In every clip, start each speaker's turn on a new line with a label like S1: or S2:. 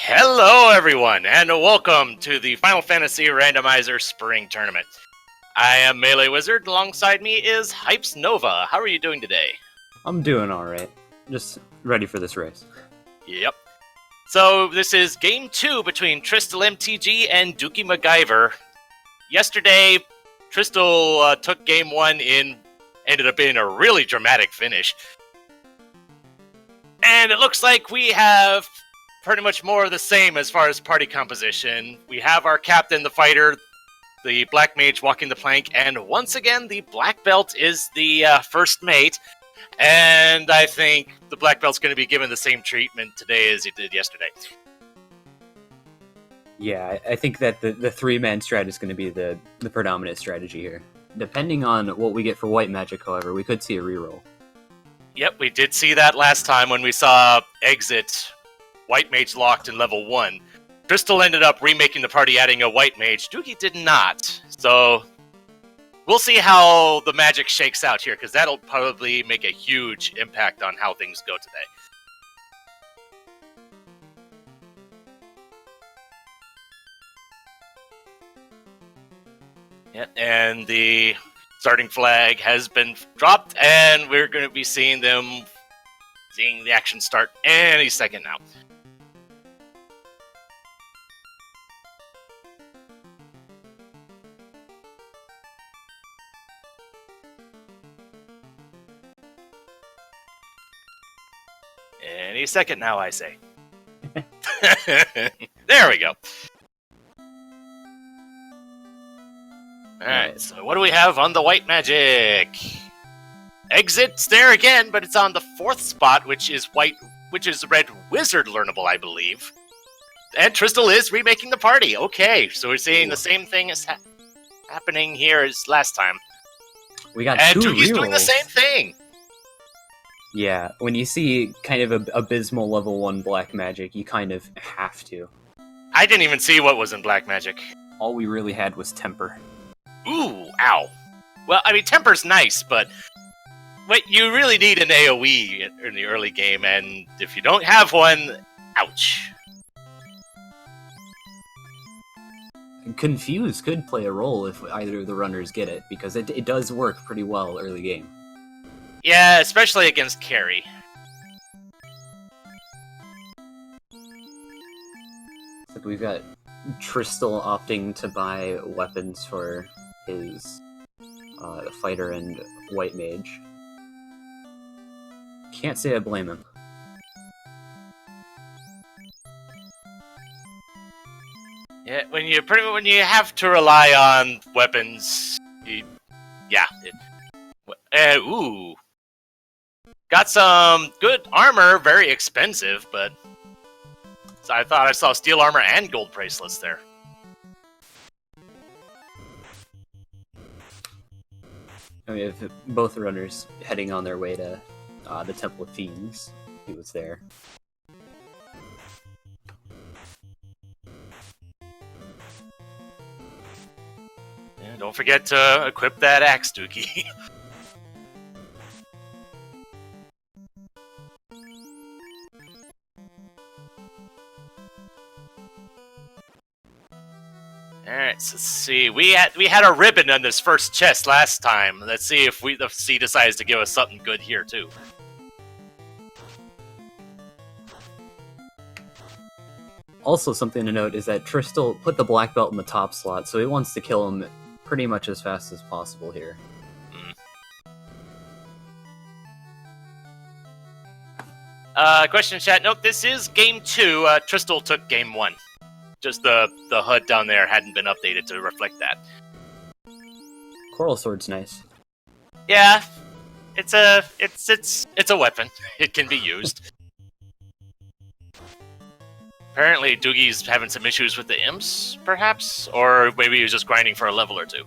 S1: Hello everyone, and welcome to the Final Fantasy Randomizer Spring Tournament. I am Melee Wizard, alongside me is Hypes Nova. How are you doing today?
S2: I'm doing alright. Just ready for this race.
S1: Yep. So, this is Game 2 between TristalMTG and DoogieMacGyver. Yesterday, Tristal took Game 1 ended up being a really dramatic finish. And it looks like we have pretty much more of the same as far as party composition. We have our captain, the fighter, the black mage walking the plank, and once again, the black belt is the first mate. And I think the black belt's going to be given the same treatment today as he did yesterday.
S2: Yeah, I think that the three-man strat is going to be the predominant strategy here. Depending on what we get for white magic, however, we could see a reroll.
S1: Yep, we did see that last time when we saw Exit White Mage locked in level 1. Crystal ended up remaking the party, adding a White Mage. Doogie did not. So, we'll see how the magic shakes out here, because that'll probably make a huge impact on how things go today. Yeah, and the starting flag has been dropped, and we're going to be seeing the action start any second now. Any second now, I say. There we go. Alright, so what do we have on the white magic? Exit's there again, but it's on the 4th spot, which is red wizard learnable, I believe. And Tristal is remaking the party. Okay, so we're seeing the same thing as happening here as last time.
S2: We got
S1: and
S2: two
S1: Doogie's
S2: rerolls.
S1: Doing the same thing.
S2: Yeah, when you see kind of a abysmal level 1 black magic, you kind of have to.
S1: I didn't even see what was in black magic.
S2: All we really had was temper.
S1: Ooh, ow. Well, I mean, temper's nice, but you really need an AoE in the early game, and if you don't have one, ouch.
S2: Confuse could play a role if either of the runners get it, because it does work pretty well early game.
S1: Yeah, especially against carry.
S2: So we've got Tristal opting to buy weapons for his fighter and white mage. Can't say I blame him.
S1: Yeah, when you have to rely on weapons, ooh. Got some good armor, very expensive, but I thought I saw steel armor and gold bracelets there.
S2: I mean, if both runners heading on their way to the Temple of Fiends, he was there.
S1: Yeah, don't forget to equip that axe, Doogie. Alright, so let's see. We had a ribbon on this first chest last time. Let's see if the C decides to give us something good here, too.
S2: Also, something to note is that Tristal put the black belt in the top slot, so he wants to kill him pretty much as fast as possible here.
S1: Question in chat. Nope, this is Game 2. Tristal took Game 1. Just the HUD down there hadn't been updated to reflect that.
S2: Coral Sword's nice.
S1: Yeah, it's a weapon. It can be used. Apparently, Doogie's having some issues with the imps, perhaps, or maybe he was just grinding for a level or two.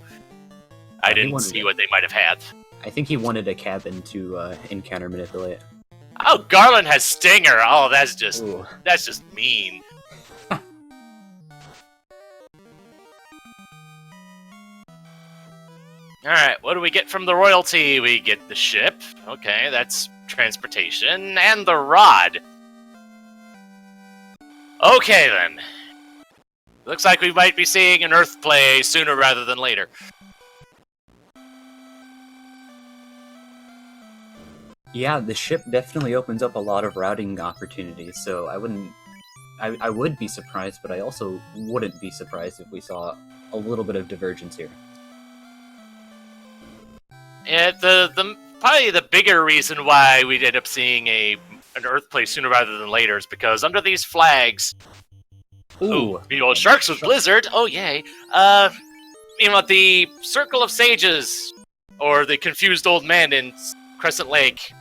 S1: I didn't see what they might have had.
S2: I think he wanted a cabin to encounter manipulate.
S1: Oh, Garland has Stinger. Oh, that's just mean. Alright, what do we get from the royalty? We get the ship. Okay, that's transportation. And the rod. Okay, then. Looks like we might be seeing an Earth play sooner rather than later.
S2: Yeah, the ship definitely opens up a lot of routing opportunities, so I would be surprised, but I also wouldn't be surprised if we saw a little bit of divergence here.
S1: Yeah, probably the bigger reason why we'd end up seeing an Earth play sooner rather than later is because under these flags, Sharks with Blizzard, oh yay, the Circle of Sages, or the Confused Old Man in Crescent Lake,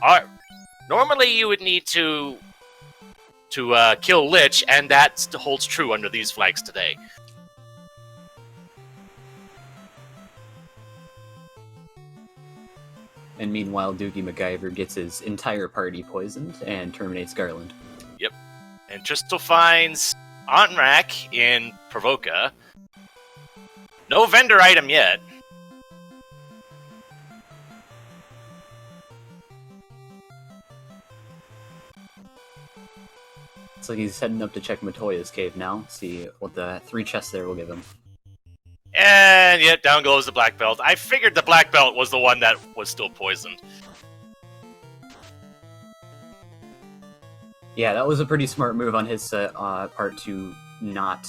S1: normally you would need to kill Lich, and that holds true under these flags today.
S2: And meanwhile, DoogieMacGyver gets his entire party poisoned and terminates Garland.
S1: Yep. And Tristal finds Onrak in Provoca. No vendor item yet.
S2: It's like he's heading up to check Matoya's cave now, see what the 3 chests there will give him.
S1: And yet, down goes the black belt. I figured the black belt was the one that was still poisoned.
S2: Yeah, that was a pretty smart move on his part to not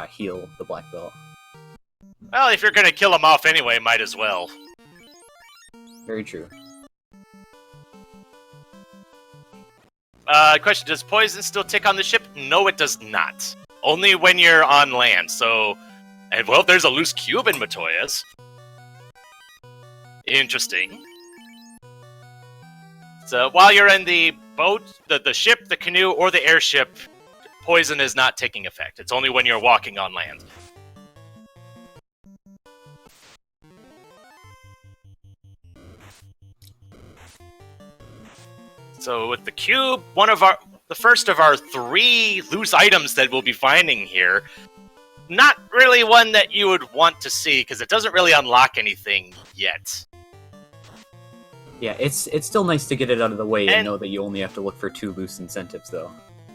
S2: heal the black belt.
S1: Well, if you're gonna kill him off anyway, might as well.
S2: Very true.
S1: Question, does poison still tick on the ship? No, it does not. Only when you're on land, so... And, well, there's a loose cube in Matoya's. Interesting. So, while you're in the boat, the ship, the canoe, or the airship, poison is not taking effect. It's only when you're walking on land. So, with the cube, the first of our 3 loose items that we'll be finding here, not really one that you would want to see, because it doesn't really unlock anything yet.
S2: Yeah, it's still nice to get it out of the way and know that you only have to look for 2 loose incentives, though.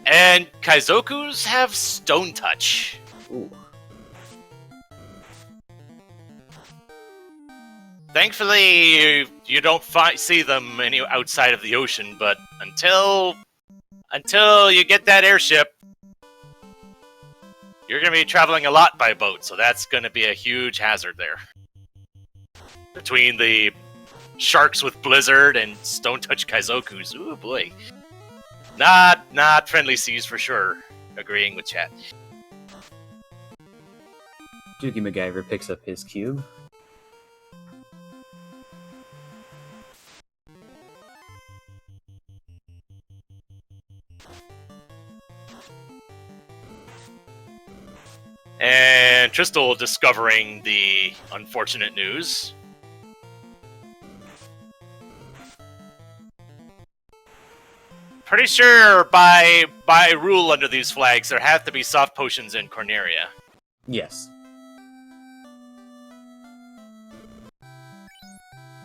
S1: And Kaizokus have Stone Touch.
S2: Ooh.
S1: Thankfully, you don't see them outside of the ocean, but until you get that airship, you're going to be traveling a lot by boat, so that's going to be a huge hazard there. Between the Sharks with Blizzard and Stone Touch Kaizokus, ooh boy. Not friendly seas for sure, agreeing with chat.
S2: DoogieMacGyver picks up his cube.
S1: And Tristal discovering the unfortunate news. Pretty sure by rule under these flags, there have to be soft potions in Corneria.
S2: Yes.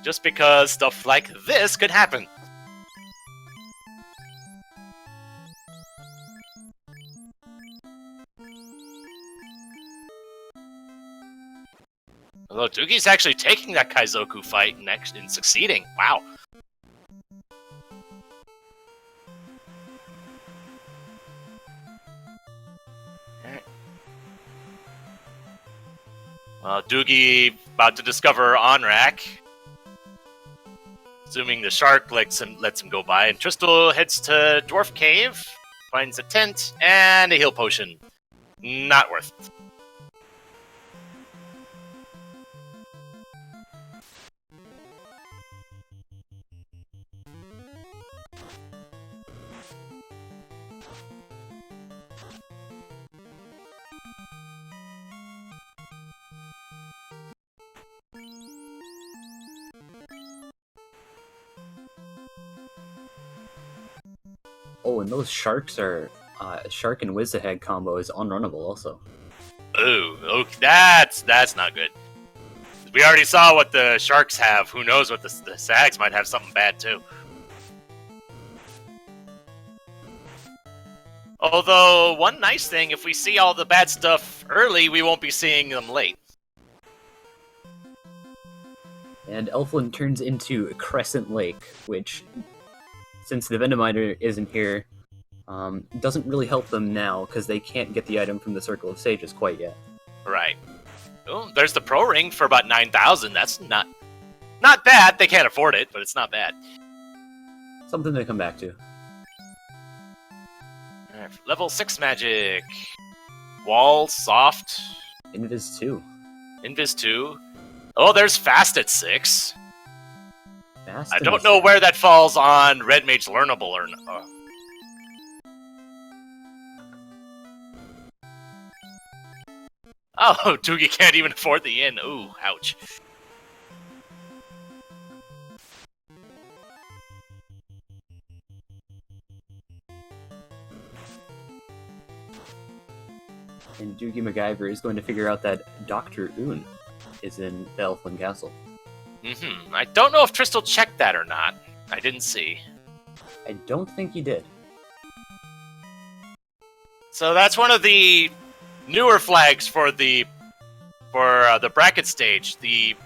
S1: Just because stuff like this could happen. Although Doogie's actually taking that Kaizoku fight and succeeding. Wow. Well, Doogie about to discover Onrak. Assuming the shark lets him go by. And Tristal heads to Dwarf Cave, finds a tent, and a heal potion. Not worth it.
S2: Oh, and those sharks are... Shark and Wiz-a-Head combo is unrunnable also.
S1: Ooh, okay, that's not good. We already saw what the sharks have. Who knows what the sags might have something bad too. Although, one nice thing, if we see all the bad stuff early, we won't be seeing them late.
S2: And Elfland turns into Crescent Lake, which, since the Vendomizer isn't here, doesn't really help them now, because they can't get the item from the Circle of Sages quite yet.
S1: Right. Oh, there's the Pro Ring for about 9,000. That's not bad. They can't afford it, but it's not bad.
S2: Something to come back to.
S1: Right, level 6 magic. Wall, soft.
S2: Invis 2.
S1: Invis 2. Oh, there's fast at 6.
S2: Fast
S1: I don't know where that falls on Red Mage Learnable or not. Oh, Doogie can't even afford the inn. Ooh, ouch.
S2: And DoogieMacGyver is going to figure out that Dr. Un is in the Elfland Castle.
S1: I don't know if Tristal checked that or not. I didn't see.
S2: I don't think he did.
S1: So that's one of the newer flags for the bracket stage. The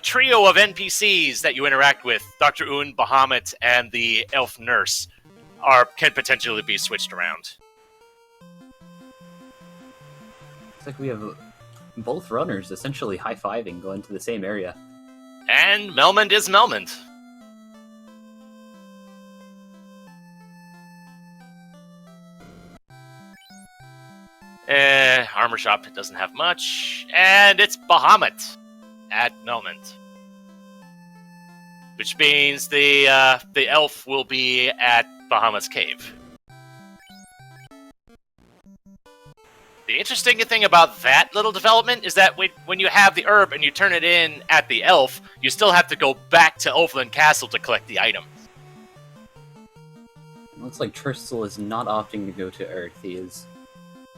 S1: trio of NPCs that you interact with, Dr. Un, Bahamut, and the elf nurse, can potentially be switched around.
S2: Looks like we have both runners essentially high-fiving going to the same area.
S1: And Melmond is Melmond. Armor shop, it doesn't have much. And it's Bahamut at Melmond. Which means the elf will be at Bahamut's cave. The interesting thing about that little development is that when you have the herb and you turn it in at the elf, you still have to go back to Elfland Castle to collect the item.
S2: It looks like Tristal is not opting to go to Earth. He is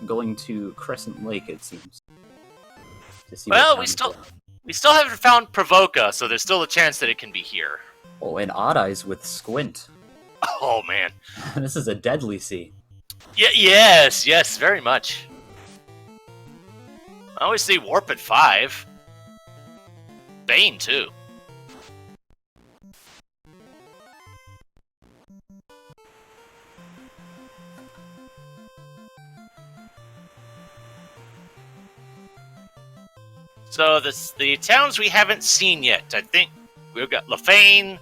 S2: going to Crescent Lake, it seems. To see
S1: Well, we still haven't found Provoca, so there's still a chance that it can be here.
S2: Oh, and Odd Eyes with Squint.
S1: Oh man,
S2: This is a deadly sea.
S1: Yes, very much. I always see Warp at 5. Bane, too. So the towns we haven't seen yet. I think we've got Lefane,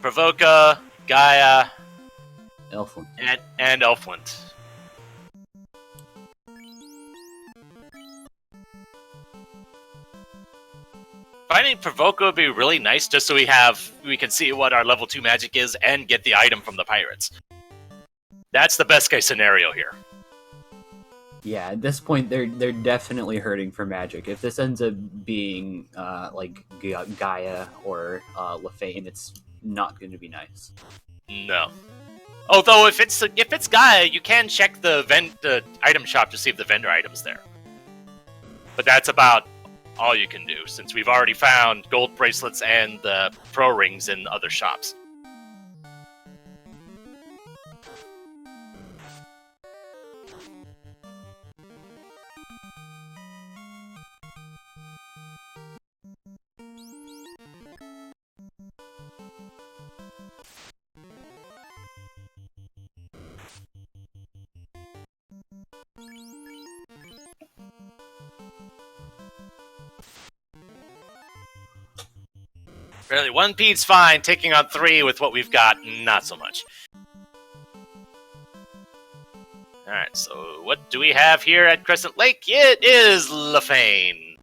S1: Provoca, Gaia,
S2: Elfland.
S1: and Elfland. Finding Provoca would be really nice, just so we can see what our level 2 magic is and get the item from the pirates. That's the best case scenario here.
S2: Yeah, at this point, they're definitely hurting for magic. If this ends up being like Gaia or Lefane, it's not going to be nice.
S1: No. Although if it's Gaia, you can check the item shop to see if the vendor item's there. But that's about all you can do, since we've already found gold bracelets and the pro rings in other shops. Really, 1P's fine, taking on 3 with what we've got, not so much. Alright, so what do we have here at Crescent Lake? It is Lefane.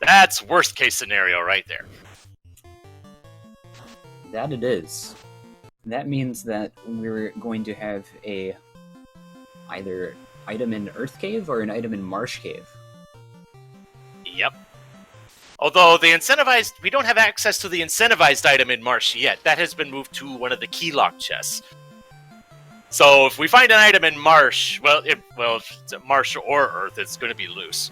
S1: That's worst case scenario right there.
S2: That it is. That means that we're going to have either item in Earth Cave or an item in Marsh Cave.
S1: Yep. Although the incentivized, we don't have access to the incentivized item in Marsh yet. That has been moved to one of the key lock chests. So if we find an item in Marsh, if it's Marsh or Earth, it's going to be loose.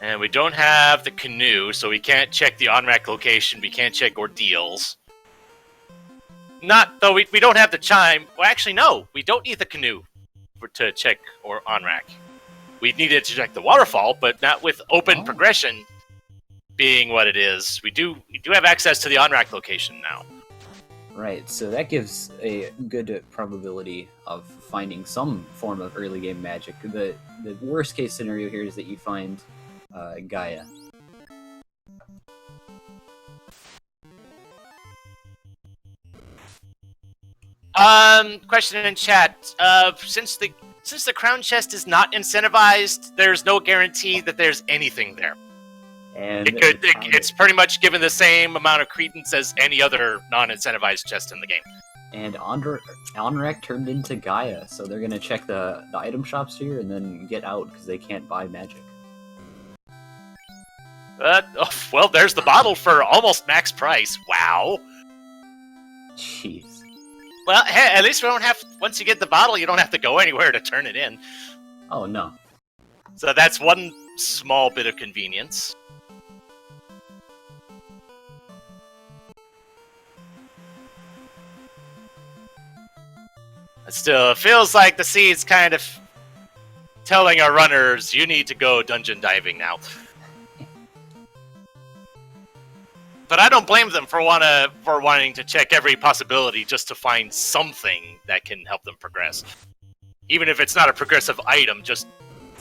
S1: And we don't have the canoe, so we can't check the on-rack location. We can't check ordeals. Not, though we don't have the chime. Well, actually, no. We don't need the canoe to check or on-rack. We needed to check the waterfall, but not with open progression being what it is. We do have access to the on-rack location now.
S2: Right, so that gives a good probability of finding some form of early game magic. The worst case scenario here is that you find Gaia.
S1: Question in chat. Since the crown chest is not incentivized, there's no guarantee that there's anything there.
S2: And
S1: it's pretty much given the same amount of credence as any other non-incentivized chest in the game.
S2: And Onrek turned into Gaia, so they're gonna check the item shops here and then get out because they can't buy magic.
S1: Well, there's the bottle for almost max price. Wow.
S2: Jeez.
S1: Well, hey, at least we don't have. Once you get the bottle, you don't have to go anywhere to turn it in.
S2: Oh no.
S1: So that's one small bit of convenience. It still feels like the seed's kind of telling our runners, you need to go dungeon diving now. But I don't blame them for wanting to check every possibility just to find something that can help them progress. Even if it's not a progressive item, just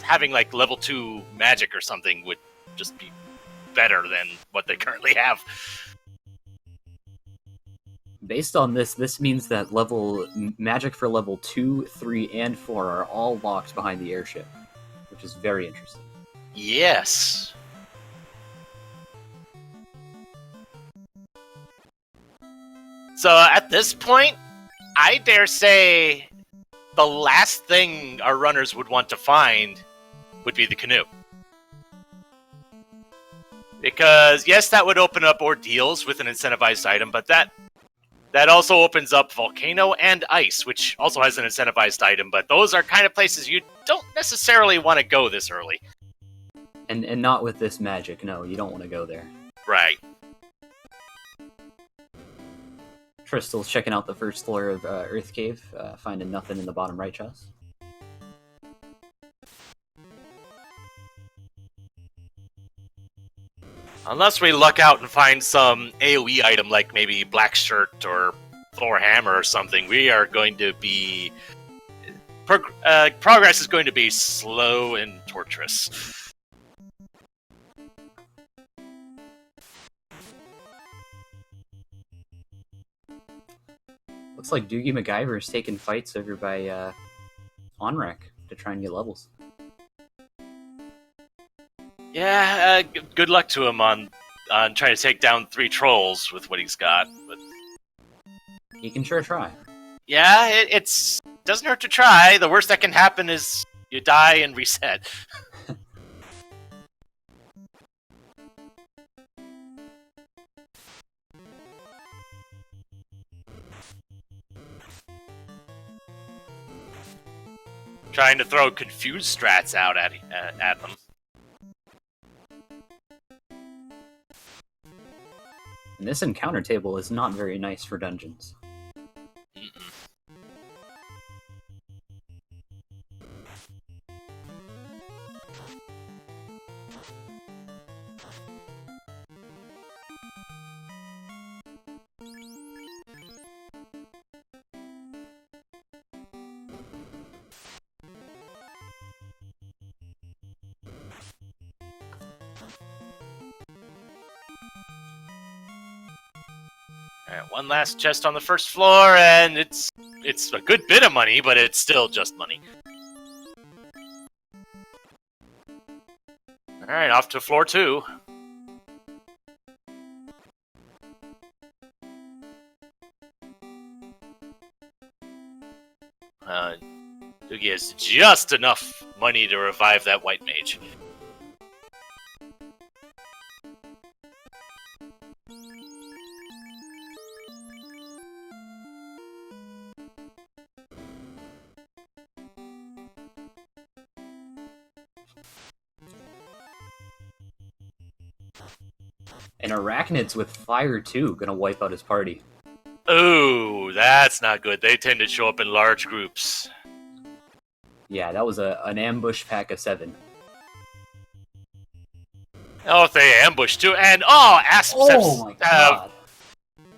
S1: having like level 2 magic or something would just be better than what they currently have.
S2: Based on this means that magic for level 2, 3, and 4 are all locked behind the airship, which is very interesting.
S1: Yes. So at this point, I dare say the last thing our runners would want to find would be the canoe. Because, yes, that would open up ordeals with an incentivized item, but that also opens up Volcano and Ice, which also has an incentivized item, but those are kind of places you don't necessarily want to go this early.
S2: And not with this magic, no, you don't want to go there.
S1: Right.
S2: Crystal's checking out the first floor of Earth Cave, finding nothing in the bottom right chest.
S1: Unless we luck out and find some AoE item like maybe Black Shirt or Thor Hammer or something, we are going to be... progress is going to be slow and torturous.
S2: Looks like DoogieMacGyver is taking fights over by Onrek to try and get levels.
S1: Yeah, good luck to him on trying to take down 3 trolls with what he's got. But
S2: He can sure try.
S1: yeah, it doesn't hurt to try. The worst that can happen is you die and reset. Trying to throw confused strats out at them.
S2: And this encounter table is not very nice for dungeons.
S1: Mm-mm. Alright, one last chest on the first floor, and it's a good bit of money, but it's still just money. Alright, off to floor 2. Doogie has just enough money to revive that white mage.
S2: And Arachnids with fire too, gonna wipe out his party.
S1: Ooh, that's not good. They tend to show up in large groups.
S2: Yeah, that was an ambush pack of 7.
S1: Oh, if they ambush too, and asps
S2: Oh my god!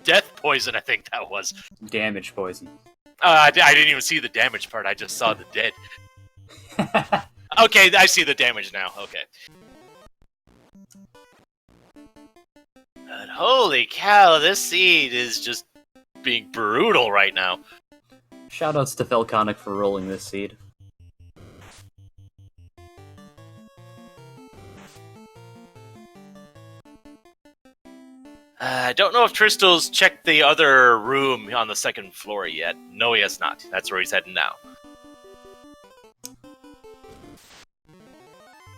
S1: Death poison, I think that was.
S2: Damage poison.
S1: I didn't even see the damage part. I just saw the dead. Okay, I see the damage now. Okay. But holy cow, this seed is just being brutal right now.
S2: Shoutouts to Felconic for rolling this seed.
S1: I don't know if Tristal's checked the other room on the second floor yet. No, he has not. That's where he's heading now.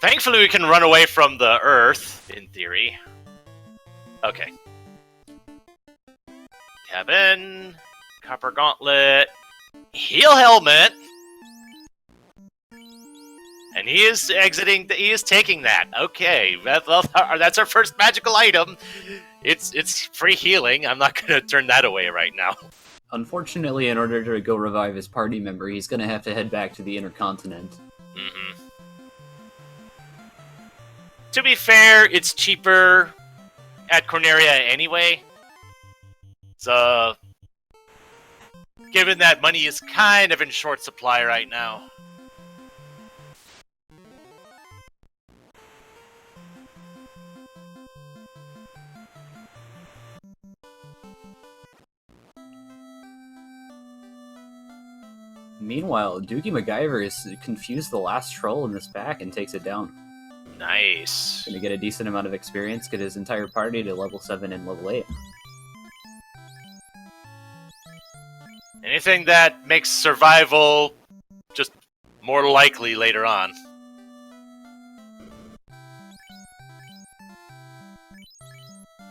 S1: Thankfully, we can run away from the Earth, in theory. Okay. Cabin, Copper Gauntlet, Heal Helmet, and he is exiting. He is taking that. Okay, that's our first magical item. It's free healing. I'm not going to turn that away right now.
S2: Unfortunately, in order to go revive his party member, he's going to have to head back to the Intercontinent.
S1: Mm-hmm. To be fair, it's cheaper at Corneria anyway. So, given that money is kind of in short supply right now.
S2: Meanwhile, DoogieMacGyver is confused the last troll in this pack and takes it down.
S1: Nice.
S2: Gonna get a decent amount of experience, get his entire party to level 7 and level 8.
S1: Anything that makes survival just more likely later on.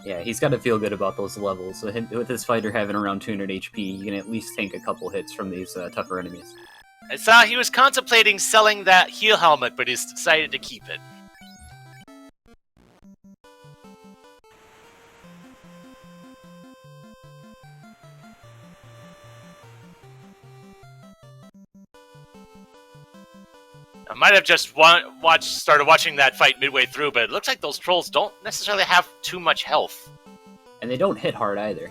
S2: Yeah, he's got to feel good about those levels. So with his fighter having around 200 HP, he can at least tank a couple hits from these tougher enemies.
S1: I saw he was contemplating selling that heal helmet, but he's decided to keep it. I might have just started watching that fight midway through, but it looks like those trolls don't necessarily have too much health.
S2: And they don't hit hard either.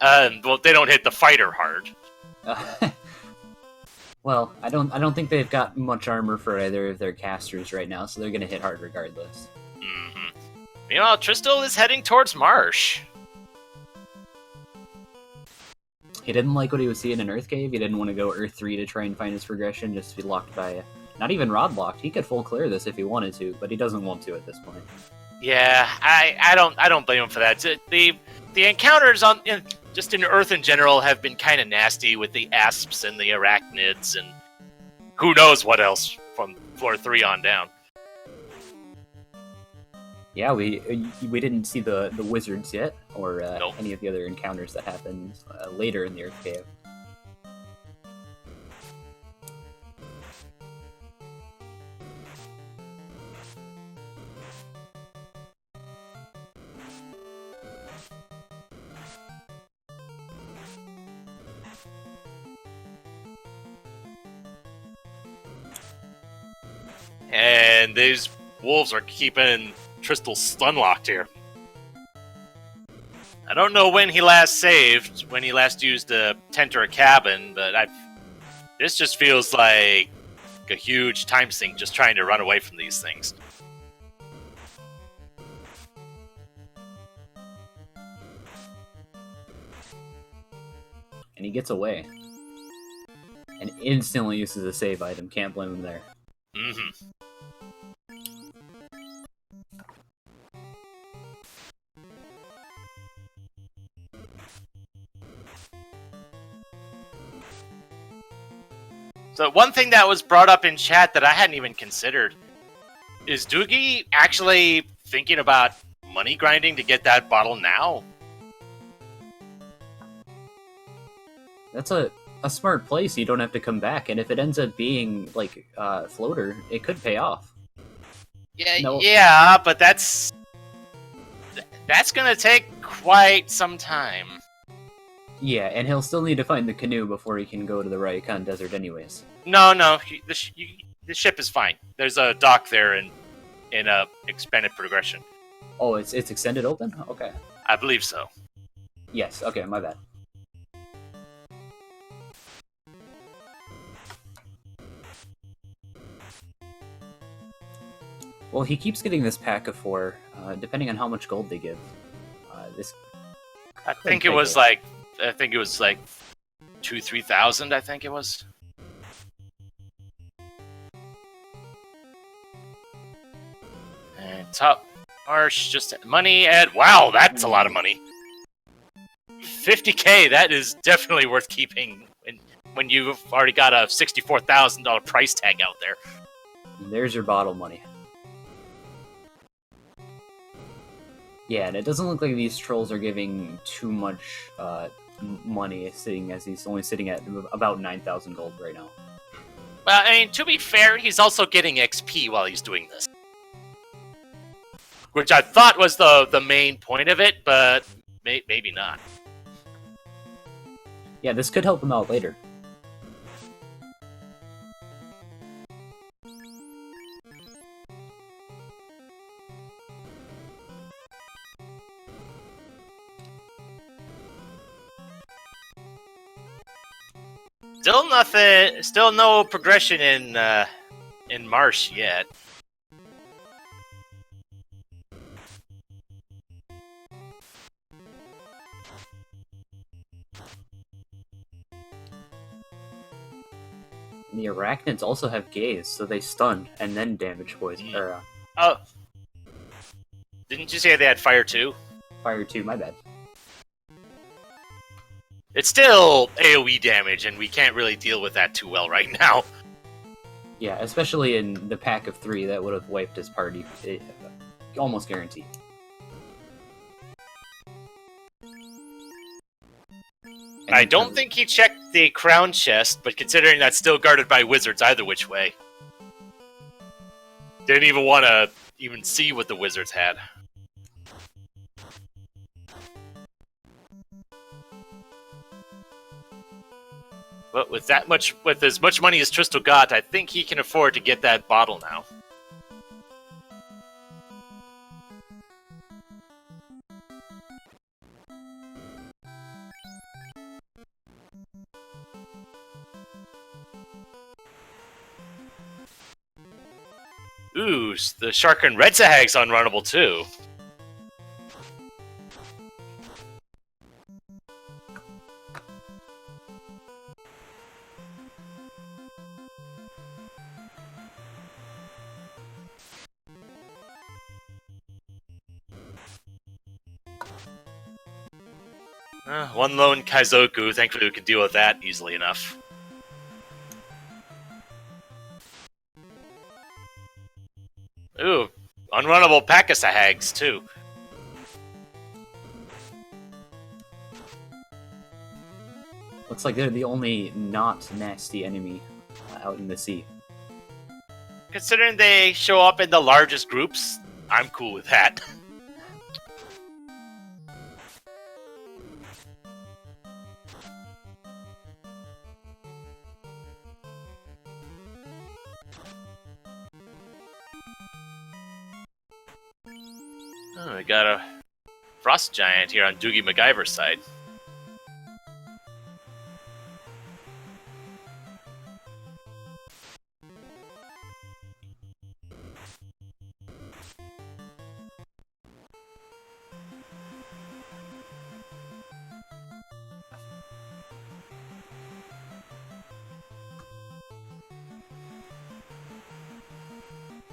S1: Well, they don't hit the fighter hard.
S2: Well, I don't think they've got much armor for either of their casters right now, so they're gonna hit hard regardless.
S1: Mm-hmm. Meanwhile, Tristal is heading towards Marsh.
S2: He didn't like what he was seeing in Earth Cave. He didn't want to go Earth 3 to try and find his progression, just to be locked by... Not even Rod locked. He could full clear this if he wanted to, but he doesn't want to at this point.
S1: Yeah, I don't blame him for that. The encounters just in Earth in general have been kind of nasty with the asps and the arachnids and who knows what else from floor 3 on down.
S2: Yeah, we didn't see the wizards yet, or
S1: Nope.
S2: any of the other encounters that happened later in the Earth Cave.
S1: And these wolves are keeping Tristal stun-locked here. I don't know when he last saved, when he last used a tent or a cabin, but this just feels like a huge time sink just trying to run away from these things.
S2: And he gets away. And instantly uses a save item. Can't blame him there.
S1: Mm-hmm. So one thing that was brought up in chat that I hadn't even considered is Doogie actually thinking about money grinding to get that bottle now?
S2: That's a smart play, so you don't have to come back. And if it ends up being like floater, it could pay off.
S1: Yeah,
S2: No.
S1: yeah, but that's That's gonna take quite some time.
S2: Yeah, and he'll still need to find the canoe before he can go to the Raykan Desert anyways.
S1: No, the ship is fine. There's a dock there in expanded progression.
S2: Oh, it's extended open? Okay.
S1: I believe so.
S2: Yes, okay, my bad. Well, he keeps getting this pack of 4, depending on how much gold they give. This
S1: I think it was like 2,000-3,000. I think it was. And top Marsh just money and wow, that's a lot of money. 50K. That is definitely worth keeping when you've already got a $64,000 price tag out there.
S2: There's your bottle money. Yeah, and it doesn't look like these trolls are giving too much money, seeing as he's only sitting at about 9,000 gold right now.
S1: Well, I mean, to be fair, he's also getting XP while he's doing this. Which I thought was the main point of it, but maybe not.
S2: Yeah, this could help him out later.
S1: Still nothing. Still no progression in Marsh yet.
S2: The arachnids also have gaze, so they stun and then damage poison. Or,
S1: oh, didn't you say they had fire too?
S2: fire too. My bad.
S1: It's still AoE damage, and we can't really deal with that too well right now.
S2: Yeah, especially in the pack of 3, that would have wiped his party. Almost guaranteed.
S1: I don't think he checked the crown chest, but considering that's still guarded by wizards either which way. Didn't even want to even see what the wizards had. But with as much money as Tristal got, I think he can afford to get that bottle now. Ooh, the Shark and Red Sahag's unrunnable too. One lone Kaizoku, thankfully we can deal with that easily enough. Ooh, unrunnable Pakasahags too.
S2: Looks like they're the only not nasty enemy out in the sea.
S1: Considering they show up in the largest groups, I'm cool with that. Oh, we got a Frost Giant here on DoogieMacGyver's side.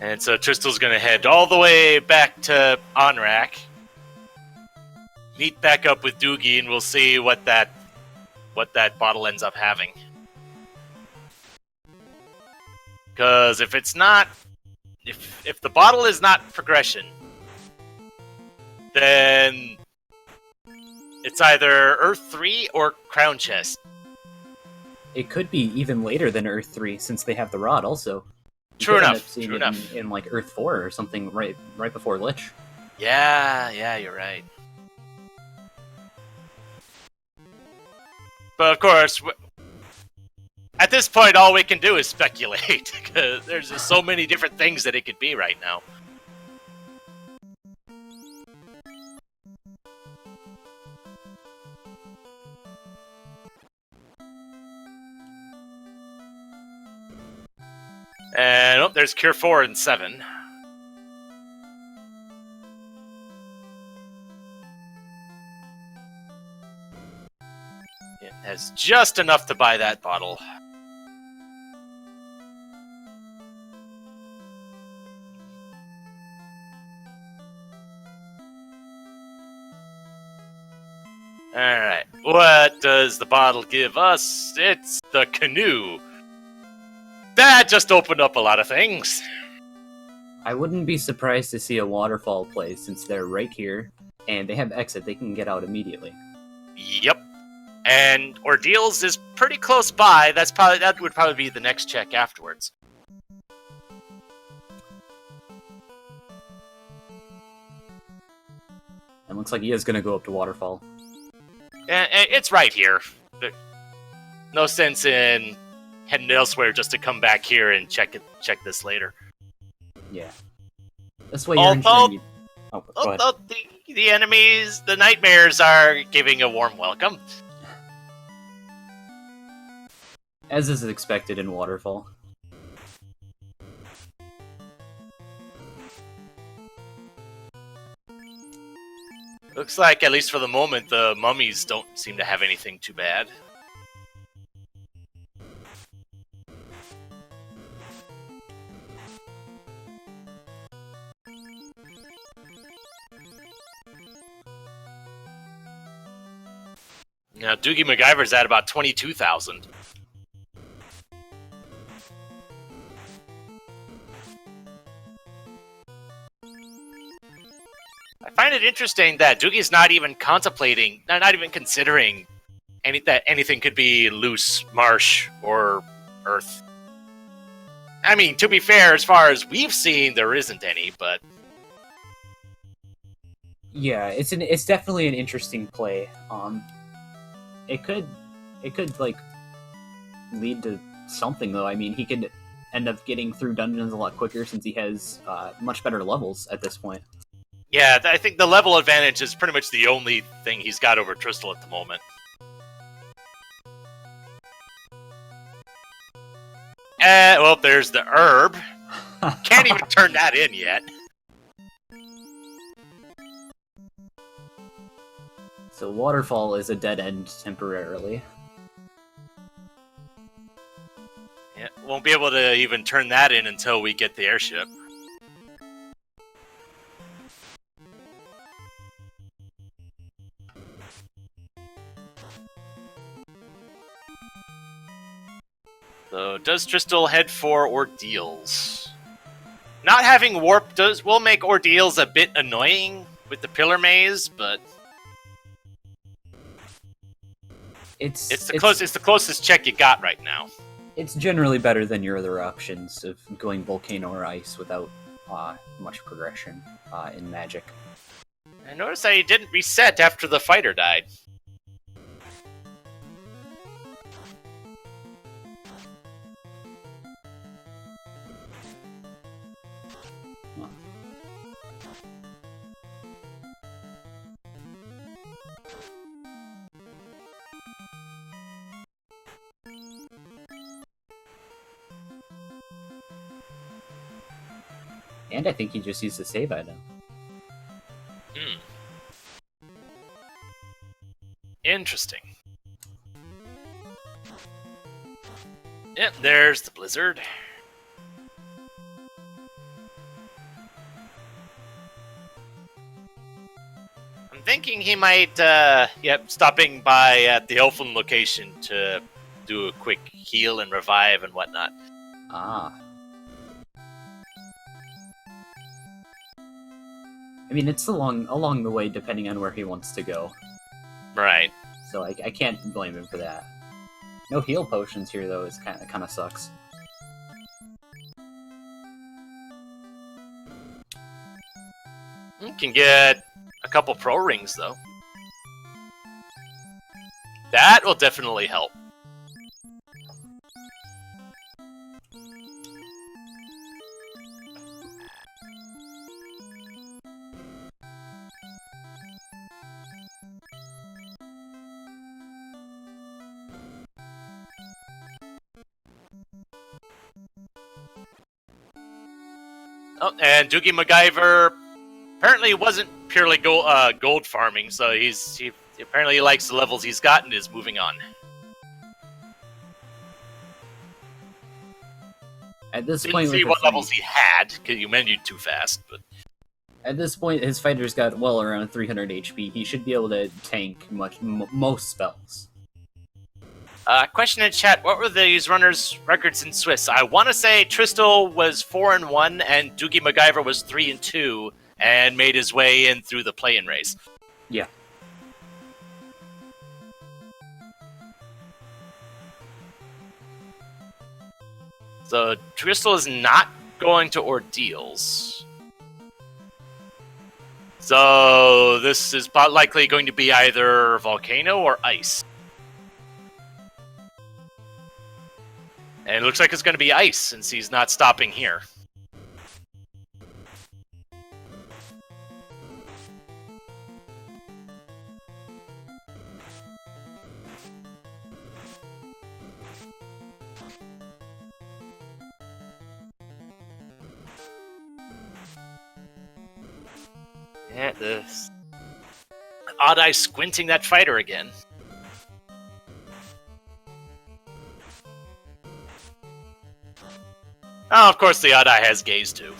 S1: And so Tristal's gonna head all the way back to Onrak, meet back up with Doogie, and we'll see what that bottle ends up having. Because if it's not, if the bottle is not progression, then it's either Earth 3 or Crown Chest.
S2: It could be even later than Earth 3, since they have the rod also.
S1: True enough. True enough.
S2: In like Earth 4 or something right before Lich.
S1: Yeah, you're right. But of course, at this point, all we can do is speculate, because there's just so many different things that it could be right now. And oh, there's Cure 4 and 7. It has just enough to buy that bottle. Alright, what does the bottle give us? It's the canoe. That just opened up a lot of things.
S2: I wouldn't be surprised to see a waterfall play since they're right here, and they have exit. They can get out immediately.
S1: Yep. And Ordeals is pretty close by. That would probably be the next check afterwards.
S2: And looks like he is going to go up to waterfall.
S1: And it's right here. No sense in heading elsewhere just to come back here and check this later.
S2: Yeah. This way you're ensuring go ahead.
S1: The enemies, the nightmares are giving a warm welcome.
S2: As is expected in waterfall.
S1: Looks like, at least for the moment, the mummies don't seem to have anything too bad. Now, DoogieMacGyver's at about 22,000. I find it interesting that Doogie's not even contemplating, not even considering that anything could be loose, marsh, or earth. I mean, to be fair, as far as we've seen, there isn't any, but...
S2: Yeah, it's definitely an interesting play. It could like lead to something though. I mean, he could end up getting through dungeons a lot quicker since he has much better levels at this point.
S1: Yeah, I think the level advantage is pretty much the only thing he's got over Tristal at the moment. Well, there's the herb. Can't even turn that in yet.
S2: So waterfall is a dead end temporarily.
S1: Yeah, won't be able to even turn that in until we get the airship. So, does Tristal head for Ordeals? Not having warp will make Ordeals a bit annoying with the pillar maze, but it's the closest check you got right now.
S2: It's generally better than your other options of going volcano or ice without much progression in magic.
S1: I noticed that he didn't reset after the fighter died.
S2: And I think he just used the save item.
S1: Interesting. Yep, there's the blizzard. I'm thinking he might, stopping by at the Elfin location to do a quick heal and revive and whatnot.
S2: Ah. I mean, it's along the way, depending on where he wants to go.
S1: Right.
S2: So I can't blame him for that. No heal potions here, though. Is kind of sucks.
S1: can get a couple pro rings, though. That will definitely help. Oh, and DoogieMacGyver apparently wasn't purely gold farming, so he apparently likes the levels he's gotten and is moving on.
S2: At this
S1: Didn't
S2: point,
S1: see what levels he had, because you menued too fast. But
S2: at this point, his fighter's got well around 300 HP. He should be able to tank most spells.
S1: Question in chat: what were these runners' records in Swiss? I want to say Tristal was 4-1, and DoogieMacGyver was 3-2, and made his way in through the play-in race.
S2: Yeah.
S1: So Tristal is not going to ordeals. So this is likely going to be either volcano or ice. And it looks like it's going to be ice since he's not stopping here. Yeah, the odd eye squinting that fighter again. Oh, of course the odd eye has gaze too.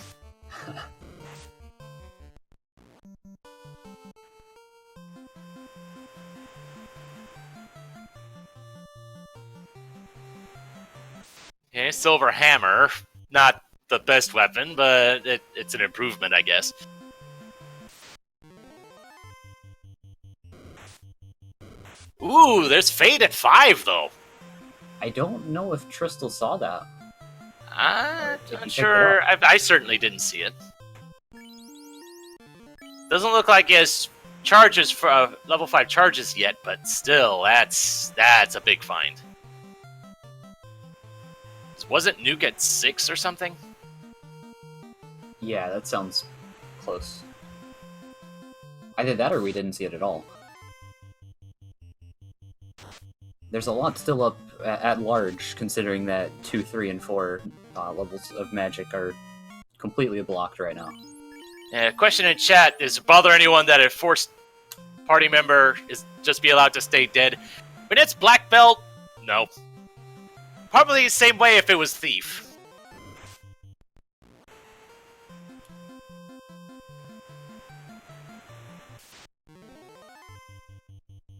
S1: Okay, silver hammer. Not the best weapon, but it's an improvement, I guess. Ooh, there's Fade at 5, though.
S2: I don't know if Tristal saw that.
S1: I'm not sure. I certainly didn't see it. Doesn't look like he has charges for level 5 charges yet, but still, that's a big find. Wasn't Nuke at 6 or something?
S2: Yeah, that sounds close. Either that or we didn't see it at all. There's a lot still up at large, considering that 2, 3, and 4 levels of magic are completely blocked right now.
S1: Question in chat: is it bother anyone that a forced party member is just be allowed to stay dead? When it's black belt, no. Probably the same way if it was thief.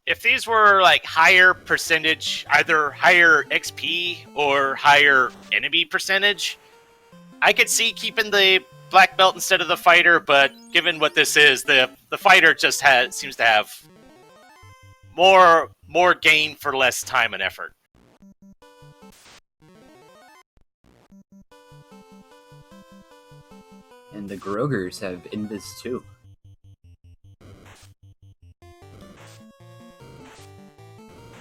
S1: If these were like higher percentage, either higher XP or higher enemy percentage, I could see keeping the black belt instead of the fighter, but given what this is, the fighter just seems to have more gain for less time and effort.
S2: And the Grogers have Invis too.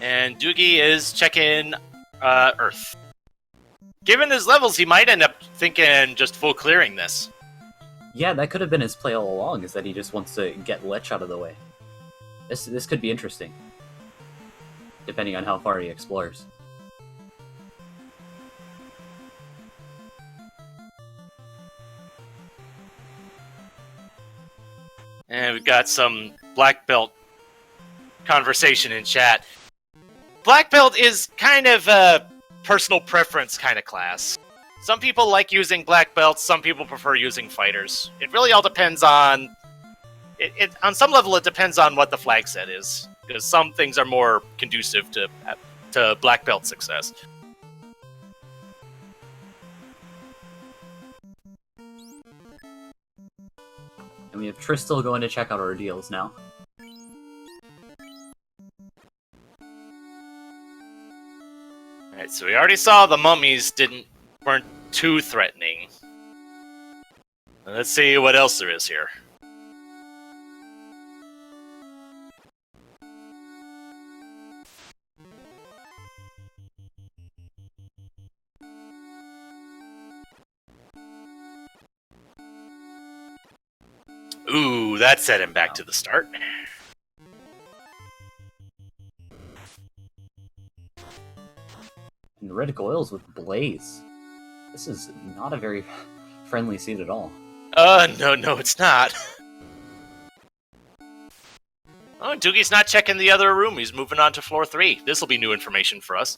S1: And Doogie is checking Earth. Given his levels, he might end up thinking just full clearing this.
S2: Yeah, that could have been his play all along, is that he just wants to get Lich out of the way. This could be interesting, depending on how far he explores.
S1: And we've got some black belt conversation in chat. Black belt is kind of a personal preference kind of class. Some people like using black belts, some people prefer using fighters. It really all depends on... on some level, it depends on what the flag set is, because some things are more conducive to black belt success.
S2: And we have Tristal going to check out our deals now.
S1: Alright, so we already saw the mummies weren't too threatening. Let's see what else there is here. Ooh, that set him back to the start.
S2: And Red Oils with Blaze. This is not a very friendly seed at all.
S1: No, it's not. Oh, Doogie's not checking the other room. He's moving on to floor 3. This will be new information for us.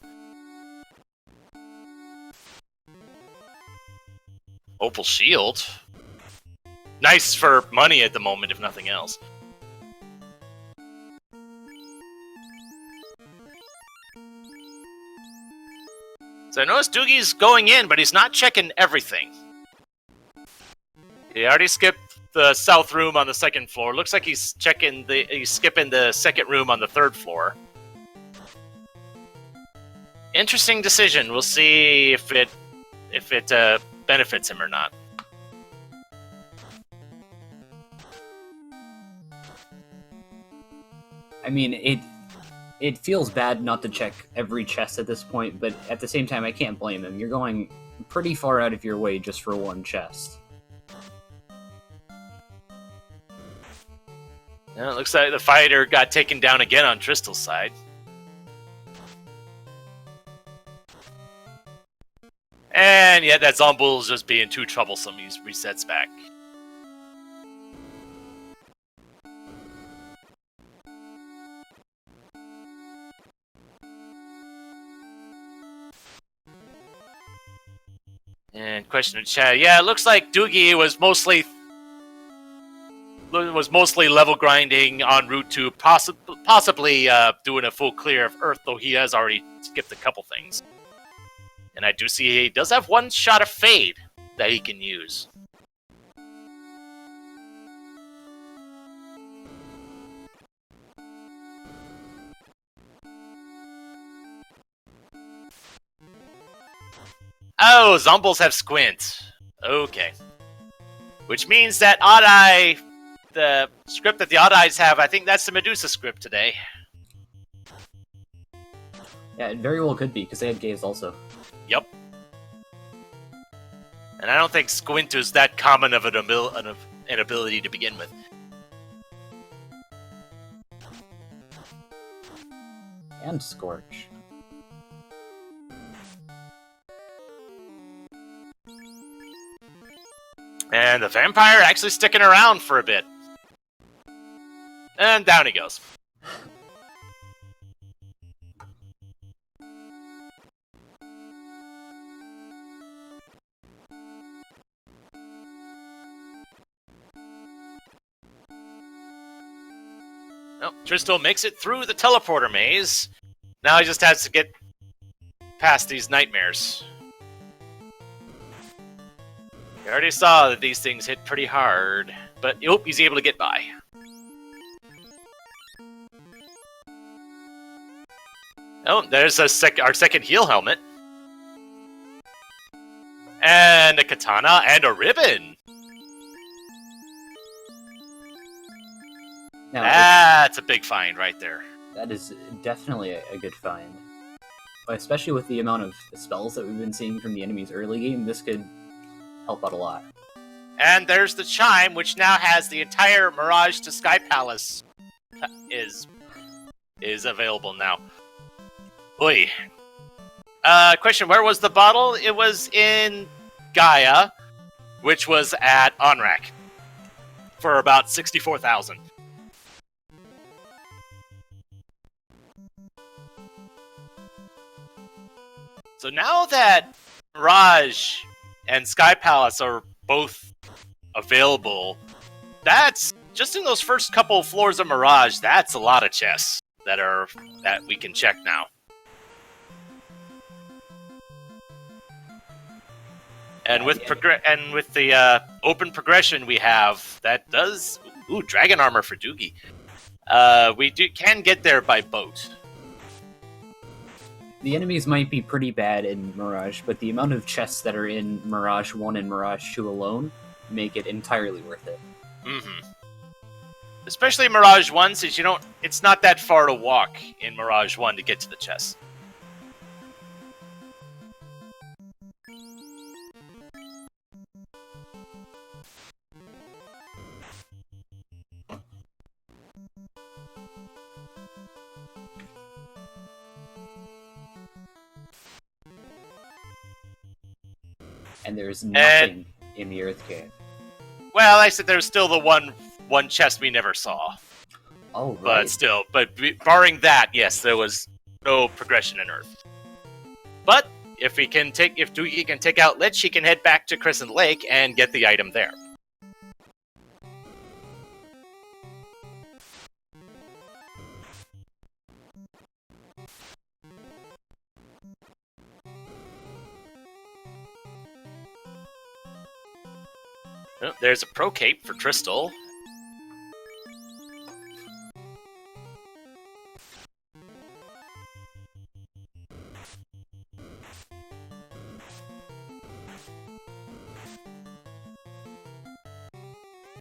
S1: Opal Shield. Nice for money at the moment, if nothing else. So I noticed Doogie's going in, but he's not checking everything. He already skipped the south room on the second floor. Looks like he's skipping the second room on the third floor. Interesting decision. We'll see if it benefits him or not.
S2: I mean, it feels bad not to check every chest at this point, but at the same time, I can't blame him. You're going pretty far out of your way just for one chest.
S1: Yeah, it looks like the fighter got taken down again on Tristal's side. And yeah, that Zomble's just being too troublesome. He resets back. And question in chat. Yeah, it looks like Doogie was mostly level grinding en route to possibly doing a full clear of Earth, though he has already skipped a couple things. And I do see he does have one shot of Fade that he can use. Oh, Zombles have Squint. Okay. Which means that Odd Eye, the script that the Odd Eyes have, I think that's the Medusa script today.
S2: Yeah, it very well could be, because they had Gaze also.
S1: Yep. And I don't think Squint is that common of an ability to begin with.
S2: And Scorch.
S1: And the vampire actually sticking around for a bit. And down he goes. Oh, Tristal makes it through the teleporter maze. Now he just has to get past these nightmares. You already saw that these things hit pretty hard, but he's able to get by. Oh, there's our second heal helmet. And a katana and a ribbon.
S2: Now,
S1: that's a big find right there.
S2: that is definitely a good find. But especially with the amount of spells that we've been seeing from the enemies early game, this could help out a lot.
S1: And there's the chime, which now has the entire Mirage to Sky Palace is available now. Oi. Question, where was the bottle? It was in Gaia, which was at Onrak for about 64,000. So now that Mirage and Sky Palace are both available, that's just in those first couple floors of Mirage, that's a lot of chests that we can check now. And with the open progression we have, that does dragon armor for Doogie. We can get there by boat.
S2: The enemies might be pretty bad in Mirage, but the amount of chests that are in Mirage 1 and Mirage 2 alone make it entirely worth it.
S1: Mm-hmm. Especially Mirage 1, since it's not that far to walk in Mirage 1 to get to the chest.
S2: And there's nothing in the Earth Cave.
S1: Well, I said there's still the one chest we never saw.
S2: Oh, right.
S1: But still, barring that, yes, there was no progression in Earth. But if Doogie can take out Lich, he can head back to Crescent Lake and get the item there. Oh, there's a Pro Cape for Tristal.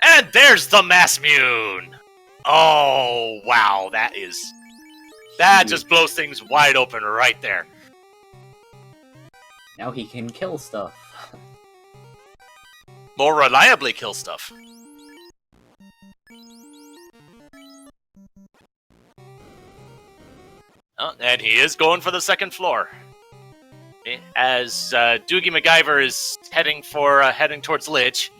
S1: And there's the Mass Mune! Oh, wow, that just blows things wide open right there.
S2: Now he can kill stuff.
S1: More reliably kill stuff. Oh, and he is going for the second floor. As DoogieMacGyver is heading towards Lich.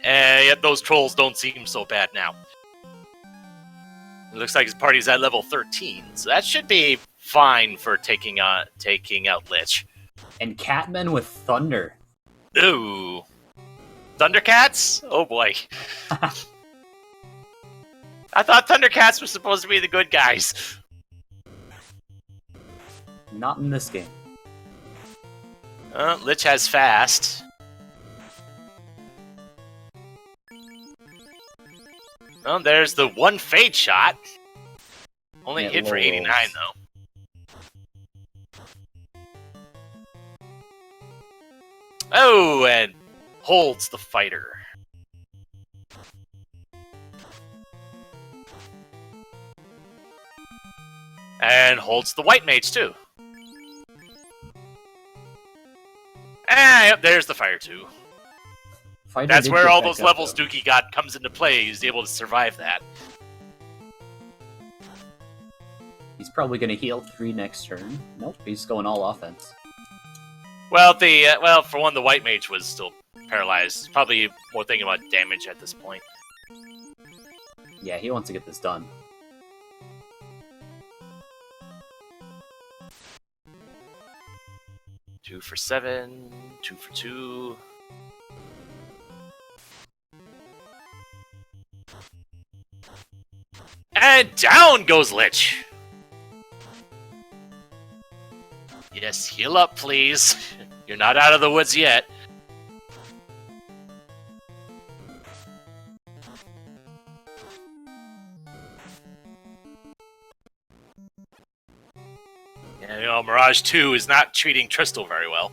S1: Yet those trolls don't seem so bad now. It looks like his party's at level 13, so that should be fine for taking out Lich.
S2: And Catmen with Thunder.
S1: Ooh. Thundercats? Oh boy. I thought Thundercats were supposed to be the good guys.
S2: Not in this game.
S1: Lich has fast. Oh, there's the one fade shot. Only hit for 89, though. Oh, and holds the fighter. And holds the white mage, too. Yep, there's the fire, too. That's where all those levels Doogie got comes into play. He's able to survive that.
S2: He's probably going to heal 3 next turn. Nope, he's going all offense.
S1: Well, for one, the white mage was still paralyzed. Probably more thinking about damage at this point.
S2: Yeah, he wants to get this done.
S1: Two for 7, 2 for 2. And down goes Lich. Yes, heal up, please. You're not out of the woods yet. And, Mirage 2 is not treating Tristal very well.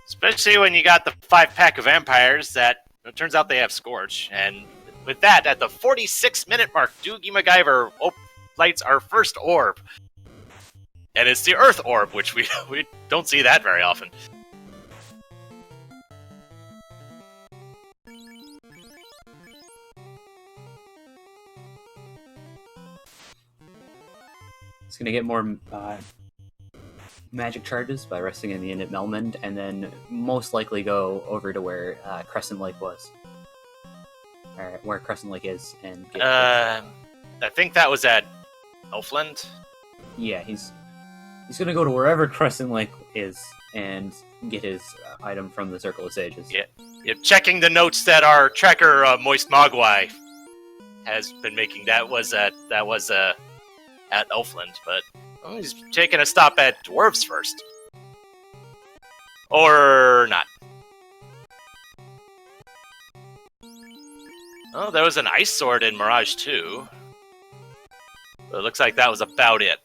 S1: Especially when you got the 5-pack of vampires that, it turns out they have Scorch. And with that, at the 46-minute mark, DoogieMacGyver lights our first orb. And it's the Earth Orb, which we don't see that very often.
S2: He's going to get more magic charges by resting in the Init Melmond, and then most likely go over to where Crescent Lake was. Or where Crescent Lake is, and get
S1: I think that was at Elfland.
S2: Yeah, he's gonna go to wherever Crescent Lake is and get his item from the Circle of Sages.
S1: Yeah, checking the notes that our tracker Moist Mogwai has been making. That was at Elfland, but he's taking a stop at Dwarves first, or not. Oh, there was an Ice Sword in Mirage 2. But it looks like that was about it.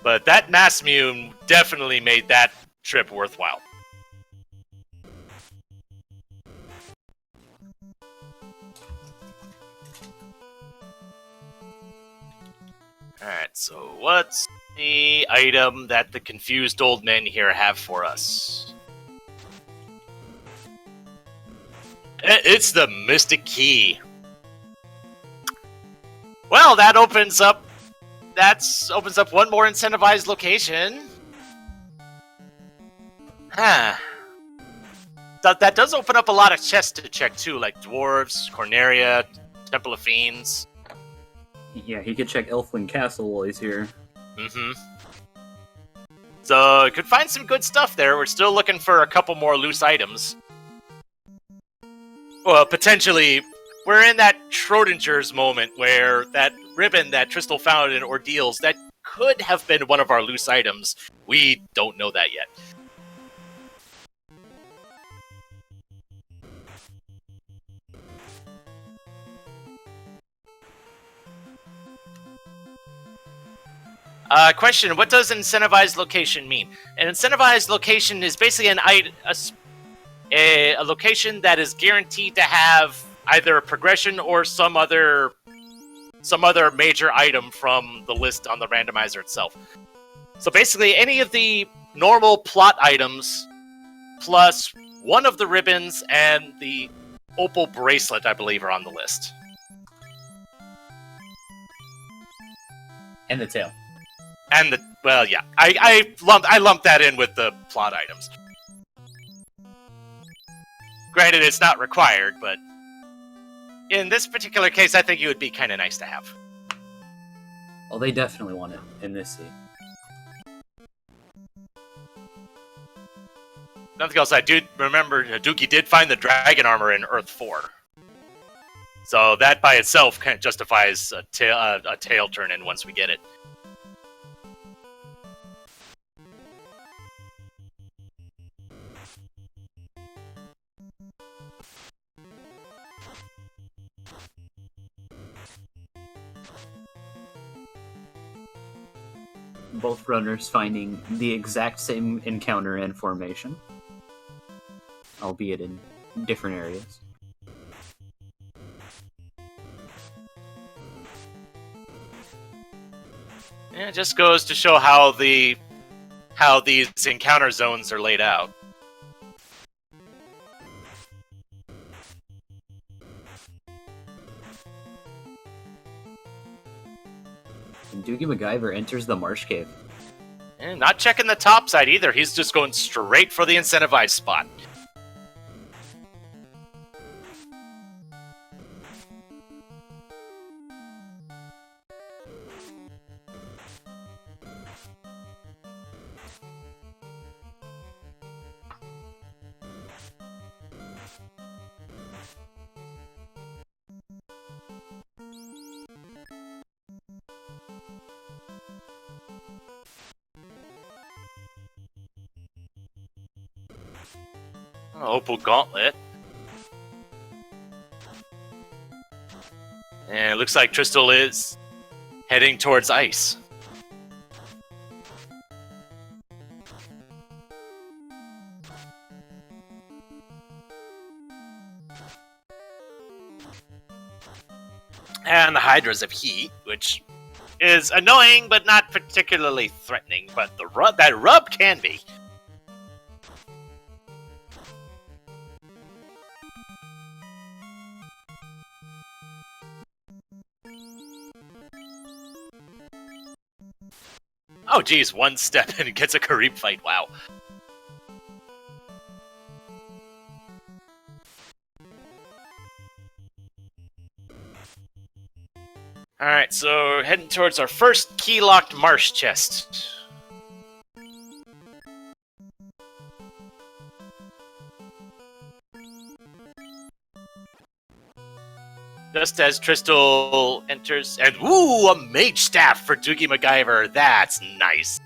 S1: But that Mass Mune definitely made that trip worthwhile. Alright, so what's the item that the confused old men here have for us? It's the Mystic Key. Well, that opens up that opens up one more incentivized location. Huh. That does open up a lot of chests to check too, like Dwarves, Corneria, Temple of Fiends.
S2: Yeah, he could check Elfland Castle while he's here.
S1: Mm-hmm. So, could find some good stuff there. We're still looking for a couple more loose items. Well, potentially, we're in that Schrodinger's moment where that ribbon that Tristal found in Ordeals, that could have been one of our loose items. We don't know that yet. Question, what does incentivized location mean? An incentivized location is basically a location that is guaranteed to have either a progression or some other major item from the list on the randomizer itself. So basically, any of the normal plot items, plus one of the ribbons and the opal bracelet, I believe, are on the list.
S2: And the tail.
S1: And the, well, yeah, I lumped that in with the plot items. Granted, it's not required, but in this particular case, I think it would be kind of nice to have.
S2: Well, they definitely want it in this scene.
S1: Nothing else, I do remember Doogie did find the dragon armor in Earth 4. So that by itself kind of justifies a tail turn in once we get it.
S2: Both runners finding the exact same encounter and formation, albeit in different areas.
S1: Yeah, it just goes to show how these encounter zones are laid out.
S2: And DoogieMacGyver enters the Marsh Cave.
S1: And not checking the top side either. He's just going straight for the incentivized spot. Opal Gauntlet. And it looks like Tristal is heading towards ice. And the Hydras of Heat, which is annoying but not particularly threatening, but that rub can be. Oh geez, one step and it gets a Karib fight, wow. Alright, so heading towards our first key-locked marsh chest. Just as Tristal enters, and woo, a mage staff for DoogieMacGyver. That's nice.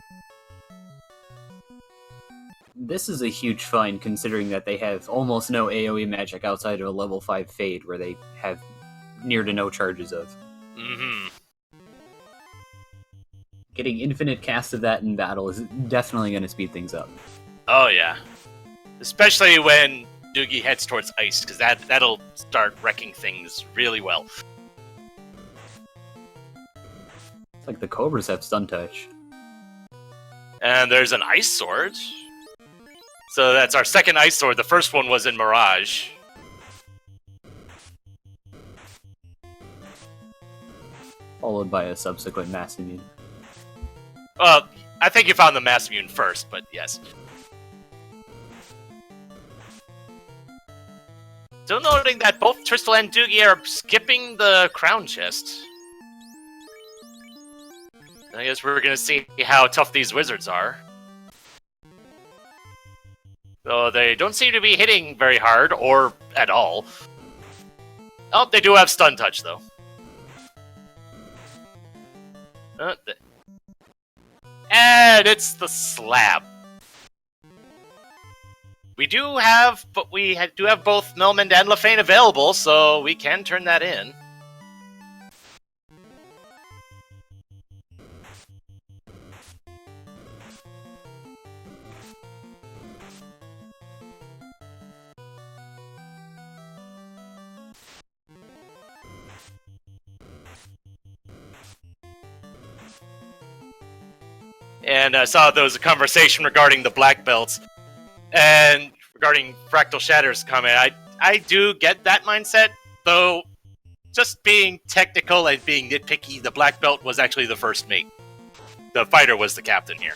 S2: This is a huge find considering that they have almost no AoE magic outside of a level 5 Fade where they have near to no charges of.
S1: Mm-hmm.
S2: Getting infinite cast of that in battle is definitely going to speed things up.
S1: Oh yeah. Especially when Doogie heads towards ice, because that'll start wrecking things really well.
S2: It's like the Cobras have stun touch.
S1: And there's an ice sword. So that's our second ice sword. The first one was in Mirage.
S2: Followed by a subsequent Mass Immune.
S1: Well, I think you found the Mass Immune first, but yes. Still noting that both Tristal and Doogie are skipping the crown chest. I guess we're gonna see how tough these wizards are. Though they don't seem to be hitting very hard, or at all. Oh, they do have stun touch, though. And it's the slab. We do have both Melmond and Lefane available, so we can turn that in. And I saw there was a conversation regarding the black belts and regarding Fractal Shatter's comment. I do get that mindset, though just being technical and being nitpicky, the black belt was actually the first mate. The fighter was the captain here.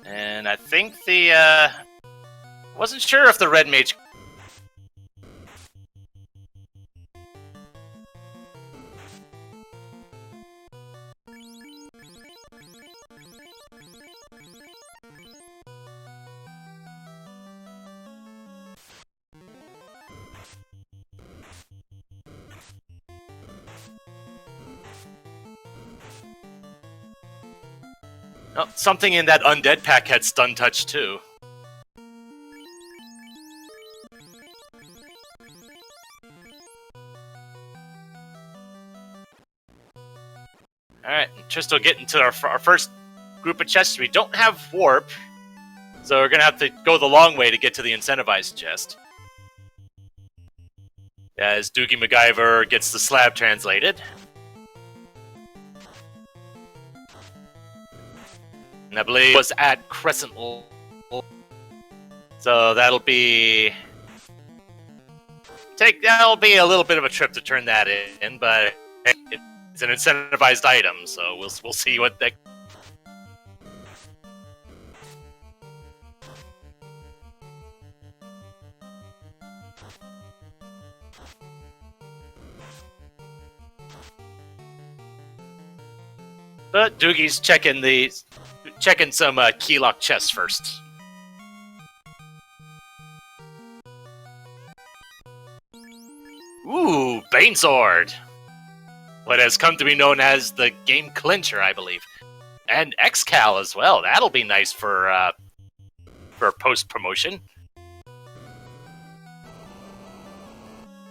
S1: And I think wasn't sure if the red mage... Oh, something in that undead pack had stun touch too. Alright, Tristal getting to our first group of chests. We don't have warp, so we're gonna have to go the long way to get to the incentivized chest. As DoogieMacGyver gets the slab translated. And I believe it was at Crescent. So that'll be a little bit of a trip to turn that in, but it's an incentivized item, so we'll see what that. But Doogie's checking some key lock chests first. Ooh, Banesword! What has come to be known as the game clincher, I believe. And Xcal as well. That'll be nice for post-promotion.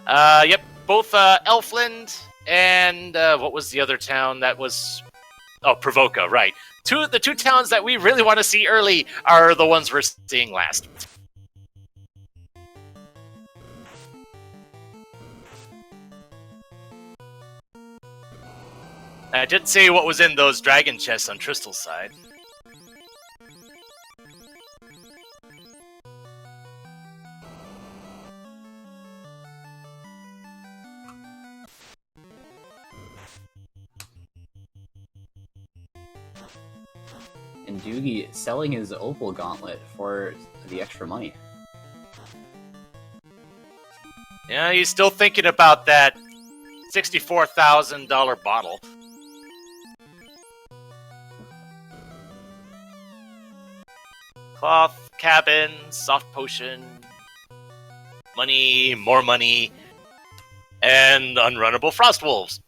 S1: Yep, both Elfland and what was the other town that was... Oh, Provoca, right. The two towns that we really want to see early are the ones we're seeing last. I didn't see what was in those dragon chests on Tristal's side.
S2: And Doogie selling his Opal Gauntlet for the extra money.
S1: Yeah, he's still thinking about that $64,000 bottle. Cloth, cabin, soft potion, money, more money, and unrunnable frost wolves.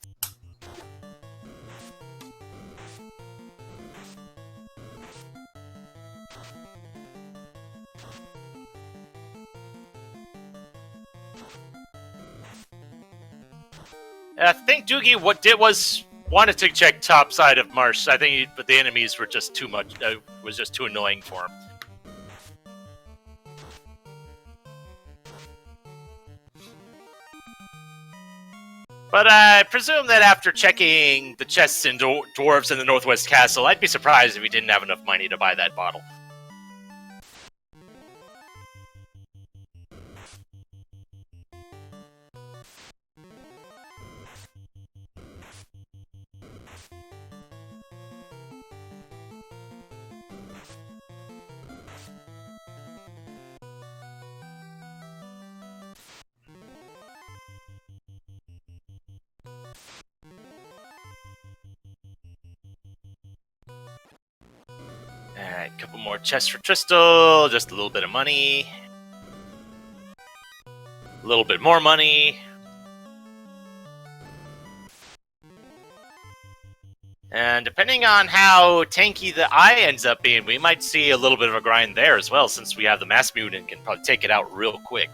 S1: I think Doogie wanted to check top side of Marsh. I think but the enemies were just too much. Was just too annoying for him. But I presume that after checking the chests in Dwarves in the Northwest Castle, I'd be surprised if he didn't have enough money to buy that bottle. couple more chests for Tristal. Just a little bit of money. A little bit more money. And depending on how tanky the eye ends up being, we might see a little bit of a grind there as well, since we have the Mass Mutant and can probably take it out real quick.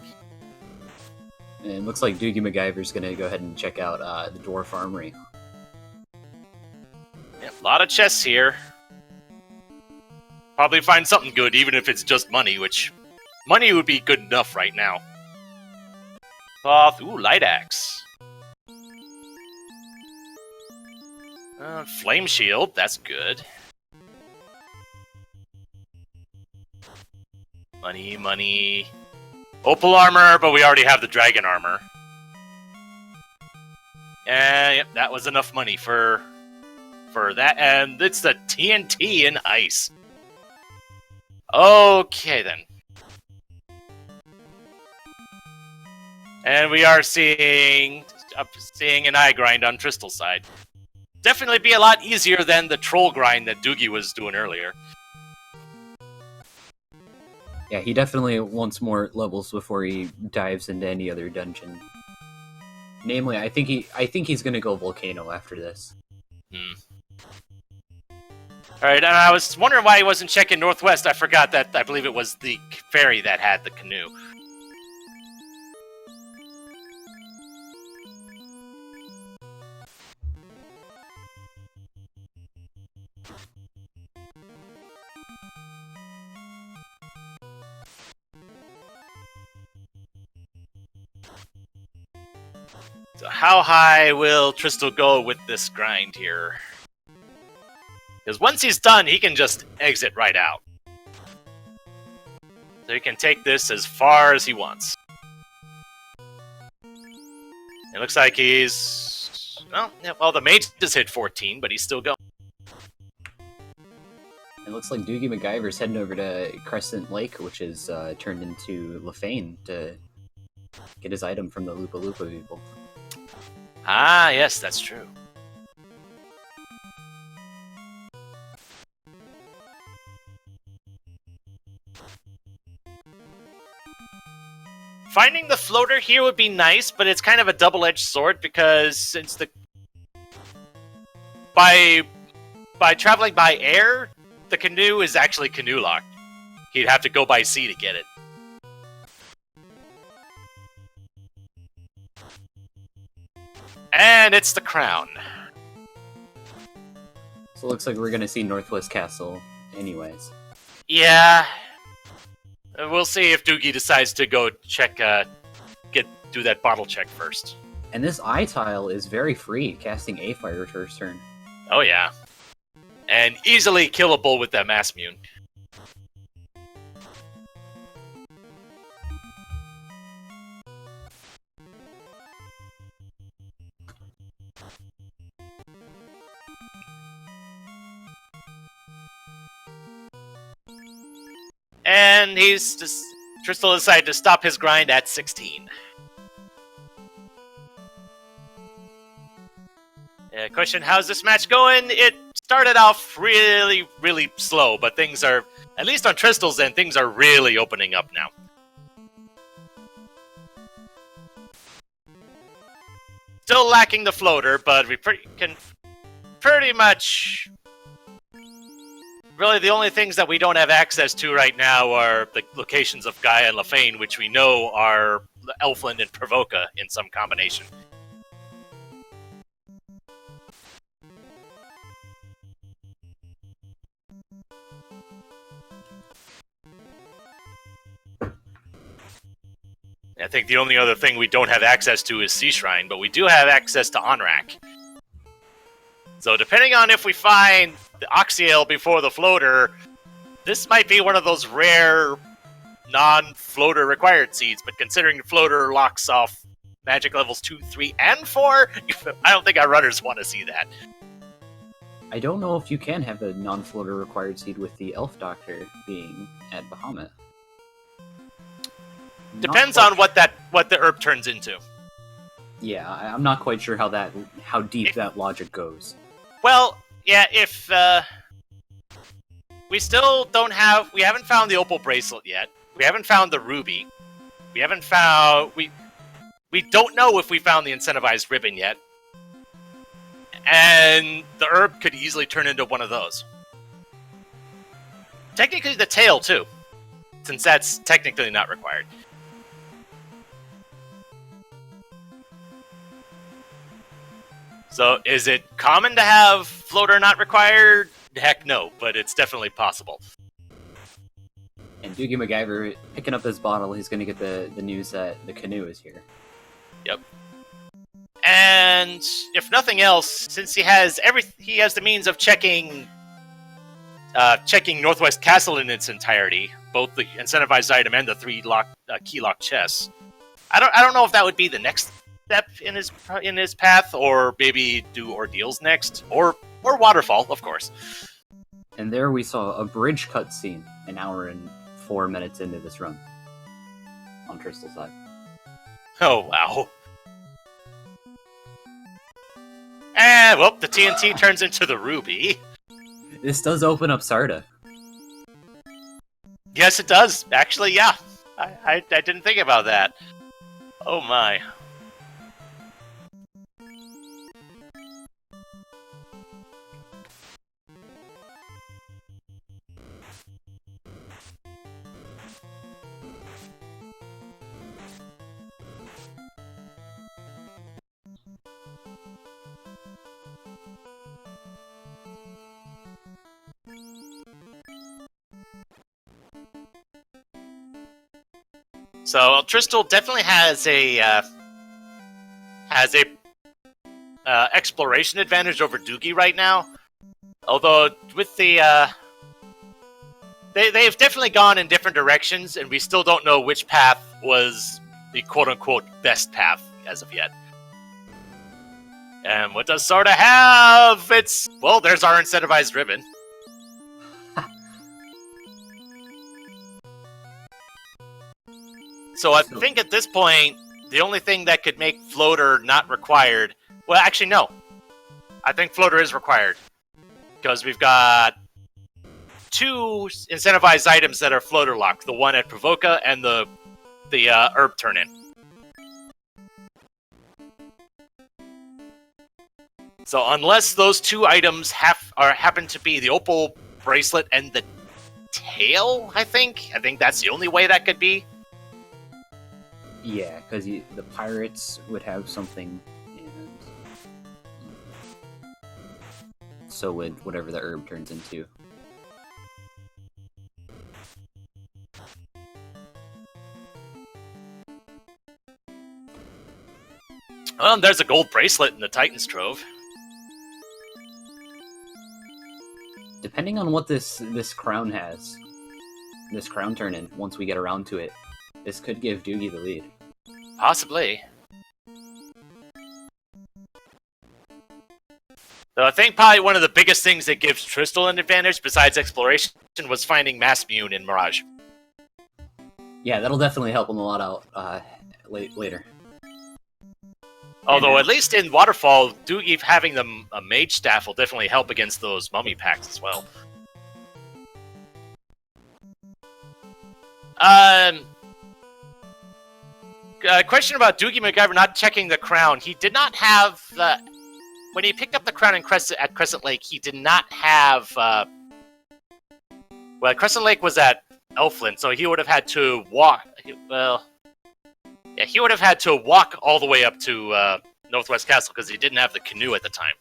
S2: And it looks like DoogieMacGyver's gonna go ahead and check out the Dwarf Armory.
S1: Yeah, a lot of chests here. Probably find something good, even if it's just money, which money would be good enough right now. Cloth, ooh, Light Axe. Flame Shield, that's good. Money, money. Opal Armor, but we already have the Dragon Armor. And yep, that was enough money for that. And it's the TNT and Ice. Okay, then. And we are seeing an eye grind on Tristal's side. Definitely be a lot easier than the troll grind that Doogie was doing earlier.
S2: Yeah, he definitely wants more levels before he dives into any other dungeon. Namely, I think he's gonna go Volcano after this.
S1: Alright, and I was wondering why he wasn't checking Northwest. I forgot that I believe it was the ferry that had the canoe. So how high will Tristal go with this grind here? Because once he's done, he can just exit right out. So he can take this as far as he wants. It looks like he's... Well, the mage just hit 14, but he's still going.
S2: It looks like DoogieMacGyver's heading over to Crescent Lake, which is turned into Lefane, to get his item from the Lupa Lupa people.
S1: Ah, yes, that's true. Finding the floater here would be nice, but it's kind of a double-edged sword because since by traveling by air, the canoe is actually canoe locked. He'd have to go by sea to get it. And it's the crown.
S2: So it looks like we're gonna see Northwest Castle anyways.
S1: Yeah. We'll see if Doogie decides to go check, do that bottle check first.
S2: And this eye tile is very free, casting a fire first turn.
S1: Oh yeah. And easily killable with that Mass Mutant. And Tristal decided to stop his grind at 16. Question, how's this match going? It started off really, really slow, but things are, at least on Tristal's end, things are really opening up now. Still lacking the floater, but we can pretty much... Really, the only things that we don't have access to right now are the locations of Gaia and Lefane, which we know are Elfland and Provoca in some combination. I think the only other thing we don't have access to is Sea Shrine, but we do have access to Onrak. So depending on if we find the Oxyale before the floater, this might be one of those rare non-floater required seeds, but considering the floater locks off magic levels 2, 3, and 4, I don't think our runners want to see that.
S2: I don't know if you can have a non-floater required seed with the Elf Doctor being at Bahamut.
S1: Depends on what the herb turns into.
S2: Yeah, I'm not quite sure how deep that logic goes.
S1: Well, yeah, if we still don't have. We haven't found the opal bracelet yet. We haven't found the ruby. We haven't found. We don't know if we found the incentivized ribbon yet. And the herb could easily turn into one of those. Technically, the tail too, since that's technically not required. So, is it common to have floater not required? Heck no, but it's definitely possible.
S2: And DoogieMacGyver, picking up his bottle, he's going to get the news that the canoe is here.
S1: Yep. And if nothing else, since he has the means of checking Northwest Castle in its entirety, both the incentivized item and the 3 key lock chests. I don't know if that would be the next step in his path, or maybe do ordeals next, or waterfall, of course.
S2: And there we saw a bridge cutscene, an hour and 4 minutes into this run on Crystal's side.
S1: Oh wow! And well, the TNT turns into the ruby.
S2: This does open up Sarda.
S1: Yes, it does. Actually, yeah. I didn't think about that. Oh my. So Tristal definitely has a exploration advantage over Doogie right now. Although with the they've definitely gone in different directions, and we still don't know which path was the quote-unquote best path as of yet. And what does Sarda have? There's our incentivized ribbon. So I think at this point, the only thing that could make floater not required... Well, actually, no. I think floater is required. Because we've got 2 incentivized items that are floater locked. The one at Provoca and the herb turn-in. So unless those 2 items happen to be the opal bracelet and the tail, I think that's the only way that could be.
S2: Yeah, because the pirates would have something, and so would whatever the herb turns into.
S1: Well, there's a gold bracelet in the Titan's Trove.
S2: Depending on what this crown has, this crown turn-in, once we get around to it, this could give Doogie the lead.
S1: Possibly. So I think probably one of the biggest things that gives Tristal an advantage, besides exploration, was finding Mass Mune in Mirage.
S2: Yeah, that'll definitely help him a lot out later.
S1: Although, at least in Waterfall, Doogie having a mage staff will definitely help against those mummy packs as well. Question about DoogieMacGyver not checking the crown. He did not have the... When he picked up the crown at Crescent Lake, he did not have... Well, Crescent Lake was at Elfland, so he would have had to walk... Well... Yeah, he would have had to walk all the way up to Northwest Castle, because he didn't have the canoe at the time.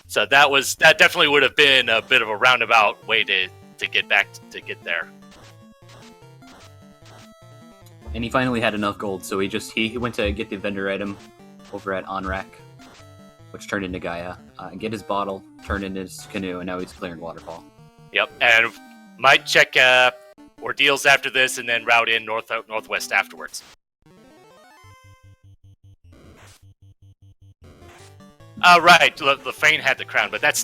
S1: So that definitely would have been a bit of a roundabout way to get there.
S2: And he finally had enough gold, so he went to get the vendor item over at Onrak, which turned into Gaia, get his bottle, turn in his canoe, and now he's clearing Waterfall.
S1: Yep, and might check ordeals after this, and then route in northwest afterwards. Right, the Fane had the crown, but he'd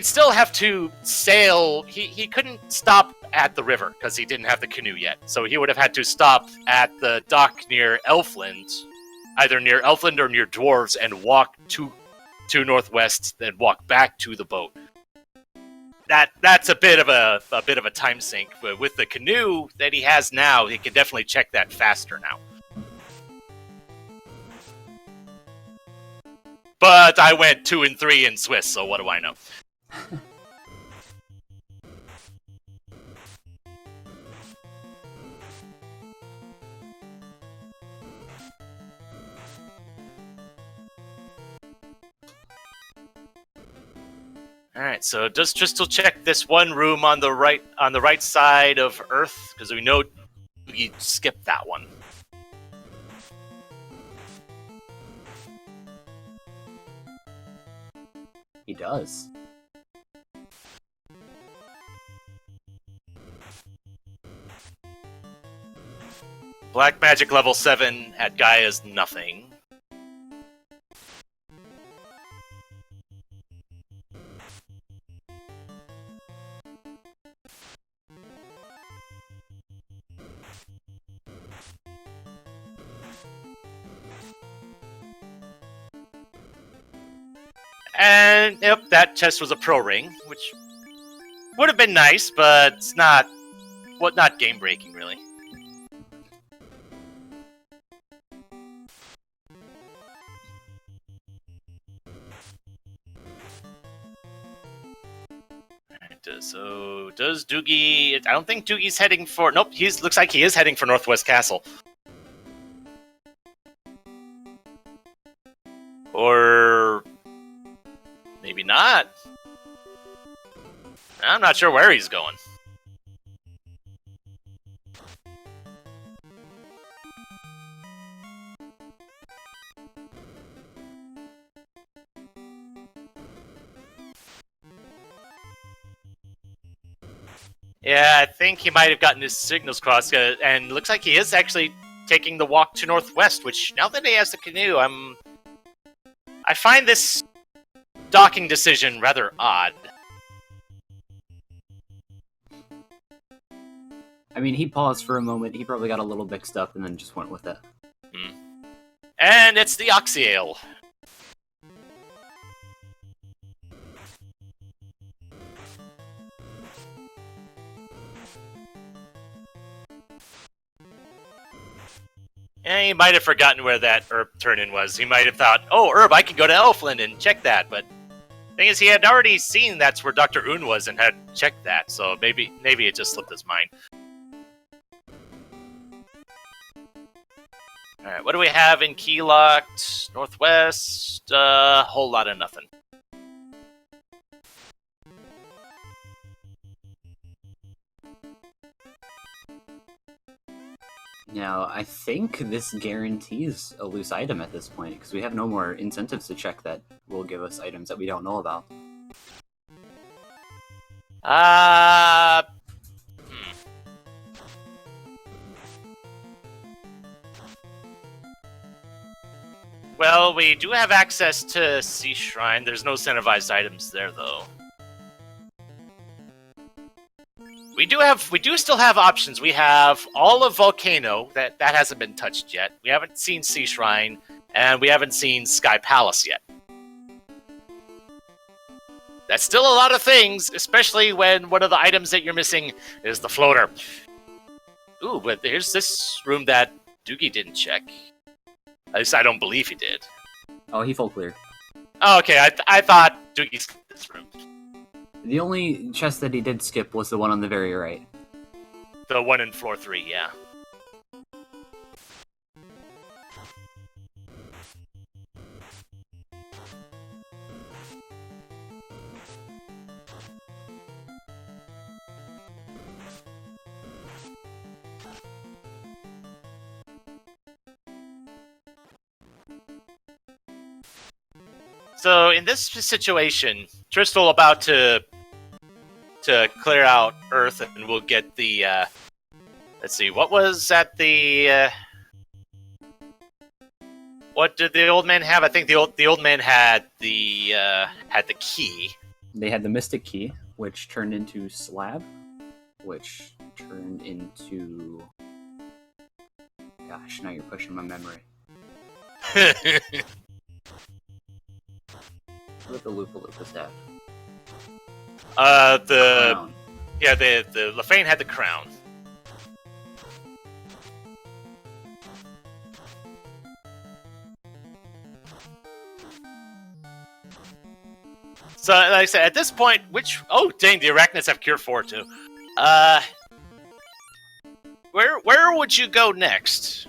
S1: still have to sail. He couldn't stop at the river because he didn't have the canoe yet. So he would have had to stop at the dock near Elfland, either near Elfland or near Dwarves, and walk to Northwest, then walk back to the boat. that's a bit of a time sink. But with the canoe that he has now, he can definitely check that faster now. But I went 2 and 3 in Swiss, so what do I know? All right, so does Tristal check this one room on the right side of Earth? Because we know he skipped that one.
S2: He does.
S1: Black magic level 7 at Gaia's nothing. And yep, that chest was a pro ring, which would have been nice, but it's not game breaking really. Alright, so does Doogie? I don't think Doogie's heading for. Nope, looks like he is heading for Northwest Castle. Or maybe not. I'm not sure where he's going. Yeah, I think he might have gotten his signals crossed, and looks like he is actually taking the walk to Northwest, which, now that he has the canoe, I find this docking decision rather odd.
S2: I mean, he paused for a moment, he probably got a little mixed up and then just went with it.
S1: And it's the Oxyale. And he might have forgotten where that herb turn-in was. He might have thought, oh, herb, I can go to Elfland and check that. But the thing is, he had already seen that's where Dr. Un was and had checked that. So maybe it just slipped his mind. Alright, what do we have in Keylocked? Northwest? Whole lot of nothing.
S2: Now, I think this guarantees a loose item at this point, because we have no more incentives to check that will give us items that we don't know about.
S1: Well, we do have access to Sea Shrine. There's no incentivized items there, though. We do still have options. We have all of Volcano, that hasn't been touched yet. We haven't seen Sea Shrine, and we haven't seen Sky Palace yet. That's still a lot of things, especially when one of the items that you're missing is the floater. Ooh, but here's this room that Doogie didn't check. At least I don't believe he did.
S2: Oh, he full cleared.
S1: Oh, okay, I thought Doogie skipped this room.
S2: The only chest that he did skip was the one on the very right.
S1: The one in floor 3, yeah. So in this situation, Tristal about to clear out Earth, and we'll get the. Let's see, what was at the? What did the old man have? I think the old man had the key.
S2: They had the Mystic Key, which turned into Slab, which turned into. Gosh, now you're pushing my memory. What the Loopaloopas have? Crown.
S1: The Lefane had the crown. So, like I said, at this point, oh, dang, the Arachnids have Cure 4, too. Where would you go next?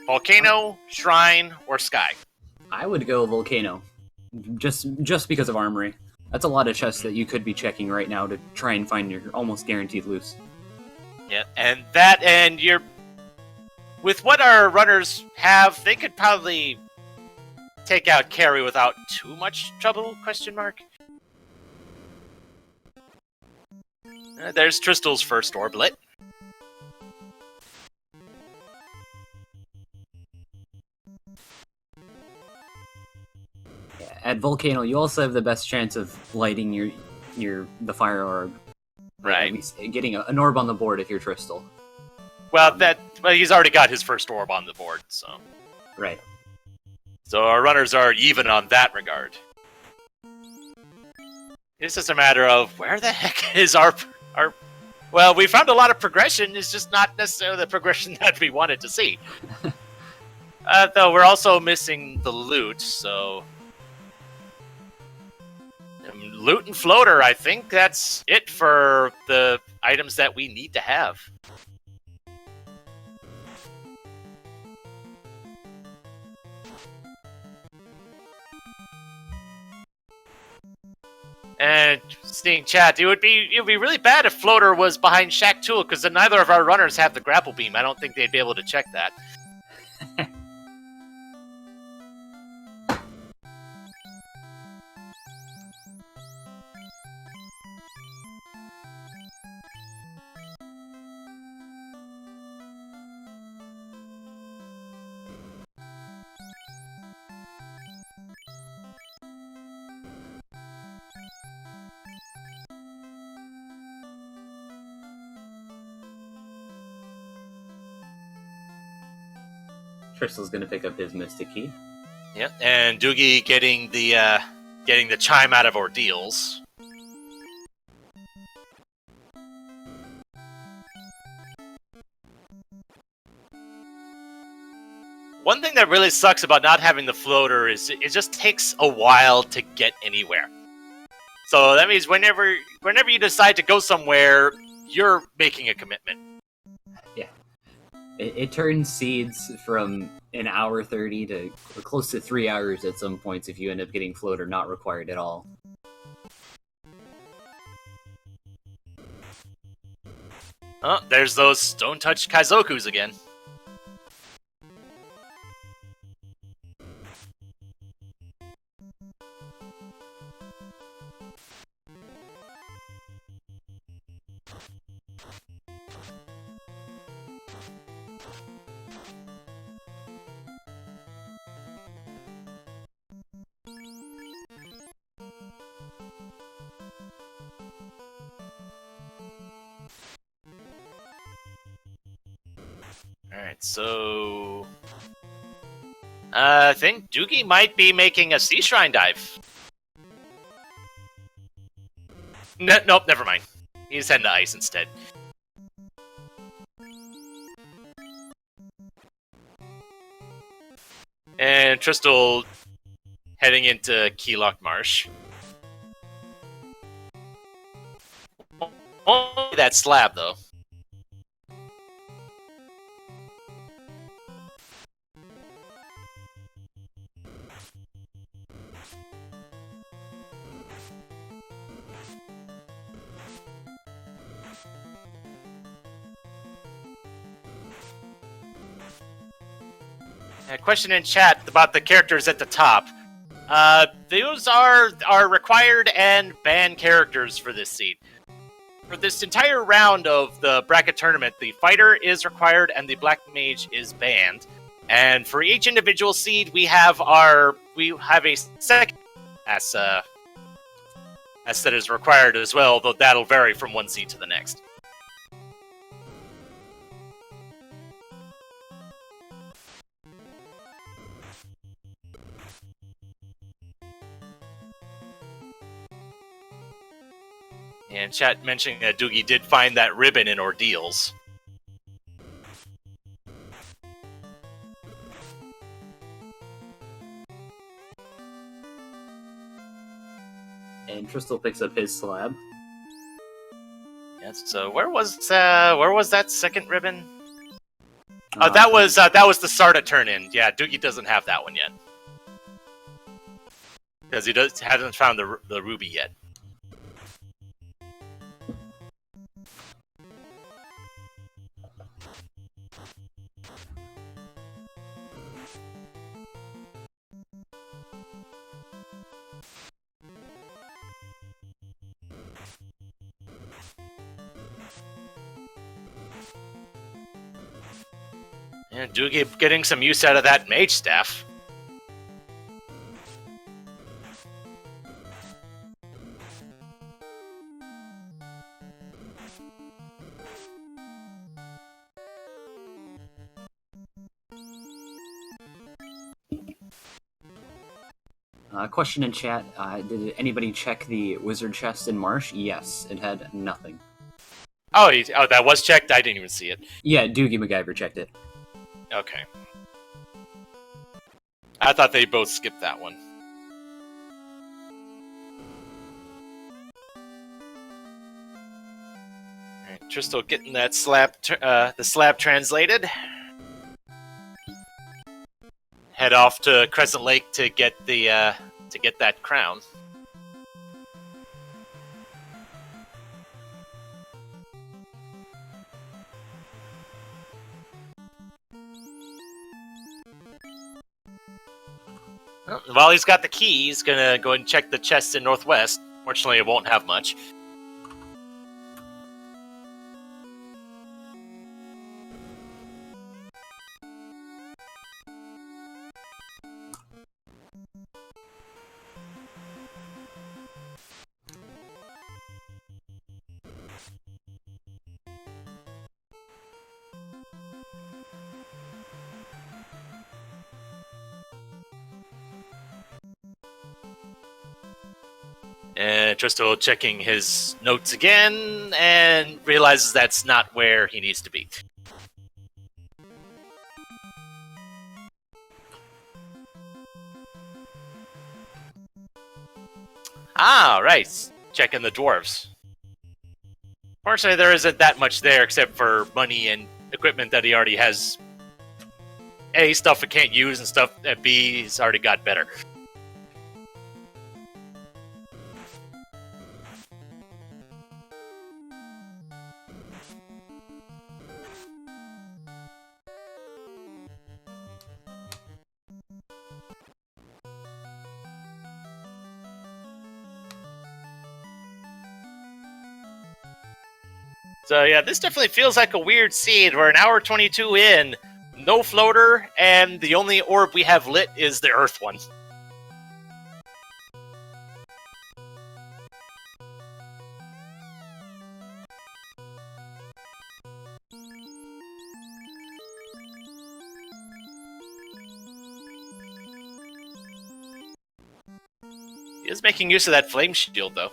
S1: Volcano, Shrine, or Sky?
S2: I would go Volcano. Just because of Armory. That's a lot of chests that you could be checking right now to try and find your almost guaranteed loose.
S1: Yeah, and you're... With what our runners have, they could probably take out Carry without too much trouble, question mark? There's Tristal's first Orblet.
S2: At Volcano, you also have the best chance of lighting the fire orb.
S1: Right.
S2: Getting an orb on the board if you're Tristal.
S1: Well, he's already got his first orb on the board, so...
S2: Right.
S1: So our runners are even on that regard. It's just a matter of where the heck is our... Well, we found a lot of progression, it's just not necessarily the progression that we wanted to see. Though we're also missing the loot, so... Loot and Floater, I think that's it for the items that we need to have. And seeing chat, it would be really bad if Floater was behind Shack Tool, because then neither of our runners have the grapple beam. I don't think they'd be able to check that.
S2: Tristal's gonna pick up his Mystic Key.
S1: Yep, and Doogie getting the chime out of Ordeals. One thing that really sucks about not having the floater is it just takes a while to get anywhere. So that means whenever you decide to go somewhere, you're making a commitment.
S2: Yeah. It turns seeds from an hour 30 to close to 3 hours at some points if you end up getting floater not required at all.
S1: Oh, there's those stone-touched Kaizokus again. Alright, so... I think Doogie might be making a Sea Shrine dive. Nope, never mind. He's heading to Ice instead. And Tristal heading into Keylock Marsh. Only that slab, though. A question in chat about the characters at the top. Those are required and banned characters for this seed. For this entire round of the bracket tournament, the fighter is required and the black mage is banned. And for each individual seed, we have a second as that is required as well, though that'll vary from one seed to the next. And chat mentioning that Doogie did find that ribbon in Ordeals.
S2: And Tristal picks up his slab.
S1: Yes. So where was that second ribbon? Oh, that was the Sarda turn-in. Yeah, Doogie doesn't have that one yet because he hasn't found the ruby yet. And Doogie getting some use out of that mage staff.
S2: Question in chat, did anybody check the wizard chest in Marsh? Yes, it had nothing.
S1: Oh, that was checked? I didn't even see it.
S2: Yeah, DoogieMacGyver checked it.
S1: Okay. I thought they both skipped that one. Alright, Tristal getting that the slab translated. Head off to Crescent Lake to get that crown. Well, while he's got the key, he's gonna go and check the chests in Northwest. Fortunately, it won't have much. And Tristal checking his notes again and realizes that's not where he needs to be. Ah, right. Checking the dwarves. Fortunately, there isn't that much there except for money and equipment that he already has. A, stuff he can't use, and stuff that B, he's already got better. So yeah, this definitely feels like a weird seed. We're an hour 22 in, no floater, and the only orb we have lit is the Earth one. He is making use of that flame shield, though.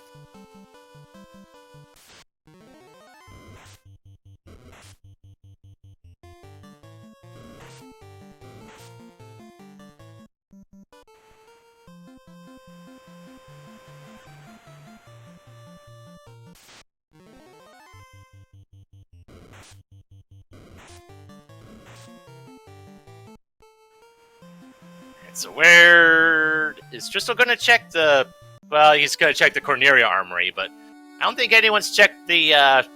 S1: So where is Tristal going to check the... Well, he's going to check the Corneria Armory, but I don't think anyone's checked the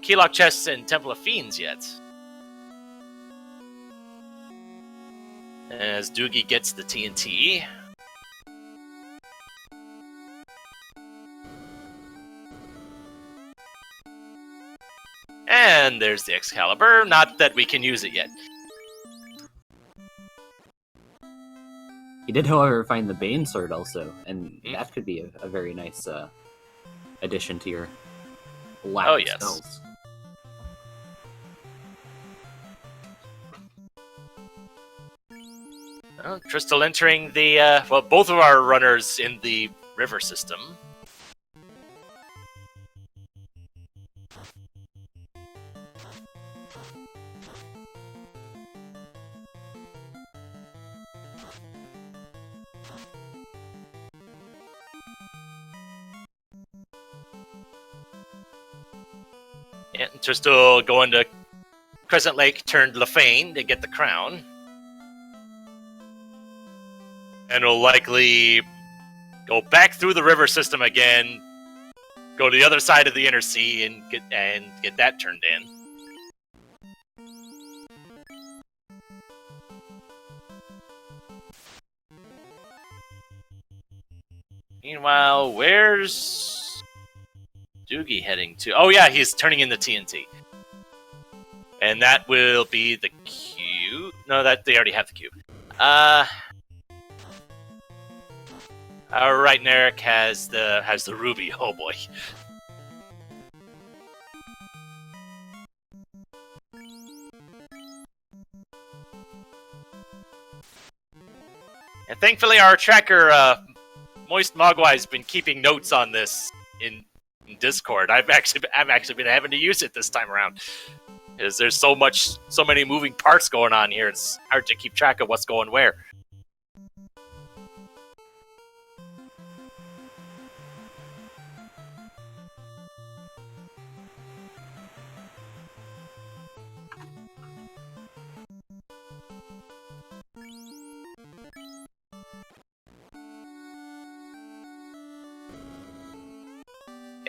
S1: Keylock chests in Temple of Fiends yet. As Doogie gets the TNT. And there's the Excalibur, not that we can use it yet.
S2: He did, however, find the Bane Sword also, and that could be a very nice addition to your lack of spells.
S1: Well, Tristal entering the, well, both of our runners in the river system. And Tristal going to Crescent Lake, turned Lefane to get the crown. And will likely go back through the river system again, go to the other side of the inner sea, and get that turned in. Meanwhile, where's Doogie heading to? Oh yeah, he's turning in the TNT. And that will be the cube. No, that they already have the cube. Alright, Narek has the ruby. Oh boy. And thankfully our tracker, Moist Mogwai, has been keeping notes on this in Discord. I've actually been having to use it this time around. Because there's so many moving parts going on here, it's hard to keep track of what's going where.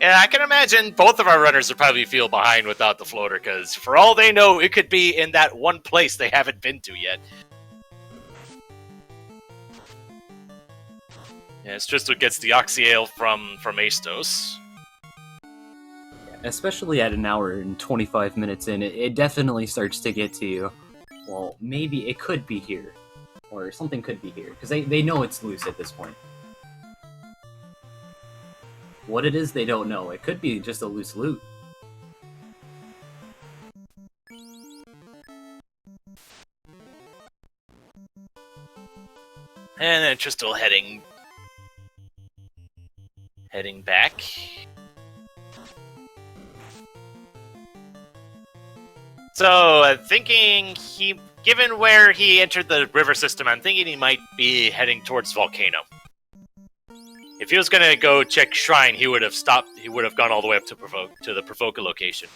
S1: Yeah, I can imagine both of our runners would probably feel behind without the floater, because for all they know, it could be in that one place they haven't been to yet. Yeah, it's just what gets the Oxyale from Astos.
S2: Especially at an hour and 25 minutes in, it definitely starts to get to you. Well, maybe it could be here. Or something could be here. Because they know it's loose at this point. What it is, they don't know. It could be just a loose loot.
S1: And then Tristal heading back. So, I'm thinking given where he entered the river system, I'm thinking he might be heading towards Volcano. If he was going to go check Shrine, he would have stopped. He would have gone all the way up to the Provoca location.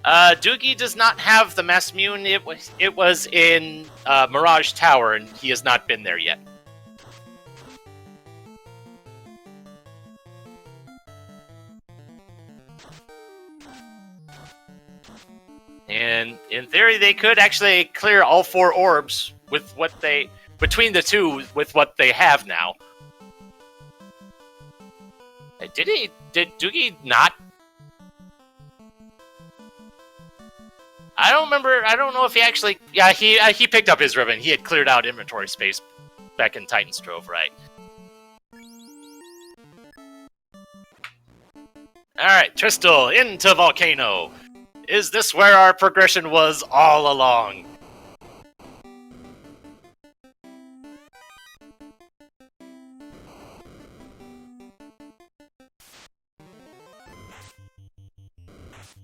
S1: Doogie does not have the Massmune. It was in Mirage Tower, and he has not been there yet. And in theory, they could actually clear all 4 orbs with between the two with what they have now. Did Doogie not? I don't remember. I don't know if he actually. Yeah, he picked up his ribbon. He had cleared out inventory space back in Titan's Trove, right? All right, Tristal into Volcano. Is this where our progression was all along?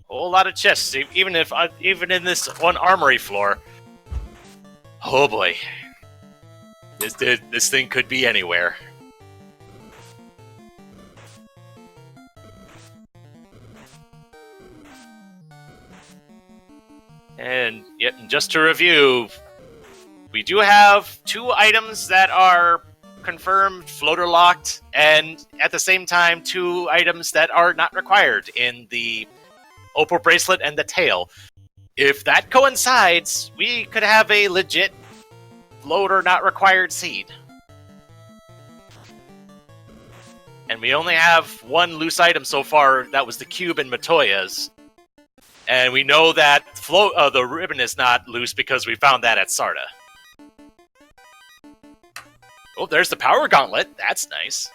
S1: Whole lot of chests, even in this one armory floor. Oh boy, this thing could be anywhere. And yet, just to review, we do have 2 items that are confirmed floater locked, and at the same time 2 items that are not required in the Opal Bracelet and the Tail. If that coincides, we could have a legit floater not required seed. And we only have 1 loose item so far. That was the cube in Matoya's. And we know that the ribbon is not loose because we found that at Sarda. Oh, there's the power gauntlet. That's nice.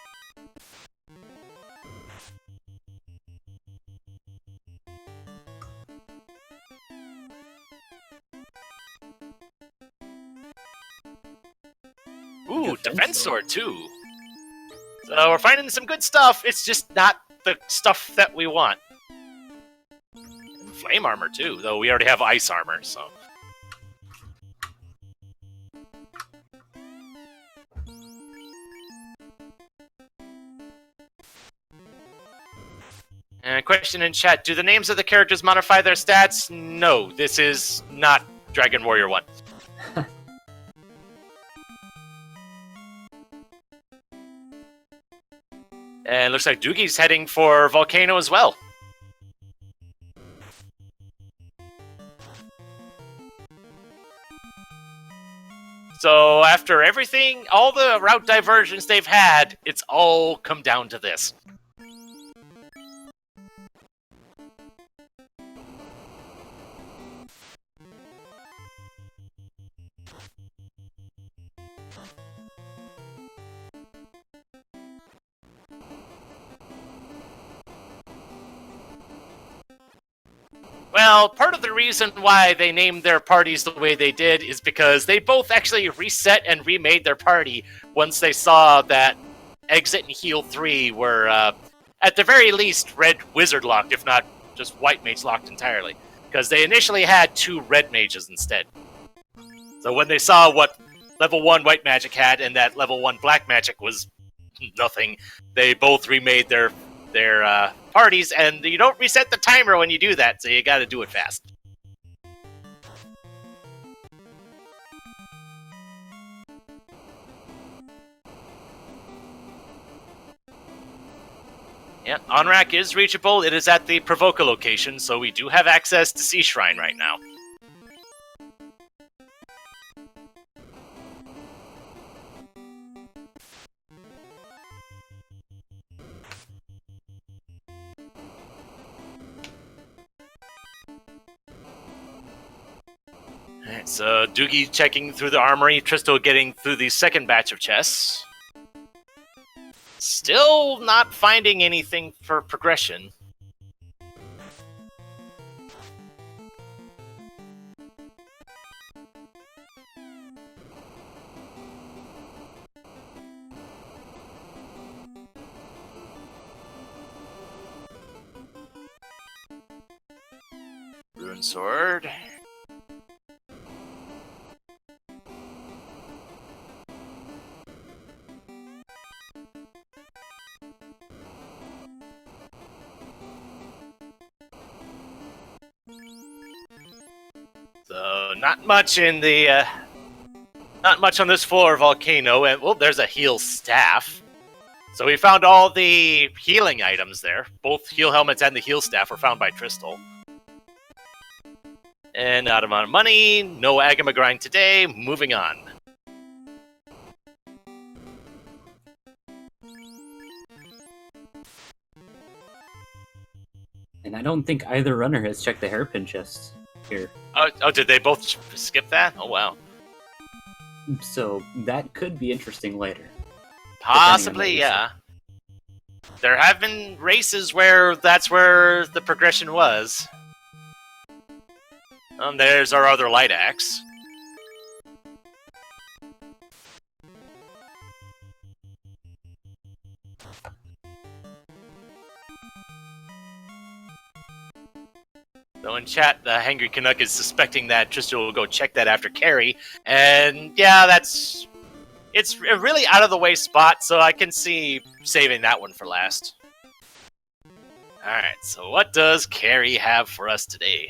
S1: Ooh, defense sword too. So we're finding some good stuff. It's just not the stuff that we want. And flame armor too, though we already have ice armor, so. And question in chat, do the names of the characters modify their stats? No, this is not Dragon Warrior 1. And looks like Doogie's heading for Volcano as well. So after everything, all the route diversions they've had, it's all come down to this. Well, part of the reason why they named their parties the way they did is because they both actually reset and remade their party once they saw that Exit and Heal 3 were, at the very least, red wizard locked, if not just white mage locked entirely. Because they initially had 2 red mages instead. So when they saw what level 1 white magic had and that level 1 black magic was nothing, they both remade their parties, and you don't reset the timer when you do that, so you gotta do it fast. Yeah, Onrak is reachable. It is at the Provoca location, so we do have access to Sea Shrine right now. Alright, so Doogie checking through the armory, Tristal getting through the second batch of chests. Still not finding anything for progression. Rune Sword. So not much in the not much on this floor volcano, and well, there's a heal staff. So we found all the healing items there. Both heal helmets and the heal staff were found by Tristal. And out of amount of money, no Agama grind today. Moving on.
S2: And I don't think either runner has checked the hairpin chest here.
S1: Oh, did they both skip that? Oh, wow.
S2: So that could be interesting later.
S1: Possibly, yeah. There have been races where that's where the progression was. There's our other light axe. So in chat, the Hangry Canuck is suspecting that Tristan will go check that after carry. And yeah, it's a really out of the way spot, so I can see saving that one for last. Alright, so what does carry have for us today?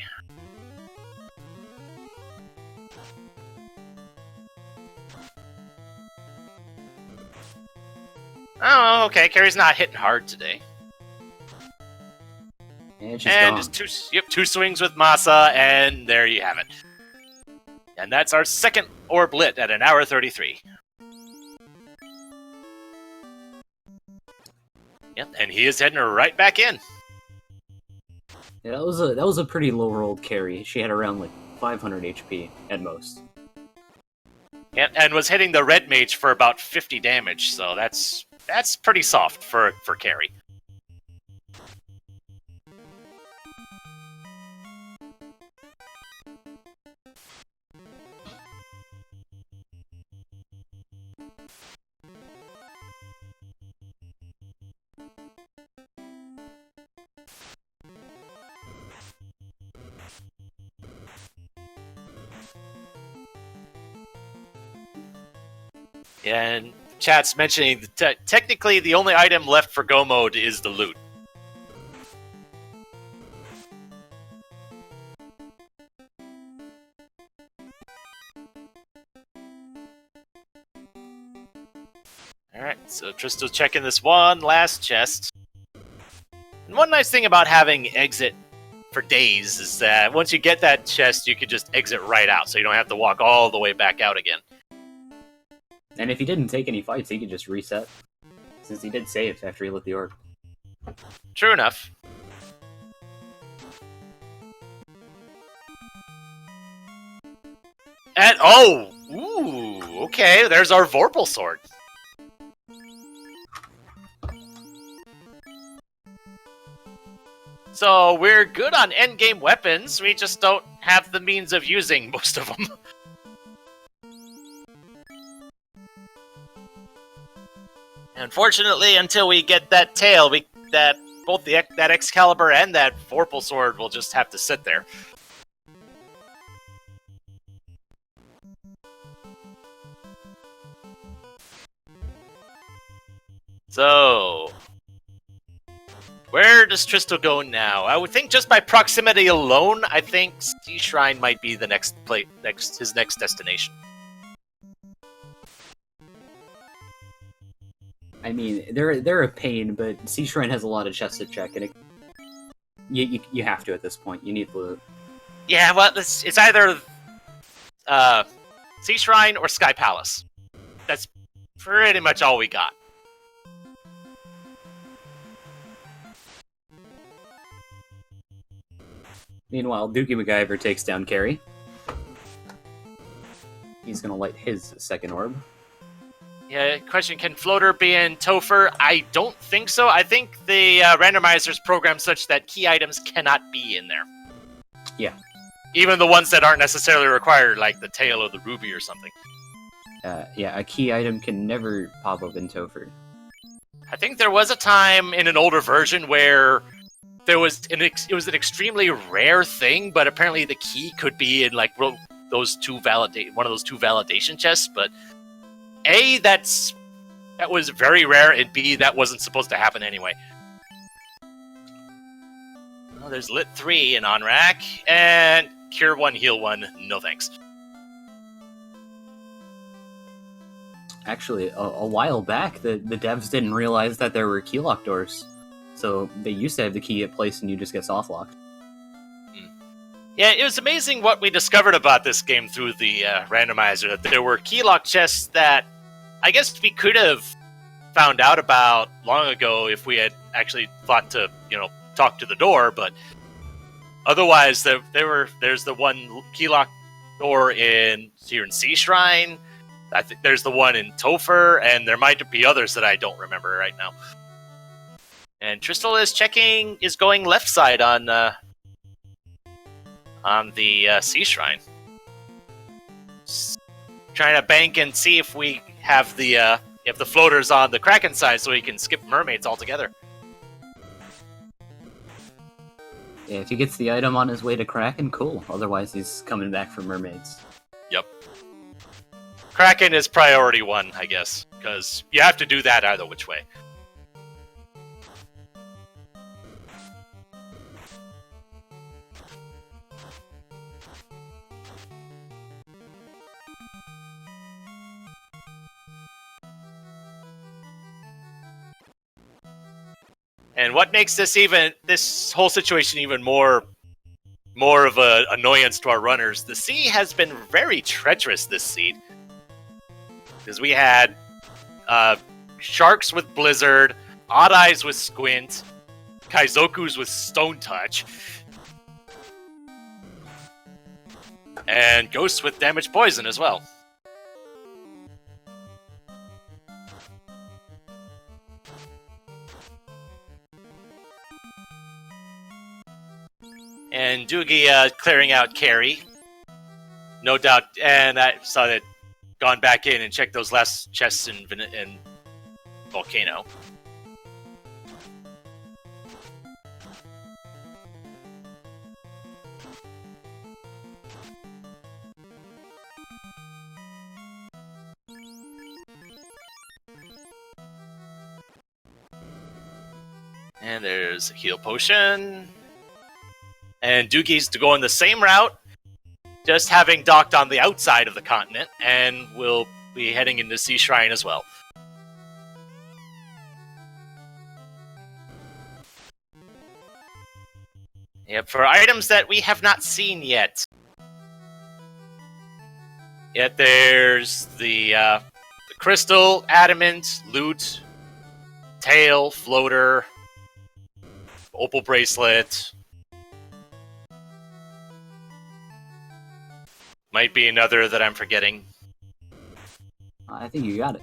S1: Oh, okay, carry's not hitting hard today.
S2: And
S1: just two swings with Masa, and there you have it. And that's our second orb lit at 1:33. Yep, and he is heading right back in.
S2: Yeah, that was a pretty low rolled carry. She had around like 500 HP at most.
S1: Yep, and was hitting the red mage for about 50 damage, so that's pretty soft for carry. And chat's mentioning that technically the only item left for go mode is the loot. Alright, so Tristal's checking this one last chest. And one nice thing about having exit for days is that once you get that chest, you can just exit right out, so you don't have to walk all the way back out again.
S2: And if he didn't take any fights, he could just reset, since he did save after he lit the orb.
S1: True enough. And, oh! Ooh, okay, there's our Vorpal sword. So we're good on endgame weapons, we just don't have the means of using most of them. Unfortunately, until we get that tail, both that Excalibur and that Vorpal sword will just have to sit there. So, where does Tristal go now? I would think just by proximity alone, I think Sea Shrine might be the his next destination.
S2: I mean, they're a pain, but Sea Shrine has a lot of chests to check, and you have to at this point. You need loot.
S1: Yeah, well, it's either Sea Shrine or Sky Palace. That's pretty much all we got.
S2: Meanwhile, DoogieMacGyver takes down Carrie. He's gonna light his second orb.
S1: Yeah, question, can Floater be in Topher? I don't think so. I think the randomizer's programmed such that key items cannot be in there.
S2: Yeah.
S1: Even the ones that aren't necessarily required, like the tail or the ruby or something.
S2: Yeah, a key item can never pop up in Topher.
S1: I think there was a time in an older version where it was an extremely rare thing, but apparently the key could be in like one of those two validation chests, but A, that was very rare, and B, that wasn't supposed to happen anyway. Oh, there's Lit 3 in on-rack, and Cure 1, Heal 1, no thanks.
S2: Actually, a while back, the devs didn't realize that there were keylock doors. So they used to have the key at place and you just get soft locked.
S1: Yeah, it was amazing what we discovered about this game through the randomizer, that there were keylock chests that I guess we could have found out about long ago if we had actually thought to, talk to the door, but otherwise there's the one keylock door here in Sea Shrine. I think there's the one in Topher, and there might be others that I don't remember right now. And Tristal is going left side on the Sea Shrine. Trying to bank and see if we have the floaters on the Kraken side so we can skip mermaids altogether.
S2: Yeah, if he gets the item on his way to Kraken, cool. Otherwise, he's coming back for mermaids.
S1: Yep. Kraken is priority one, I guess, because you have to do that either which way. And what makes this whole situation even more of an annoyance to our runners, the sea has been very treacherous this seed. Because we had Sharks with Blizzard, Odd Eyes with Squint, Kaizoku's with Stone Touch, and Ghosts with Damage Poison as well. And Doogie clearing out Carrie. No doubt, and I saw that gone back in and checked those last chests in Volcano. And there's a heal potion. And Doogie's to go in the same route, just having docked on the outside of the continent, and will be heading into Sea Shrine as well. Yep, for items that we have not seen yet. Yet there's the crystal, adamant, loot, tail, floater, opal bracelet. Might be another that I'm forgetting.
S2: I think you got it.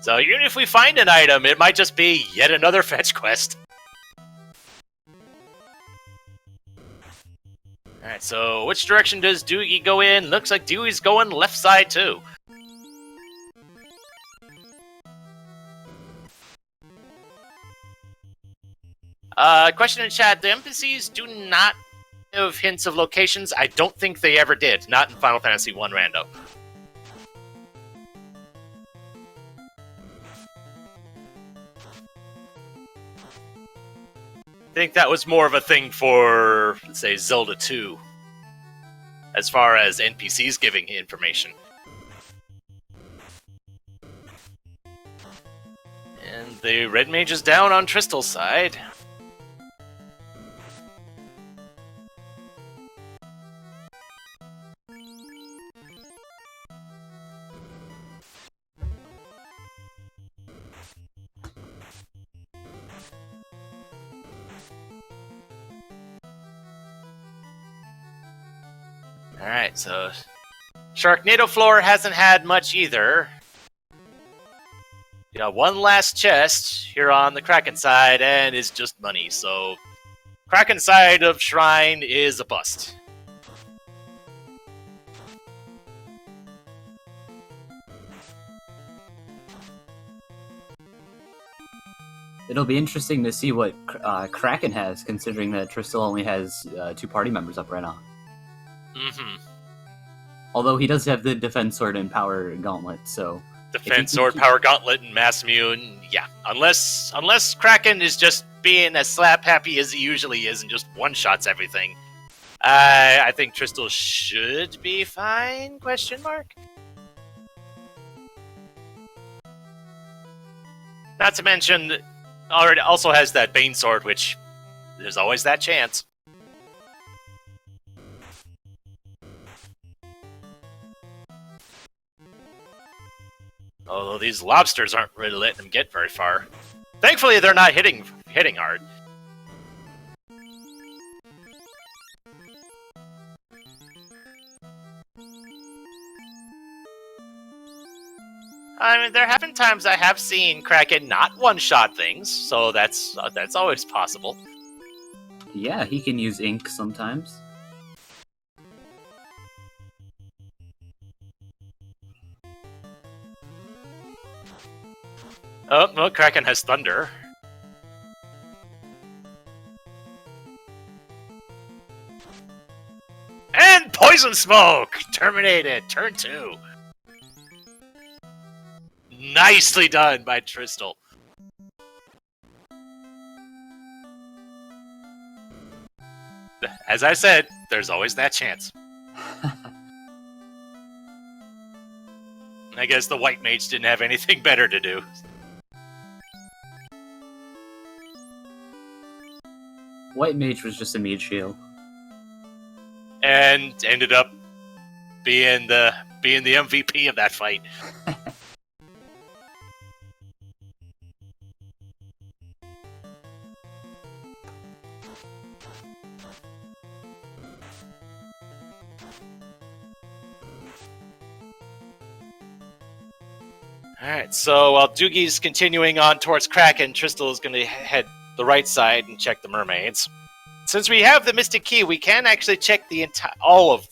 S1: So even if we find an item, it might just be yet another fetch quest. Alright, so which direction does Doogie go in? Looks like Doogie's going left side too. Question in chat, the NPCs do not give hints of locations. I don't think they ever did, not in Final Fantasy 1 Rando. I think that was more of a thing for, let's say, Zelda 2, as far as NPCs giving information. And the red mage is down on Tristal's side. Alright, so Sharknado Floor hasn't had much either. You got one last chest here on the Kraken side, and it's just money, so Kraken side of Shrine is a bust.
S2: It'll be interesting to see what Kraken has, considering that Tristal only has 2 party members up right now.
S1: Mm-hmm.
S2: Although he does have the Defense Sword and Power Gauntlet, so...
S1: Defense Sword, Power Gauntlet, and Mass Immune, yeah. Unless Kraken is just being as slap-happy as he usually is and just one-shots everything. I think Tristal should be fine, question mark? Not to mention, already also has that Bane Sword, which there's always that chance. Although these lobsters aren't really letting him get very far. Thankfully, they're not hitting hard. I mean, there have been times I have seen Kraken not one-shot things, so that's always possible.
S2: Yeah, he can use ink sometimes.
S1: Oh, well, Kraken has thunder. And poison smoke! Terminated! Turn 2. Nicely done by Tristal. As I said, there's always that chance. I guess the white mage didn't have anything better to do.
S2: White Mage was just a meat shield.
S1: And ended up being the MVP of that fight. Alright, so while Doogie's continuing on towards Kraken, Tristal is going to head the right side and check the mermaids. Since we have the Mystic Key, we can actually check the all of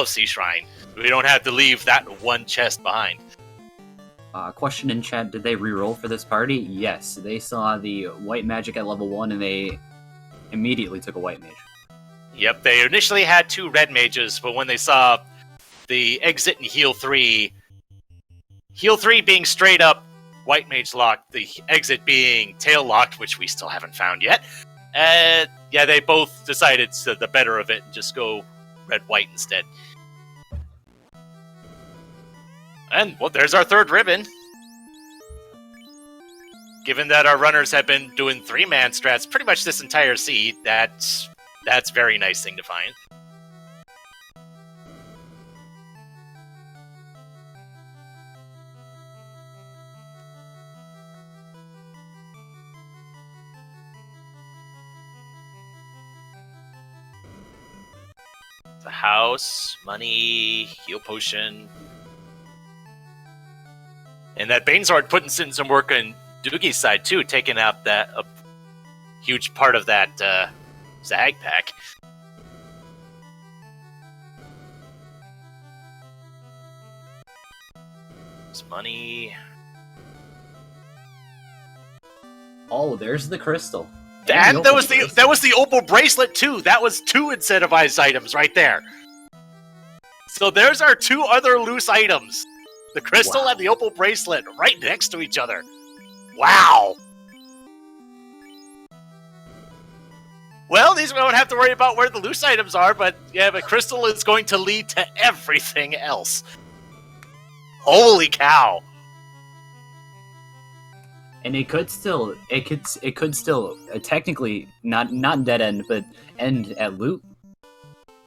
S1: Sea Shrine. We don't have to leave that one chest behind.
S2: Question in chat, did they reroll for this party? Yes, they saw the white magic at level 1 and they immediately took a white mage.
S1: Yep, they initially had 2 red mages, but when they saw the exit and heal 3 being straight up white mage locked, the exit being tail locked, which we still haven't found yet, yeah, they both decided to the better of it and just go red-white instead. And, well, there's our 3rd ribbon. Given that our runners have been doing 3-man strats pretty much this entire seed, that's a very nice thing to find. The house, money, heal potion. And that Banezord putting in some work on Doogie's side too, taking out that a huge part of that Zag pack. There's money.
S2: Oh, there's the crystal.
S1: And that was the opal bracelet too. That was 2 incentivized items right there. So there's our 2 other loose items. The crystal and the opal bracelet right next to each other. Wow. Well, these we don't have to worry about where the loose items are, but yeah, the crystal is going to lead to everything else. Holy cow.
S2: And it could still technically not dead end, but end at loot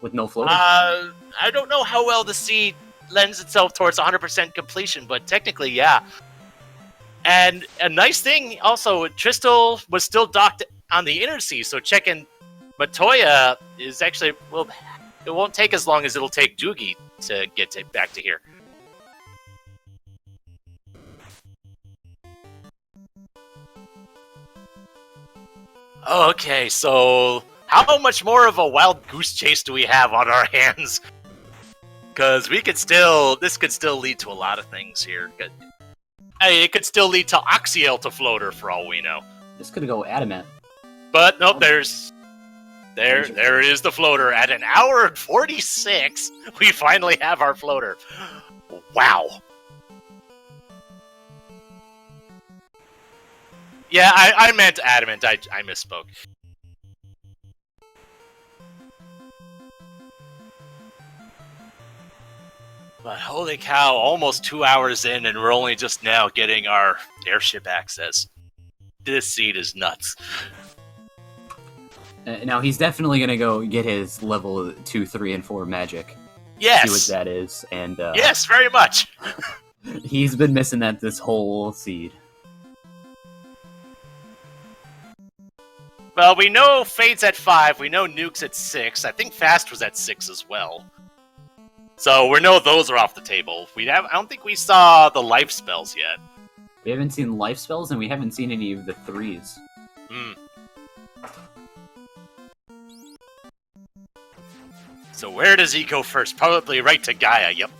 S2: with no floating.
S1: I don't know how well the seed lends itself towards 100% completion, but technically, yeah. And a nice thing also, Tristal was still docked on the inner sea, so checking Matoya is actually, well, it won't take as long as it'll take Doogie to get back to here. Okay, so how much more of a wild goose chase do we have on our hands? Because this could still lead to a lot of things here. Hey, it could still lead to Oxyel to floater for all we know.
S2: This could go adamant.
S1: But nope, there is the floater. At an hour and 46, we finally have our floater. Wow. Yeah, I meant adamant. I misspoke. But holy cow, almost 2 hours in and we're only just now getting our airship access. This seed is nuts.
S2: Now he's definitely going to go get his level 2, 3, and 4 magic.
S1: Yes!
S2: See what that is. And
S1: yes, very much!
S2: He's been missing that this whole seed.
S1: Well, we know Fade's at 5, we know Nuke's at 6, I think Fast was at 6 as well. So we know those are off the table. I don't think we saw the life spells yet.
S2: We haven't seen life spells, and we haven't seen any of the 3s.
S1: Hmm. So where does he go first? Probably right to Gaia, yep.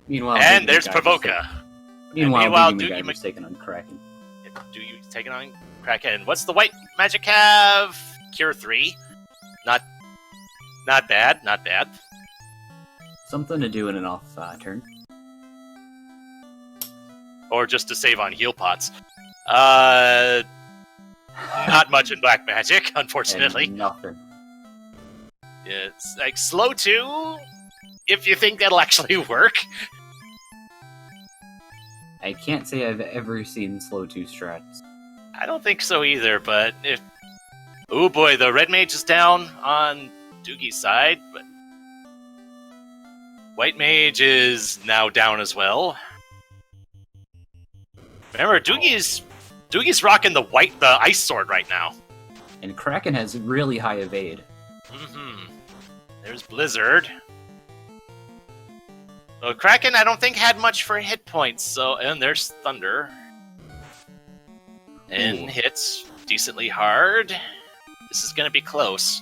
S2: Meanwhile,
S1: and there's Pavoka.
S2: Meanwhile, DoogieMacGyver's taking on Kraken.
S1: Doogie's taking on Kraken. What's the white magic have? Cure 3? Not bad, not bad.
S2: Something to do in an off turn.
S1: Or just to save on heal pots. Not much in black magic, unfortunately.
S2: And nothing.
S1: It's like slow 2, if you think that'll actually work.
S2: I can't say I've ever seen slow 2 strats.
S1: I don't think so either, but if... Oh boy, the red mage is down on Doogie's side, but... White mage is now down as well. Remember, Doogie's rocking the ice sword right now.
S2: And Kraken has really high evade.
S1: Mm-hmm. There's Blizzard. So Kraken, I don't think, had much for hit points, and there's Thunder. And
S2: Ooh. Hits
S1: decently hard. This is gonna be close.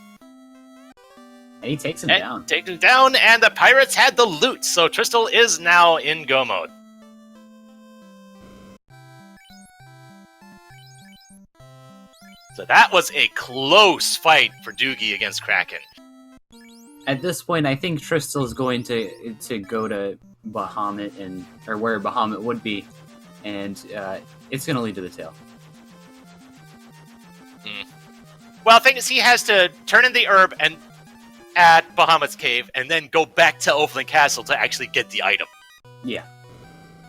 S2: And he takes him
S1: and
S2: down.
S1: Takes him down, and the pirates had the loot, so Tristal is now in go mode. So that was a close fight for Doogie against Kraken.
S2: At this point, I think Tristal is going to go to Bahamut or where Bahamut would be, and it's going to lead to the tail.
S1: Well, the thing is, he has to turn in the herb and at Bahamut's cave, and then go back to Ophland Castle to actually get the item.
S2: Yeah.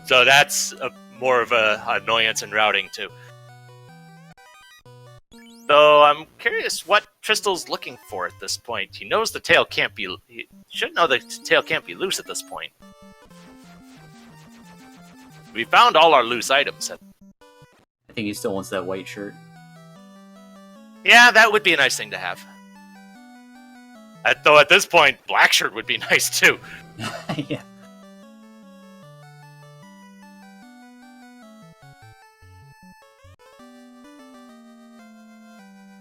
S1: So that's more of a annoyance in routing too. So I'm curious what Tristal's looking for at this point. He knows the tail can't be. He should know the tail can't be loose at this point. We found all our loose items.
S2: I think he still wants that white shirt.
S1: Yeah, that would be a nice thing to have. Though at this point, black shirt would be nice too.
S2: Yeah.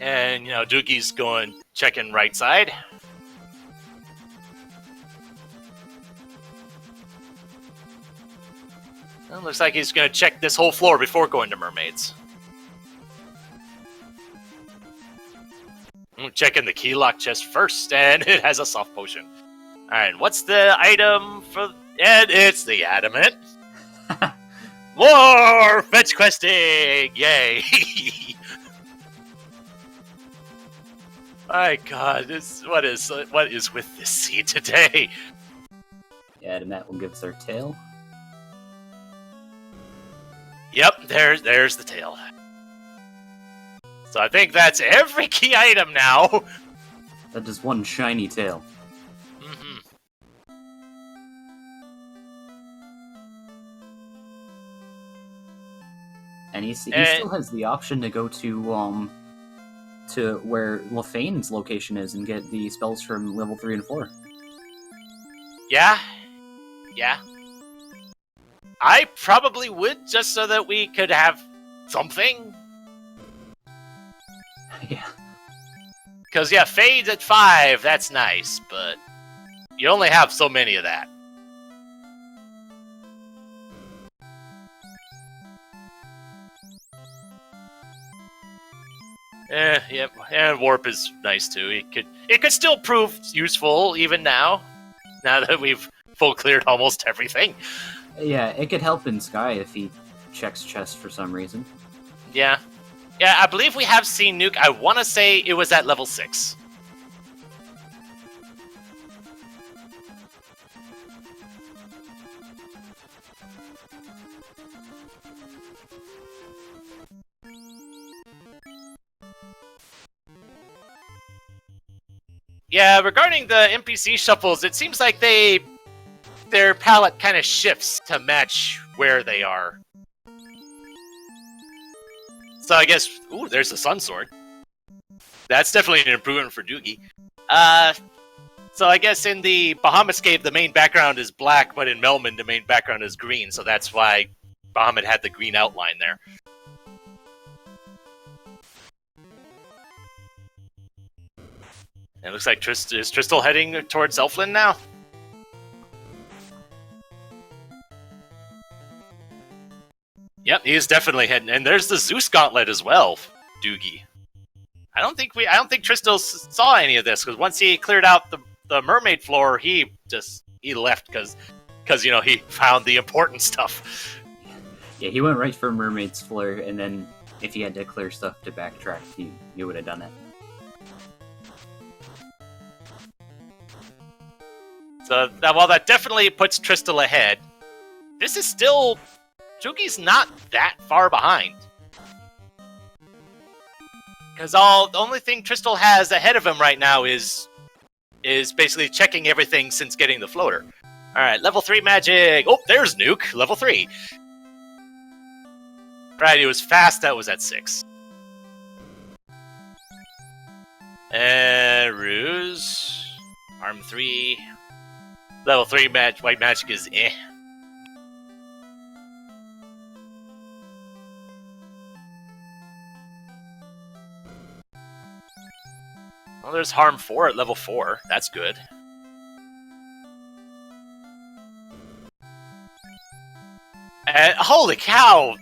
S1: And, Doogie's going, checking right side. Well, looks like he's going to check this whole floor before going to mermaids. Checking the key lock chest first, and it has a soft potion. Alright, what's the item for... And it's the adamant. More fetch questing! Yay! My God, what is with this seed today?
S2: Yeah, and that will give us our tail.
S1: Yep, there's the tail. So I think that's every key item now.
S2: That is one shiny tail.
S1: Mm-hmm.
S2: And he still has the option to go to where Lefaine's location is and get the spells from level 3 and 4.
S1: Yeah. I probably would, just so that we could have something.
S2: Yeah.
S1: Because, Fades at 5, that's nice, but you only have so many of that. Yep, and Warp is nice too. It could still prove useful even now that we've full cleared almost everything.
S2: Yeah, it could help in Sky if he checks chest for some reason.
S1: Yeah, I believe we have seen Nuke. I want to say it was at level 6. Yeah, regarding the NPC shuffles, it seems like their palette kind of shifts to match where they are. So I guess, ooh, there's the Sun Sword. That's definitely an improvement for Doogie. So I guess in the Bahamut Cave, the main background is black, but in Melman, the main background is green, so that's why Bahamut had the green outline there. It looks like is Tristal heading towards Elfland now? Yep, he is definitely heading, and there's the Zeus Gauntlet as well, Doogie. I don't think Tristal saw any of this, because once he cleared out the mermaid floor, he left because he found the important stuff.
S2: Yeah, he went right for Mermaid's Floor, and then if he had to clear stuff to backtrack, he would have done it.
S1: So, while that definitely puts Tristal ahead, this is still... Doogie's not that far behind. Because the only thing Tristal has ahead of him right now is basically checking everything since getting the floater. Alright, level 3 magic. Oh, there's Nuke, level 3. Right, it was fast, that was at 6. And Ruse. Arm 3. Level 3 white magic is eh. Well, there's Harm 4 at level 4. That's good. And holy cow!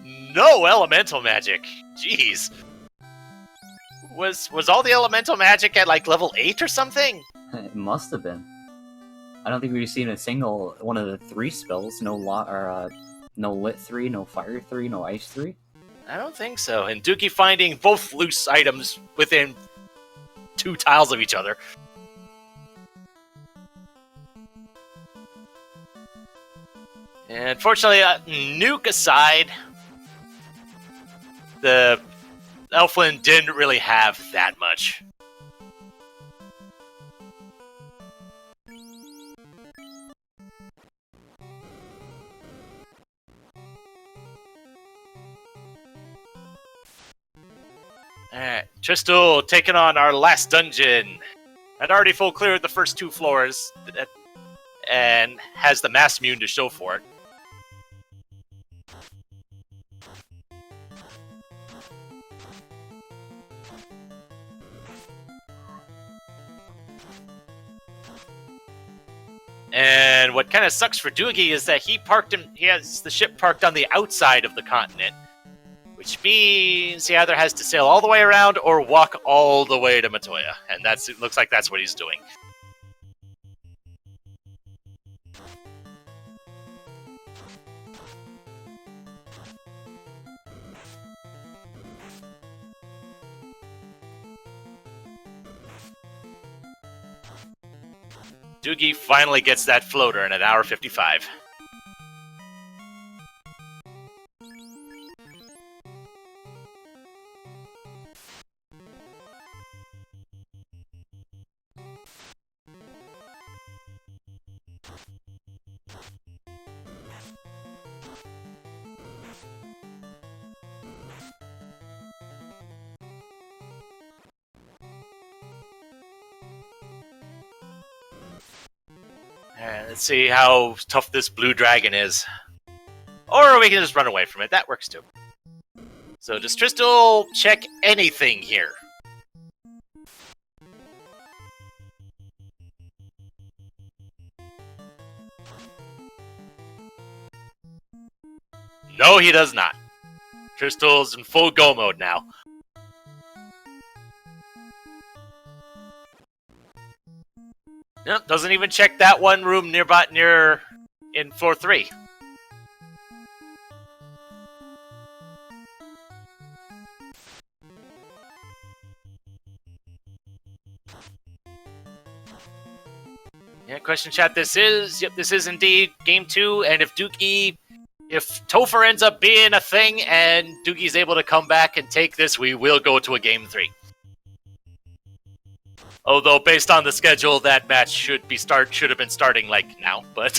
S1: No elemental magic. Jeez. Was all the elemental magic at like level 8 or something?
S2: It must have been. I don't think we've seen a single one of the 3 spells. No no lit 3, no fire 3, no ice 3.
S1: I don't think so. And Doogie finding both loose items within 2 tiles of each other. And fortunately, nuke aside, the Elflin didn't really have that much. Alright, Tristal taking on our last dungeon. Had already full cleared the first 2 floors and has the Mass Immune to show for it. And what kind of sucks for Doogie is that he has the ship parked on the outside of the continent, which means he either has to sail all the way around or walk all the way to Matoya, and it looks like that's what he's doing. Doogie finally gets that floater in an hour 55. Let's see how tough this blue dragon is. Or we can just run away from it. That works too. So does Tristal check anything here? No, he does not. Tristal's in full go mode now. Nope, doesn't even check that one room near in floor 3. Yeah, question chat, this is indeed game 2, and if Topher ends up being a thing and Doogie's able to come back and take this, we will go to a game 3. Although, based on the schedule, that match should have been starting, like, now. But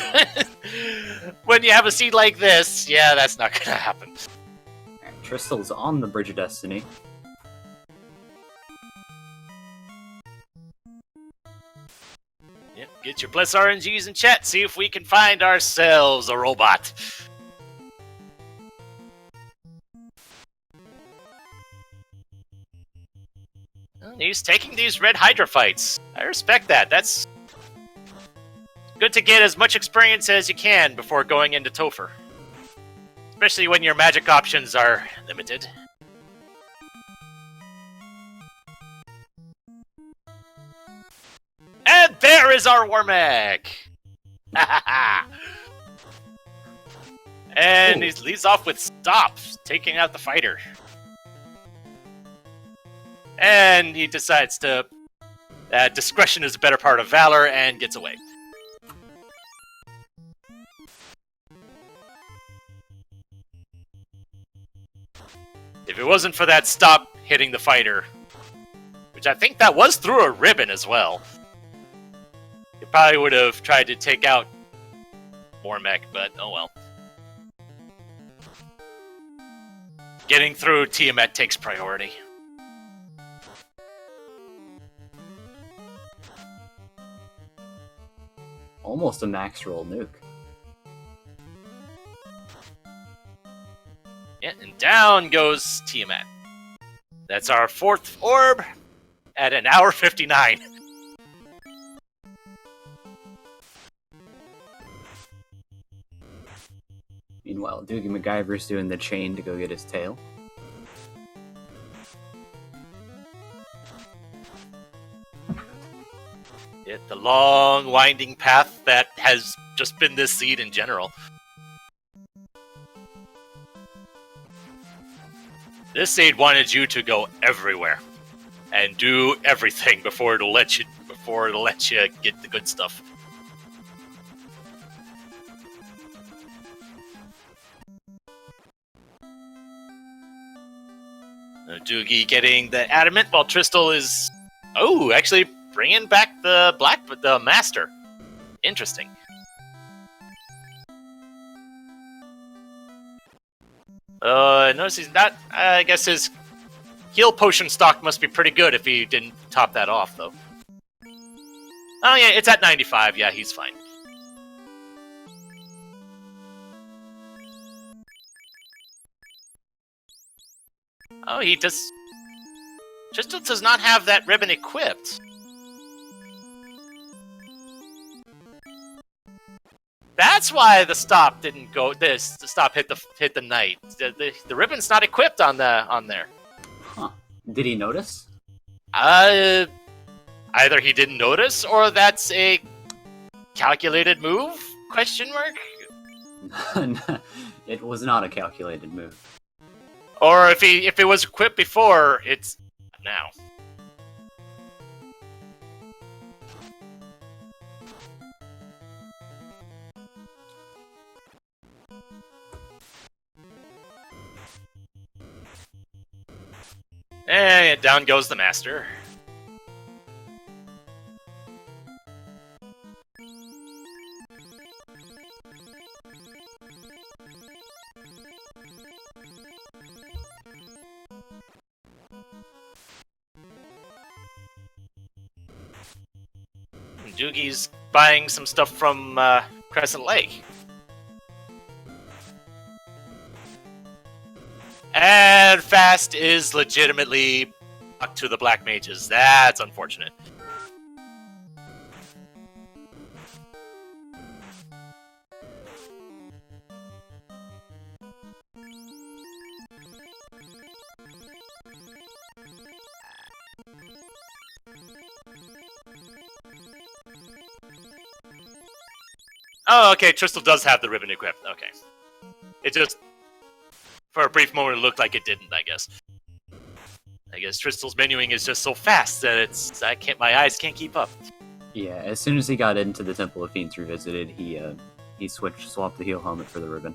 S1: when you have a seed like this, yeah, that's not going to happen.
S2: Right, Tristal's on the Bridge of Destiny.
S1: Yep, get your plus RNGs in chat, see if we can find ourselves a robot. He's taking these red Hydra fights. I respect that. That's good to get as much experience as you can before going into Topher. Especially when your magic options are limited. And there is our Warmech! And he leads off with Stop, taking out the fighter. And he decides to... discretion is a better part of valor, and gets away. If it wasn't for that Stop hitting the fighter, which I think that was through a ribbon as well, he probably would have tried to take out Warmech, but oh well. Getting through Tiamat takes priority.
S2: Almost a max roll nuke.
S1: Yeah, and down goes Tiamat. That's our 4th orb. at an hour 59.
S2: Meanwhile, DoogieMacGyver's doing the chain to go get his tail.
S1: The long, winding path that has just been this seed in general. This seed wanted you to go everywhere and do everything before it'll let you get the good stuff. Doogie getting the adamant while Tristal is actually bringing back the master. Interesting. Notice he's not. I guess his heal potion stock must be pretty good if he didn't top that off, though. Oh yeah, it's at 95. Yeah, he's fine. Oh, he does. Tristal does not have that ribbon equipped. That's why the stop didn't go. The stop hit the knight. The ribbon's not equipped on there.
S2: Huh? Did he notice?
S1: Either he didn't notice, or that's a calculated move? Question mark.
S2: It was not a calculated move.
S1: Or if it was equipped before, it's now. And down goes the master. Doogie's buying some stuff from Crescent Lake. And Fast is legitimately stuck to the Black Mages. That's unfortunate. Oh, okay, Tristal does have the ribbon equipped. Okay. It just, for a brief moment, it looked like it didn't, I guess. I guess Tristal's menuing is just so fast that my eyes can't keep up.
S2: Yeah, as soon as he got into the Temple of Fiends Revisited, he swapped the heal helmet for the ribbon.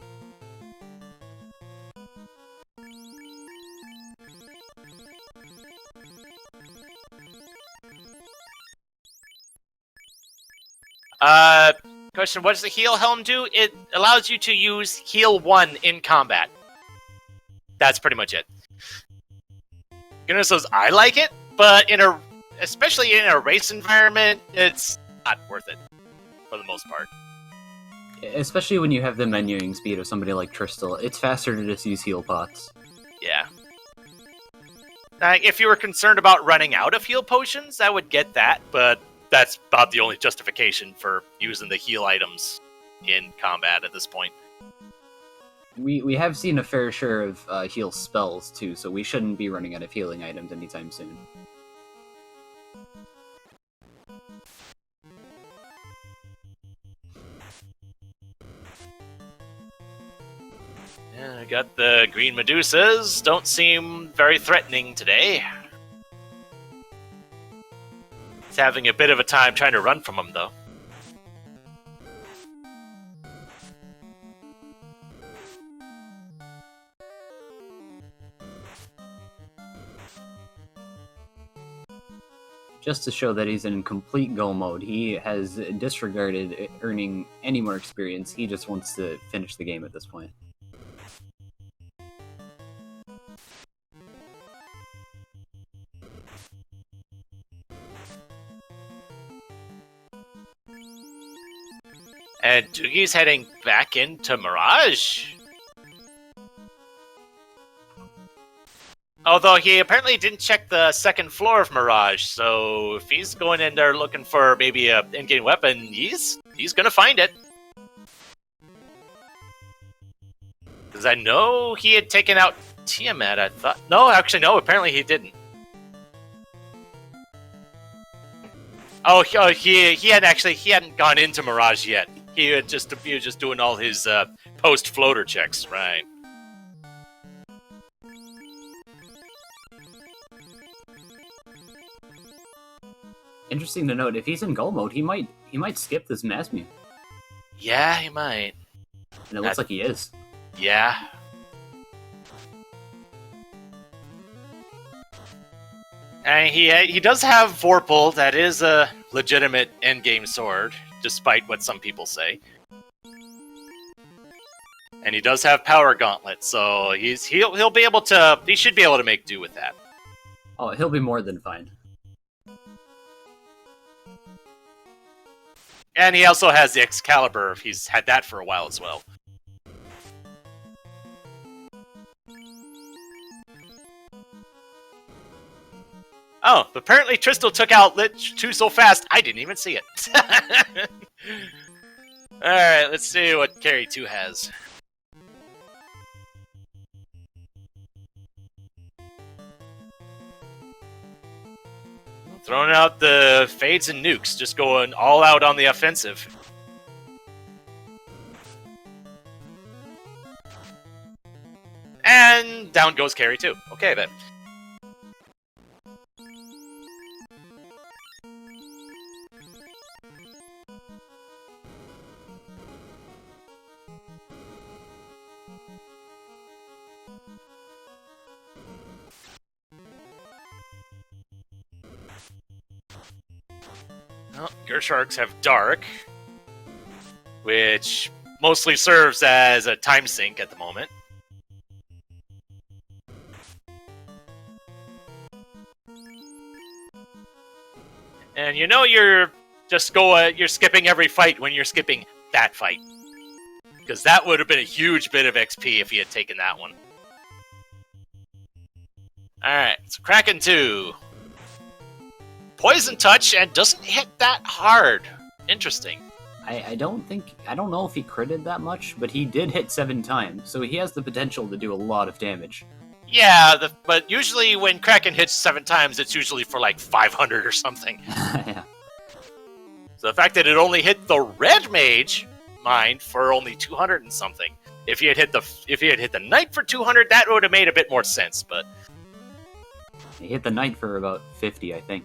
S1: Question, what does the heal helm do? It allows you to use heal 1 in combat. That's pretty much it. Goodness knows I like it, but especially in a race environment, it's not worth it for the most part.
S2: Especially when you have the menuing speed of somebody like Tristal, it's faster to just use heal pots.
S1: Yeah. If you were concerned about running out of heal potions, I would get that, but that's about the only justification for using the heal items in combat at this point.
S2: We have seen a fair share of heal spells, too, so we shouldn't be running out of healing items anytime soon.
S1: Yeah, I got the green Medusas. Don't seem very threatening today. It's having a bit of a time trying to run from them, though.
S2: Just to show that he's in complete go mode, he has disregarded earning any more experience. He just wants to finish the game at this point.
S1: And Doogie's heading back into Mirage. Although he apparently didn't check the second floor of Mirage, so if he's going in there looking for maybe a in-game weapon, he's gonna find it. Because I know he had taken out Tiamat, I thought. No, actually, no, apparently he didn't. Oh, he hadn't gone into Mirage yet. He was just doing all his post-floater checks, right?
S2: Interesting to note, if he's in goal mode, he might skip this Masmu.
S1: Yeah, he might.
S2: And it looks like he is.
S1: Yeah. And he does have Vorpal. That is a legitimate endgame sword, despite what some people say. And he does have Power Gauntlet, so he'll be able to. He should be able to make do with that.
S2: Oh, he'll be more than fine.
S1: And he also has the Excalibur. He's had that for a while as well. Oh, apparently Tristal took out Lich 2 so fast, I didn't even see it. Alright, let's see what Carry 2 has. Throwing out the Fades and Nukes, just going all out on the offensive. And down goes Carry 2. Okay, then. Well, your sharks have Dark, which mostly serves as a time sink at the moment. And you know you're skipping every fight when you're skipping that fight. Because that would have been a huge bit of XP if he had taken that one. Alright, so Kraken 2. Poison Touch and doesn't hit that hard. Interesting.
S2: I don't know if he critted that much, but he did hit 7 times, so he has the potential to do a lot of damage.
S1: Yeah, but usually when Kraken hits 7 times, it's usually for like 500 or something.
S2: Yeah.
S1: So the fact that it only hit the red mage mind for only 200 and something. If he had hit the knight for 200, that would have made a bit more sense, but
S2: He hit the knight for about 50, I think.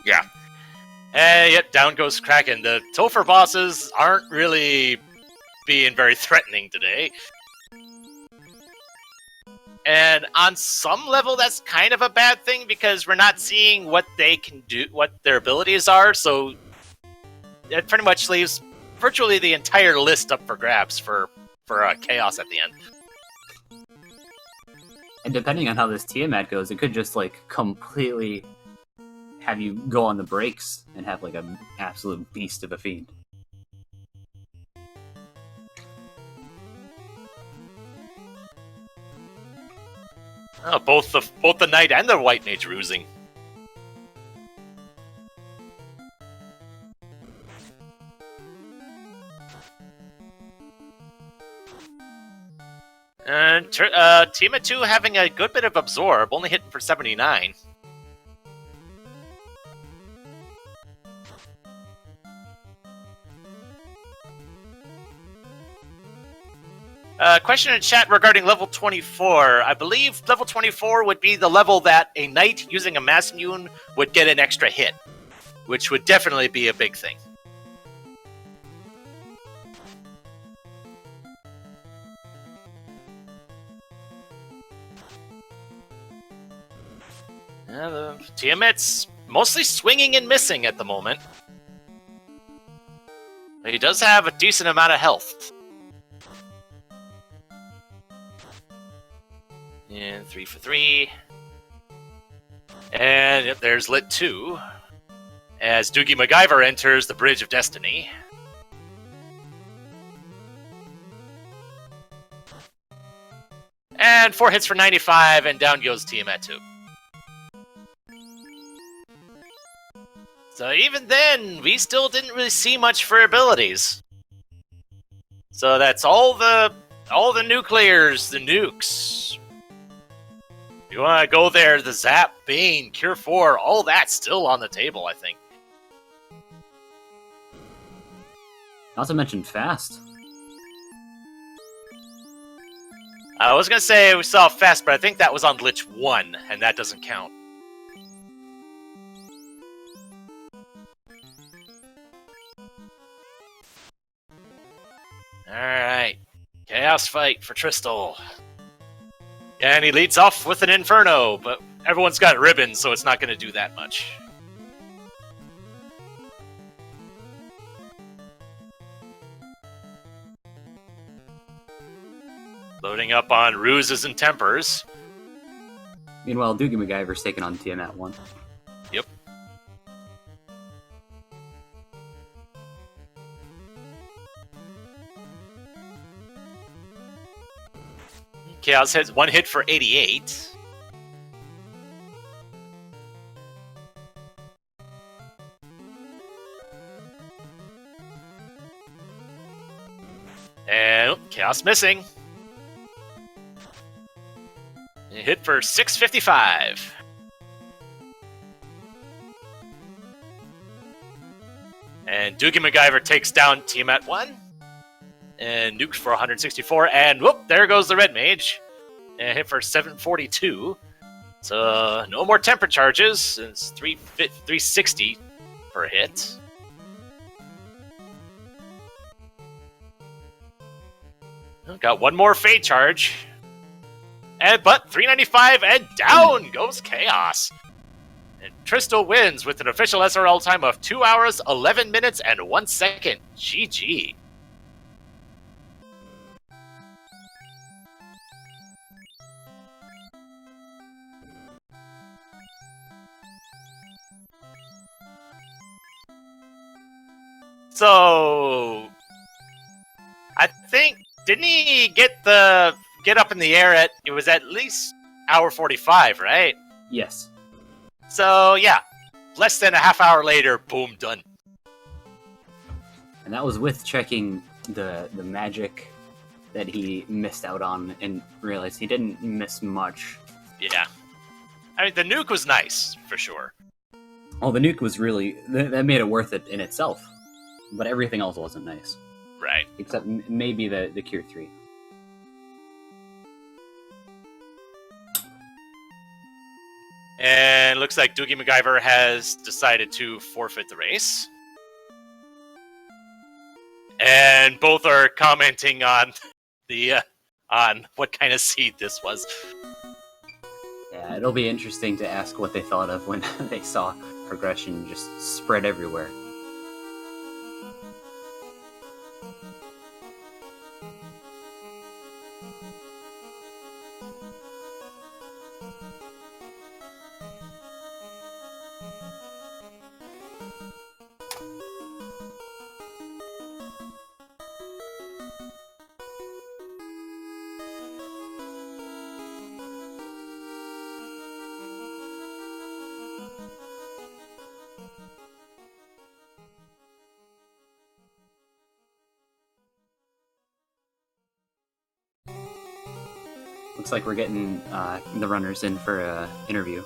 S1: yeah. And yet down goes Kraken. The Topher bosses aren't really being very threatening today. And on some level, that's kind of a bad thing because we're not seeing what they can do, what their abilities are. So it pretty much leaves virtually the entire list up for grabs for chaos at the end.
S2: And depending on how this Tiamat goes, it could just like completely have you go on the brakes and have like an absolute beast of a fiend.
S1: Oh, both the knight and the white mage rusing. And Tiamat 2 having a good bit of absorb, only hitting for 79. Question in chat regarding level 24. I believe level 24 would be the level that a knight using a mass immune would get an extra hit, which would definitely be a big thing. The Tiamat's mostly swinging and missing at the moment. But he does have a decent amount of health. And 3 for 3. And yep, there's Lit 2. As DoogieMacGyver enters the Bridge of Destiny. And 4 hits for 95, and down goes Tiamat 2. So even then, we still didn't really see much for abilities. So that's all the nuclears, the nukes. You want to go there, the Zap, Bane, Cure 4, all that's still on the table, I think.
S2: Not to mention fast.
S1: I was going to say we saw fast, but I think that was on Lich 1, and that doesn't count. Alright. Chaos fight for Tristal. And he leads off with an Inferno, but everyone's got ribbons, so it's not going to do that much. Loading up on Ruses and Tempers.
S2: Meanwhile, DoogieMacGyver's taking on Tiamat 1.
S1: Yep. Chaos has 1 hit for 88. And Chaos missing. Hit for 655. And DoogieMacGyver takes down Tiamat 1. And nukes for 164. And whoop, there goes the Red Mage. And hit for 742. So no more temper charges. It's 360 per hit. Got one more Fade charge. But 395 and down goes Chaos. And Tristal wins with an official SRL time of 2 hours, 11 minutes, and 1 second. GG. So, I think, didn't he get up in the air it was at least hour 45, right?
S2: Yes.
S1: So, yeah, less than a half hour later, boom, done.
S2: And that was with checking the magic that he missed out on and realized he didn't miss much.
S1: Yeah. I mean, the nuke was nice, for sure.
S2: Well, the nuke was really... That made it worth it in itself. But everything else wasn't nice.
S1: Right.
S2: Except maybe the Cure 3.
S1: And looks like DoogieMacGyver has decided to forfeit the race. And both are commenting on on what kind of seed this was.
S2: Yeah, it'll be interesting to ask what they thought of when they saw progression just spread everywhere. Looks like we're getting the runners in for an interview.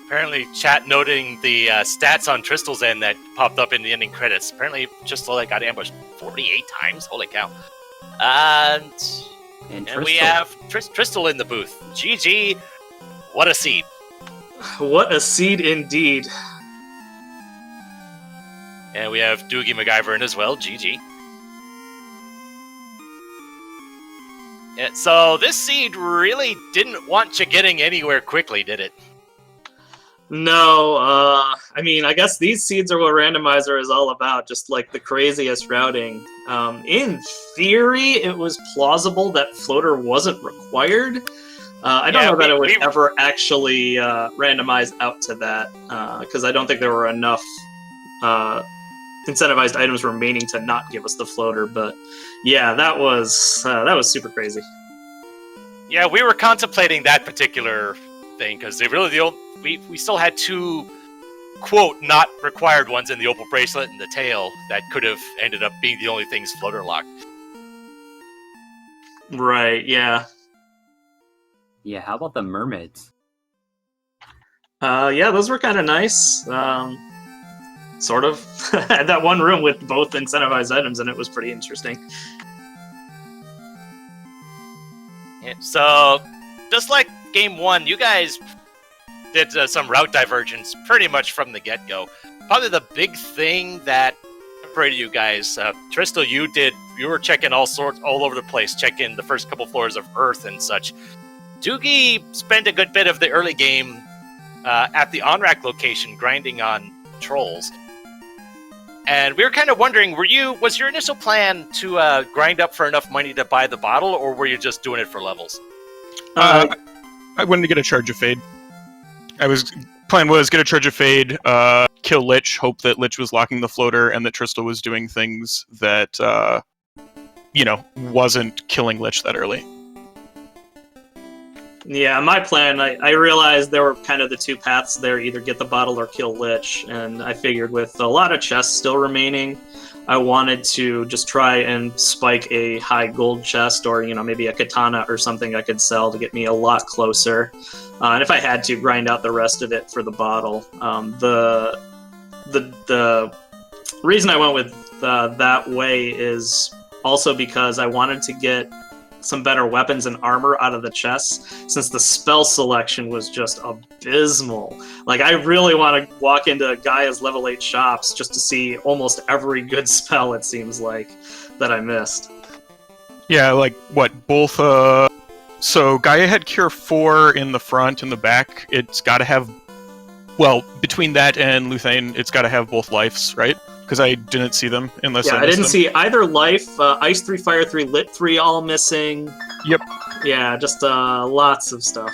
S1: Apparently, chat noting the stats on Tristal's end that popped up in the ending credits. Apparently, Tristal got ambushed 48 times. Holy cow. And we have Tristal in the booth. GG. What a seed.
S3: What a seed indeed.
S1: And we have DoogieMacGyver in as well. GG. Yeah, so this seed really didn't want you getting anywhere quickly, did it?
S3: No, I mean, I guess these seeds are what Randomizer is all about, just like the craziest routing. In theory, it was plausible that floater wasn't required. I don't know that it would ever actually randomize out to that, because I don't think there were enough incentivized items remaining to not give us the floater. But yeah, that was super crazy.
S1: Yeah, we were contemplating that particular thing because we still had two quote not required ones in the opal bracelet and the tail that could have ended up being the only things floater locked.
S3: Right. Yeah.
S2: Yeah, how about the mermaids?
S3: Yeah, those were kind of nice. Sort of. I had that one room with both incentivized items, and it was pretty interesting.
S1: Yeah, so, just like game one, you guys did some route divergence pretty much from the get-go. Probably the big thing that separated you guys, Tristal, you were checking all over the place, checking the first couple floors of Earth and such. Doogie spent a good bit of the early game at the on-rack location grinding on trolls. And we were kind of wondering, was your initial plan to grind up for enough money to buy the bottle, or were you just doing it for levels?
S4: I wanted to get a charge of Fade. Plan was get a charge of Fade, kill Lich, hope that Lich was locking the floater, and that Tristal was doing things that, wasn't killing Lich that early.
S3: Yeah, my plan, I realized there were kind of the two paths there, either get the bottle or kill Lich, and I figured with a lot of chests still remaining, I wanted to just try and spike a high gold chest or, maybe a katana or something I could sell to get me a lot closer. And if I had to, grind out the rest of it for the bottle. The reason I went with that way is also because I wanted to get some better weapons and armor out of the chests, since the spell selection was just abysmal. Like, I really want to walk into Gaia's level 8 shops just to see almost every good spell, it seems like, that I missed.
S4: Yeah, like, what, both, so Gaia had Cure 4 in the front and the back. It's gotta have, well, between that and Luthane, it's gotta have both lives, right? Because I didn't see them unless I
S3: didn't see either life. Ice 3, Fire 3, Lit 3 all missing.
S4: Yep.
S3: Yeah, just lots of stuff.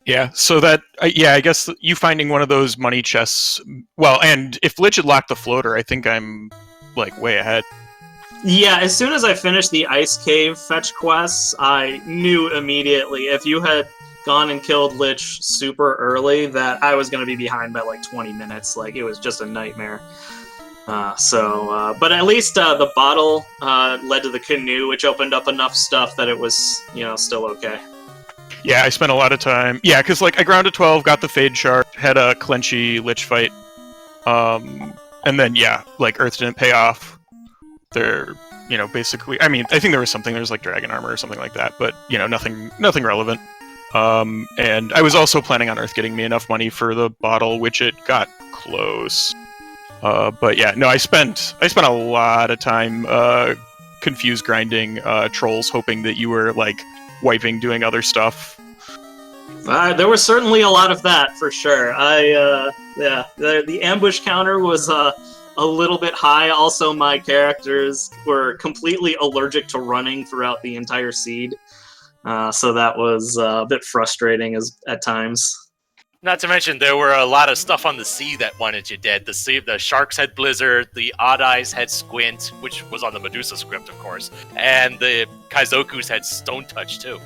S4: Yeah, so that, I guess you finding one of those money chests, well, and if Lich had locked the floater, I think I'm, like, way ahead.
S3: Yeah, as soon as I finished the Ice Cave fetch quests, I knew immediately if you had gone and killed Lich super early that I was going to be behind by like 20 minutes. Like, it was just a nightmare. But at least the bottle led to the canoe, which opened up enough stuff that it was, still okay.
S4: Yeah, I spent a lot of time. Yeah, because like I grounded 12, got the Fade Shard, had a Clenchy Lich fight. And then, like Earth didn't pay off. They're, basically, I mean, I think there was something, there was like Dragon Armor or something like that, but, nothing relevant. And I was also planning on Earth getting me enough money for the bottle, which it got close. But yeah, no, I spent a lot of time confused grinding trolls, hoping that you were like wiping, doing other stuff.
S3: There was certainly a lot of that for sure. The ambush counter was a little bit high. Also, my characters were completely allergic to running throughout the entire seed. So that was a bit frustrating at times.
S1: Not to mention, there were a lot of stuff on the sea that wanted you dead. The sharks had Blizzard, the Odd Eyes had Squint, which was on the Medusa script, of course, and the Kaizokus had Stone Touch, too.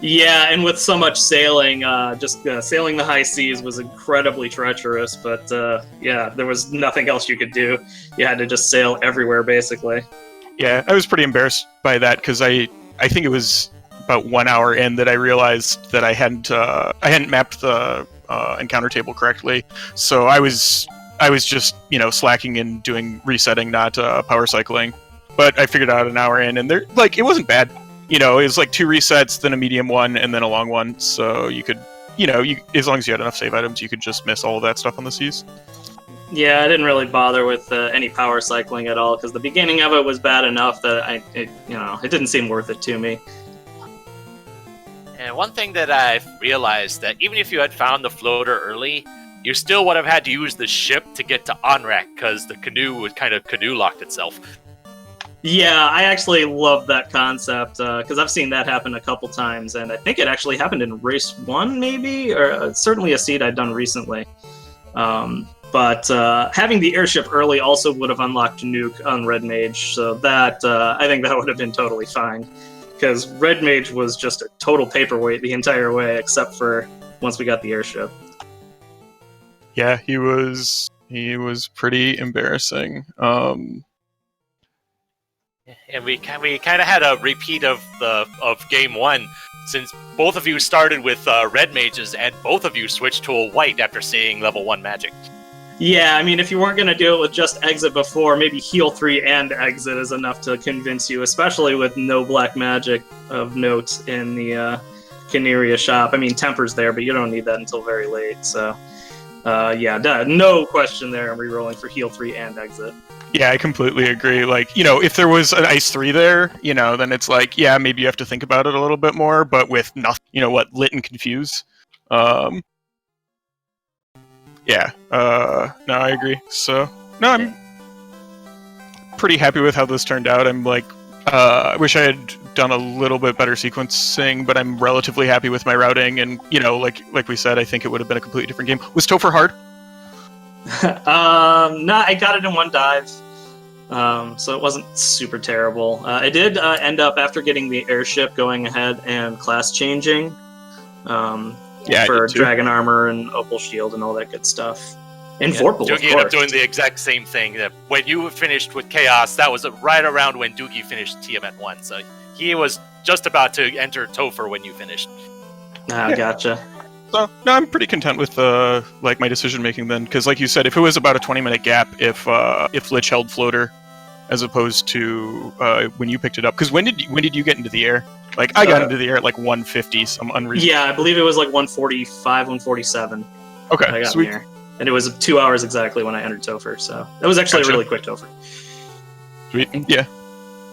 S3: Yeah, and with so much sailing, sailing the high seas was incredibly treacherous, but there was nothing else you could do. You had to just sail everywhere, basically. Yeah,
S4: I was pretty embarrassed by that, because I think it was about 1 hour in that I realized that I hadn't mapped the encounter table correctly. So I was just slacking and doing resetting, not power cycling. But I figured out an hour in, and it wasn't bad. It was like 2 resets, then a medium one, and then a long one. So you could, as long as you had enough save items, you could just miss all of that stuff on the seas.
S3: Yeah, I didn't really bother with any power cycling at all, because the beginning of it was bad enough that it didn't seem worth it to me.
S1: And one thing that I've realized that even if you had found the floater early, you still would have had to use the ship to get to Onrak because the canoe would kind of canoe locked itself.
S3: Yeah, I actually love that concept because I've seen that happen a couple times, and I think it actually happened in race 1, maybe, or certainly a seed I'd done recently. But having the airship early also would have unlocked Nuke on Red Mage, so that I think that would have been totally fine. Because Red Mage was just a total paperweight the entire way, except for once we got the airship.
S4: Yeah, he was pretty embarrassing.
S1: And we kind of had a repeat of game 1, since both of you started with red mages and both of you switched to a white after seeing level 1 magic.
S3: Yeah, I mean, if you weren't going to do it with just exit before, maybe heal 3 and exit is enough to convince you, especially with no black magic of note in the Caneria shop. I mean, Temper's there, but you don't need that until very late, so yeah, no question there. I'm rerolling for heal 3 and exit.
S4: Yeah, I completely agree. Like, if there was an Ice 3 there, then it's like, yeah, maybe you have to think about it a little bit more, but with nothing, Lit and Confuse. Yeah, no, I agree. So, no, I'm pretty happy with how this turned out. I'm like, I wish I had done a little bit better sequencing, but I'm relatively happy with my routing, and, like we said, I think it would have been a completely different game. Was Topher hard?
S3: No, I got it in one dive, so it wasn't super terrible. I did end up, after getting the airship, going ahead and class changing for Dragon Armor and Opal Shield and all that good stuff. And Vorpal, of course.
S1: Doogie ended up doing the exact same thing. That when you finished with Chaos, that was right around when Doogie finished Tiamat 1, so he was just about to enter Topher when you finished.
S3: Ah, gotcha.
S4: So, no, I'm pretty content with my decision making then, because like you said, if it was about a 20-minute gap, if Lich held floater, as opposed to when you picked it up, because when did you get into the air? Like, I got into the air at like 150, some unreasonable.
S3: Yeah, I believe it was like 145, 147.
S4: Okay,
S3: I got
S4: sweet.
S3: in the air. And it was 2 hours exactly when I entered Topher, so that was actually a really quick Topher.
S4: Sweet. Yeah.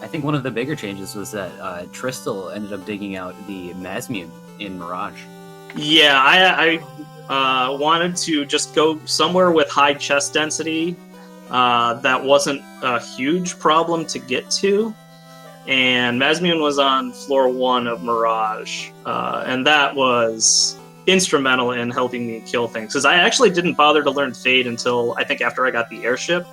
S2: I think one of the bigger changes was that Tristal ended up digging out the Masmian in Mirage.
S3: Yeah, I wanted to just go somewhere with high chest density that wasn't a huge problem to get to. And Masmian was on floor 1 of Mirage, and that was instrumental in helping me kill things. Because I actually didn't bother to learn Fade until, I think, after I got the airship.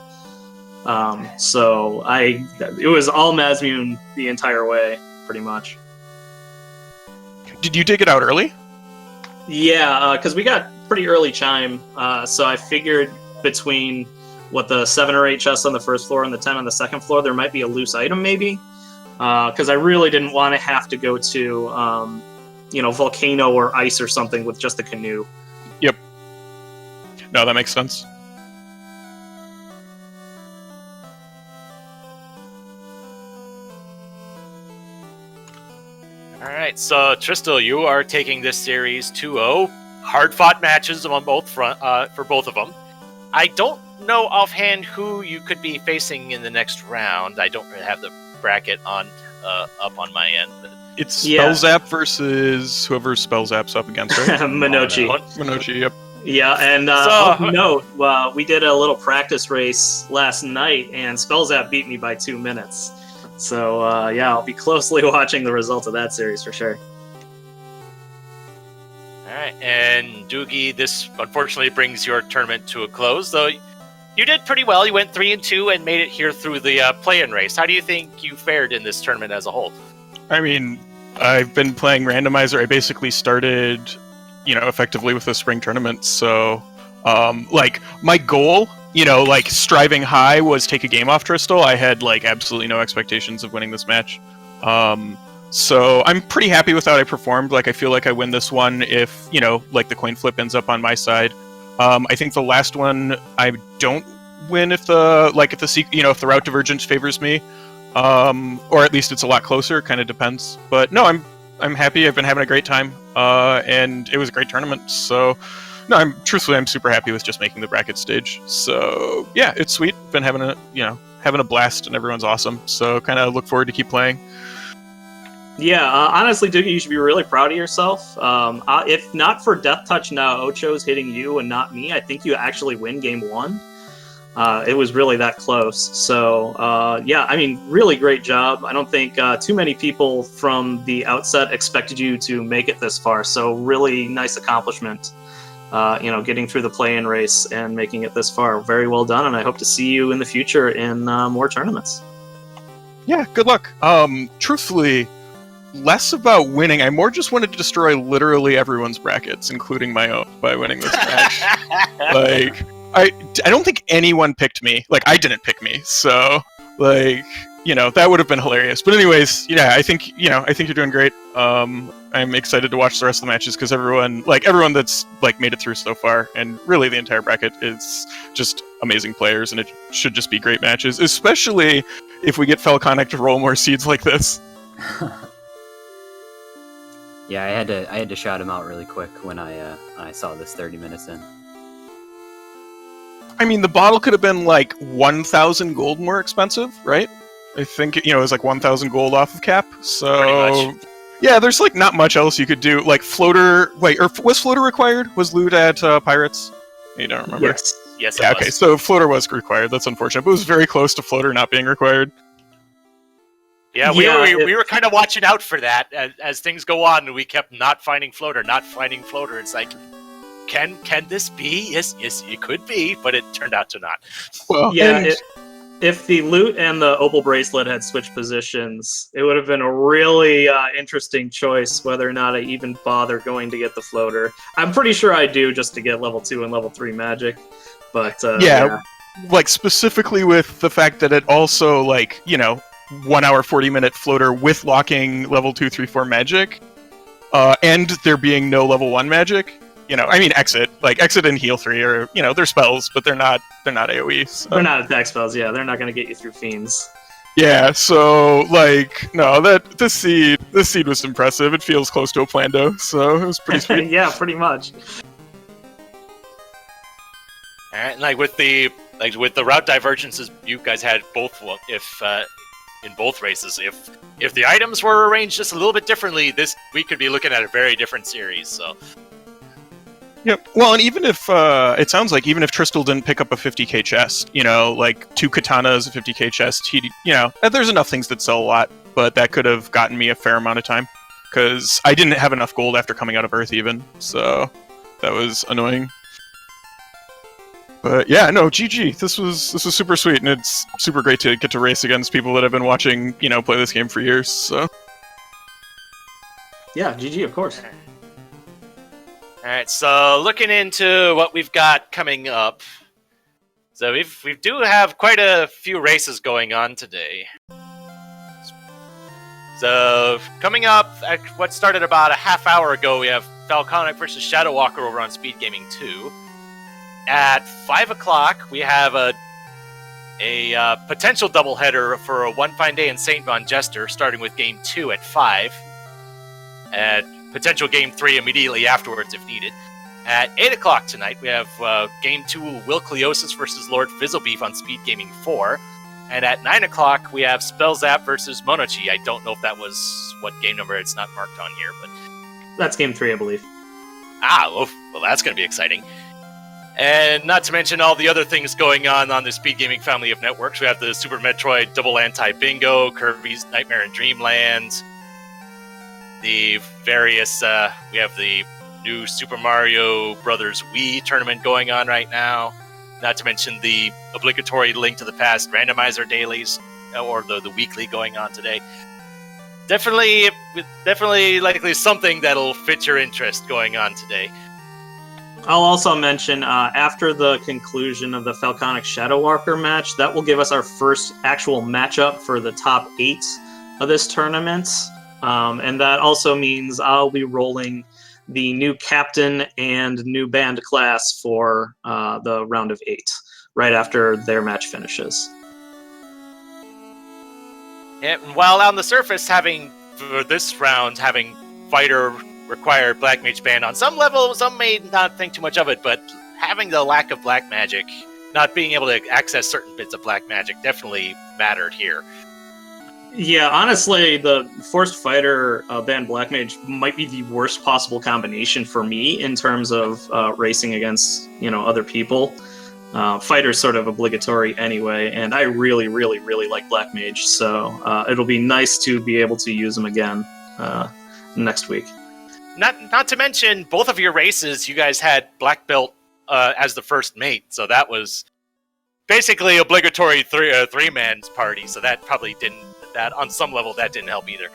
S3: So it was all Masmian the entire way, pretty much.
S4: Did you dig it out early?
S3: Yeah, because we got pretty early chime, so I figured between the 7 or 8 chests on the first floor and the 10 on the second floor, there might be a loose item, maybe. Because I really didn't want to have to go to, volcano or ice or something with just a canoe.
S4: Yep. No, that makes sense.
S1: Alright, so Tristal, you are taking this series 2-0. Hard-fought matches on both for both of them. I don't know offhand who you could be facing in the next round. I don't really have the bracket on up on my end. But
S4: it's Spellzap versus whoever Spellzap's up against, right?
S3: Minochi.
S4: Minochi, yep.
S3: Yeah, and note, we did a little practice race last night, and Spellzap beat me by 2 minutes. So, I'll be closely watching the results of that series for sure.
S1: Alright, and Doogie, this unfortunately brings your tournament to a close, though you did pretty well. You went 3-2 and made it here through the play-in race. How do you think you fared in this tournament as a whole?
S4: I mean, I've been playing Randomizer. I basically started, effectively with the spring tournament. So, my goal, striving high was take a game off Tristal. I had, absolutely no expectations of winning this match. So I'm pretty happy with how I performed. I feel like I win this one if, the coin flip ends up on my side. I think the last one I don't win if the route divergence favors me, or at least it's a lot closer. Kind of depends. But no, I'm happy. I've been having a great time, and it was a great tournament. So no, I'm super happy with just making the bracket stage. So yeah, it's sweet. Been having a blast, and everyone's awesome. So kind of look forward to keep playing.
S3: Yeah, honestly, Doogie, you should be really proud of yourself. If not for Death Touch Naocho's hitting you and not me, I think you actually win game 1. It was really that close. So, yeah, I mean, really great job. I don't think too many people from the outset expected you to make it this far. So, really nice accomplishment. Getting through the play-in race and making it this far. Very well done, and I hope to see you in the future in more tournaments.
S4: Yeah, good luck. Truthfully, less about winning. I more just wanted to destroy literally everyone's brackets, including my own, by winning this match. Like, I don't think anyone picked me. Like, I didn't pick me, so like, that would have been hilarious. But anyways, yeah, I think you're doing great. I'm excited to watch the rest of the matches because everyone that's like made it through so far, and really the entire bracket, is just amazing players, and it should just be great matches, especially if we get Falconic to roll more seeds like this.
S2: Yeah, I had to shout him out really quick when I saw this 30 minutes in.
S4: I mean, the bottle could have been like 1,000 gold more expensive, right? I think it was like 1,000 gold off of cap. So yeah, there's like not much else you could do. Like floater, or was floater required? Was loot at Pirates? You don't remember?
S3: Yes.
S4: Yeah. Okay, so floater was required. That's unfortunate, but it was very close to floater not being required.
S1: Yeah, we were kind of watching out for that as things go on, and we kept not finding floater. It's like, can this be? Yes, it could be, but it turned out to not.
S4: Well,
S3: yeah. If the loot and the opal bracelet had switched positions, it would have been a really interesting choice whether or not I even bother going to get the floater. I'm pretty sure I do just to get level 2 and level 3 magic. But yeah,
S4: like specifically with the fact that it also 1 hour 40-minute floater with locking level 2, 3, 4 magic, and there being no level 1 magic. I mean, exit and heal 3 are, they're spells, but they're not AoE. So.
S3: They're not attack spells, yeah. They're not going to get you through fiends.
S4: Yeah, so, no, this seed was impressive. It feels close to a Plando, so it was pretty sweet.
S3: Yeah, pretty much.
S1: Alright, and with the route divergences you guys had both, in both races, if the items were arranged just a little bit differently, we could be looking at a very different series, so...
S4: Yep. Well, and even if it sounds like even if Tristal didn't pick up a 50k chest, 2 katanas, a 50k chest, there's enough things that sell a lot, but that could have gotten me a fair amount of time because I didn't have enough gold after coming out of Earth even, so that was annoying. But yeah, no, GG. This was super sweet, and it's super great to get to race against people that have been watching, play this game for years. So
S3: yeah, GG, of course.
S1: Alright, so looking into what we've got coming up. So we do have quite a few races going on today. So coming up, at what started about a half hour ago, we have Falconic versus Shadow Walker over on Speed Gaming 2. At 5 o'clock, we have a potential doubleheader for a One Fine Day in St. Von Jester, starting with Game 2 at 5. At potential Game 3 immediately afterwards if needed. At 8 o'clock tonight, we have Game 2 Will Cleosis versus Lord Fizzlebeef on Speed Gaming 4. And at 9 o'clock, we have Spellzap versus Monochi. I don't know if that was what game number, it's not marked on here, but...
S3: That's Game 3, I believe.
S1: Well, that's going to be exciting. And not to mention all the other things going on the Speed Gaming family of networks. We have the Super Metroid Double Anti-Bingo, Kirby's Nightmare in Dreamland, the various, we have the new Super Mario Brothers Wii tournament going on right now. Not to mention the obligatory Link to the Past randomizer dailies, or the weekly going on today. Definitely likely something that'll fit your interest going on today.
S3: I'll also mention, after the conclusion of the Falconic Shadow Walker match, that will give us our first actual matchup for the top 8 of this tournament. And that also means I'll be rolling the new captain and new band class for the round of 8, right after their match finishes.
S1: Yeah, and while on the surface, for this round, having fighter required Black Mage band on some level, some may not think too much of it, but having the lack of black magic, not being able to access certain bits of black magic, definitely mattered here.
S3: Yeah, honestly, the Forced Fighter Band Black Mage might be the worst possible combination for me in terms of racing against, other people. Fighter's sort of obligatory anyway, and I really, really, really like Black Mage, so it'll be nice to be able to use them again next week.
S1: Not to mention, both of your races, you guys had Black Belt as the first mate, so that was basically obligatory three-man's party, so that probably didn't, that on some level, that didn't help either.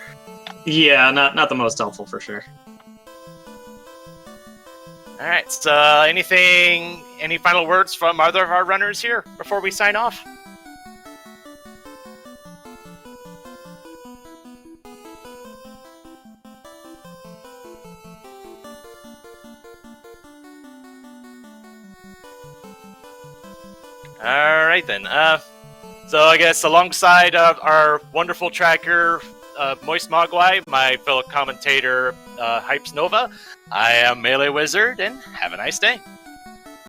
S3: Yeah, not the most helpful for sure.
S1: Alright, so any final words from either of our runners here before we sign off? Alright then, so I guess alongside our wonderful tracker, Moist Mogwai, my fellow commentator, Hypes Nova, I am Melee Wizard, and have a nice day.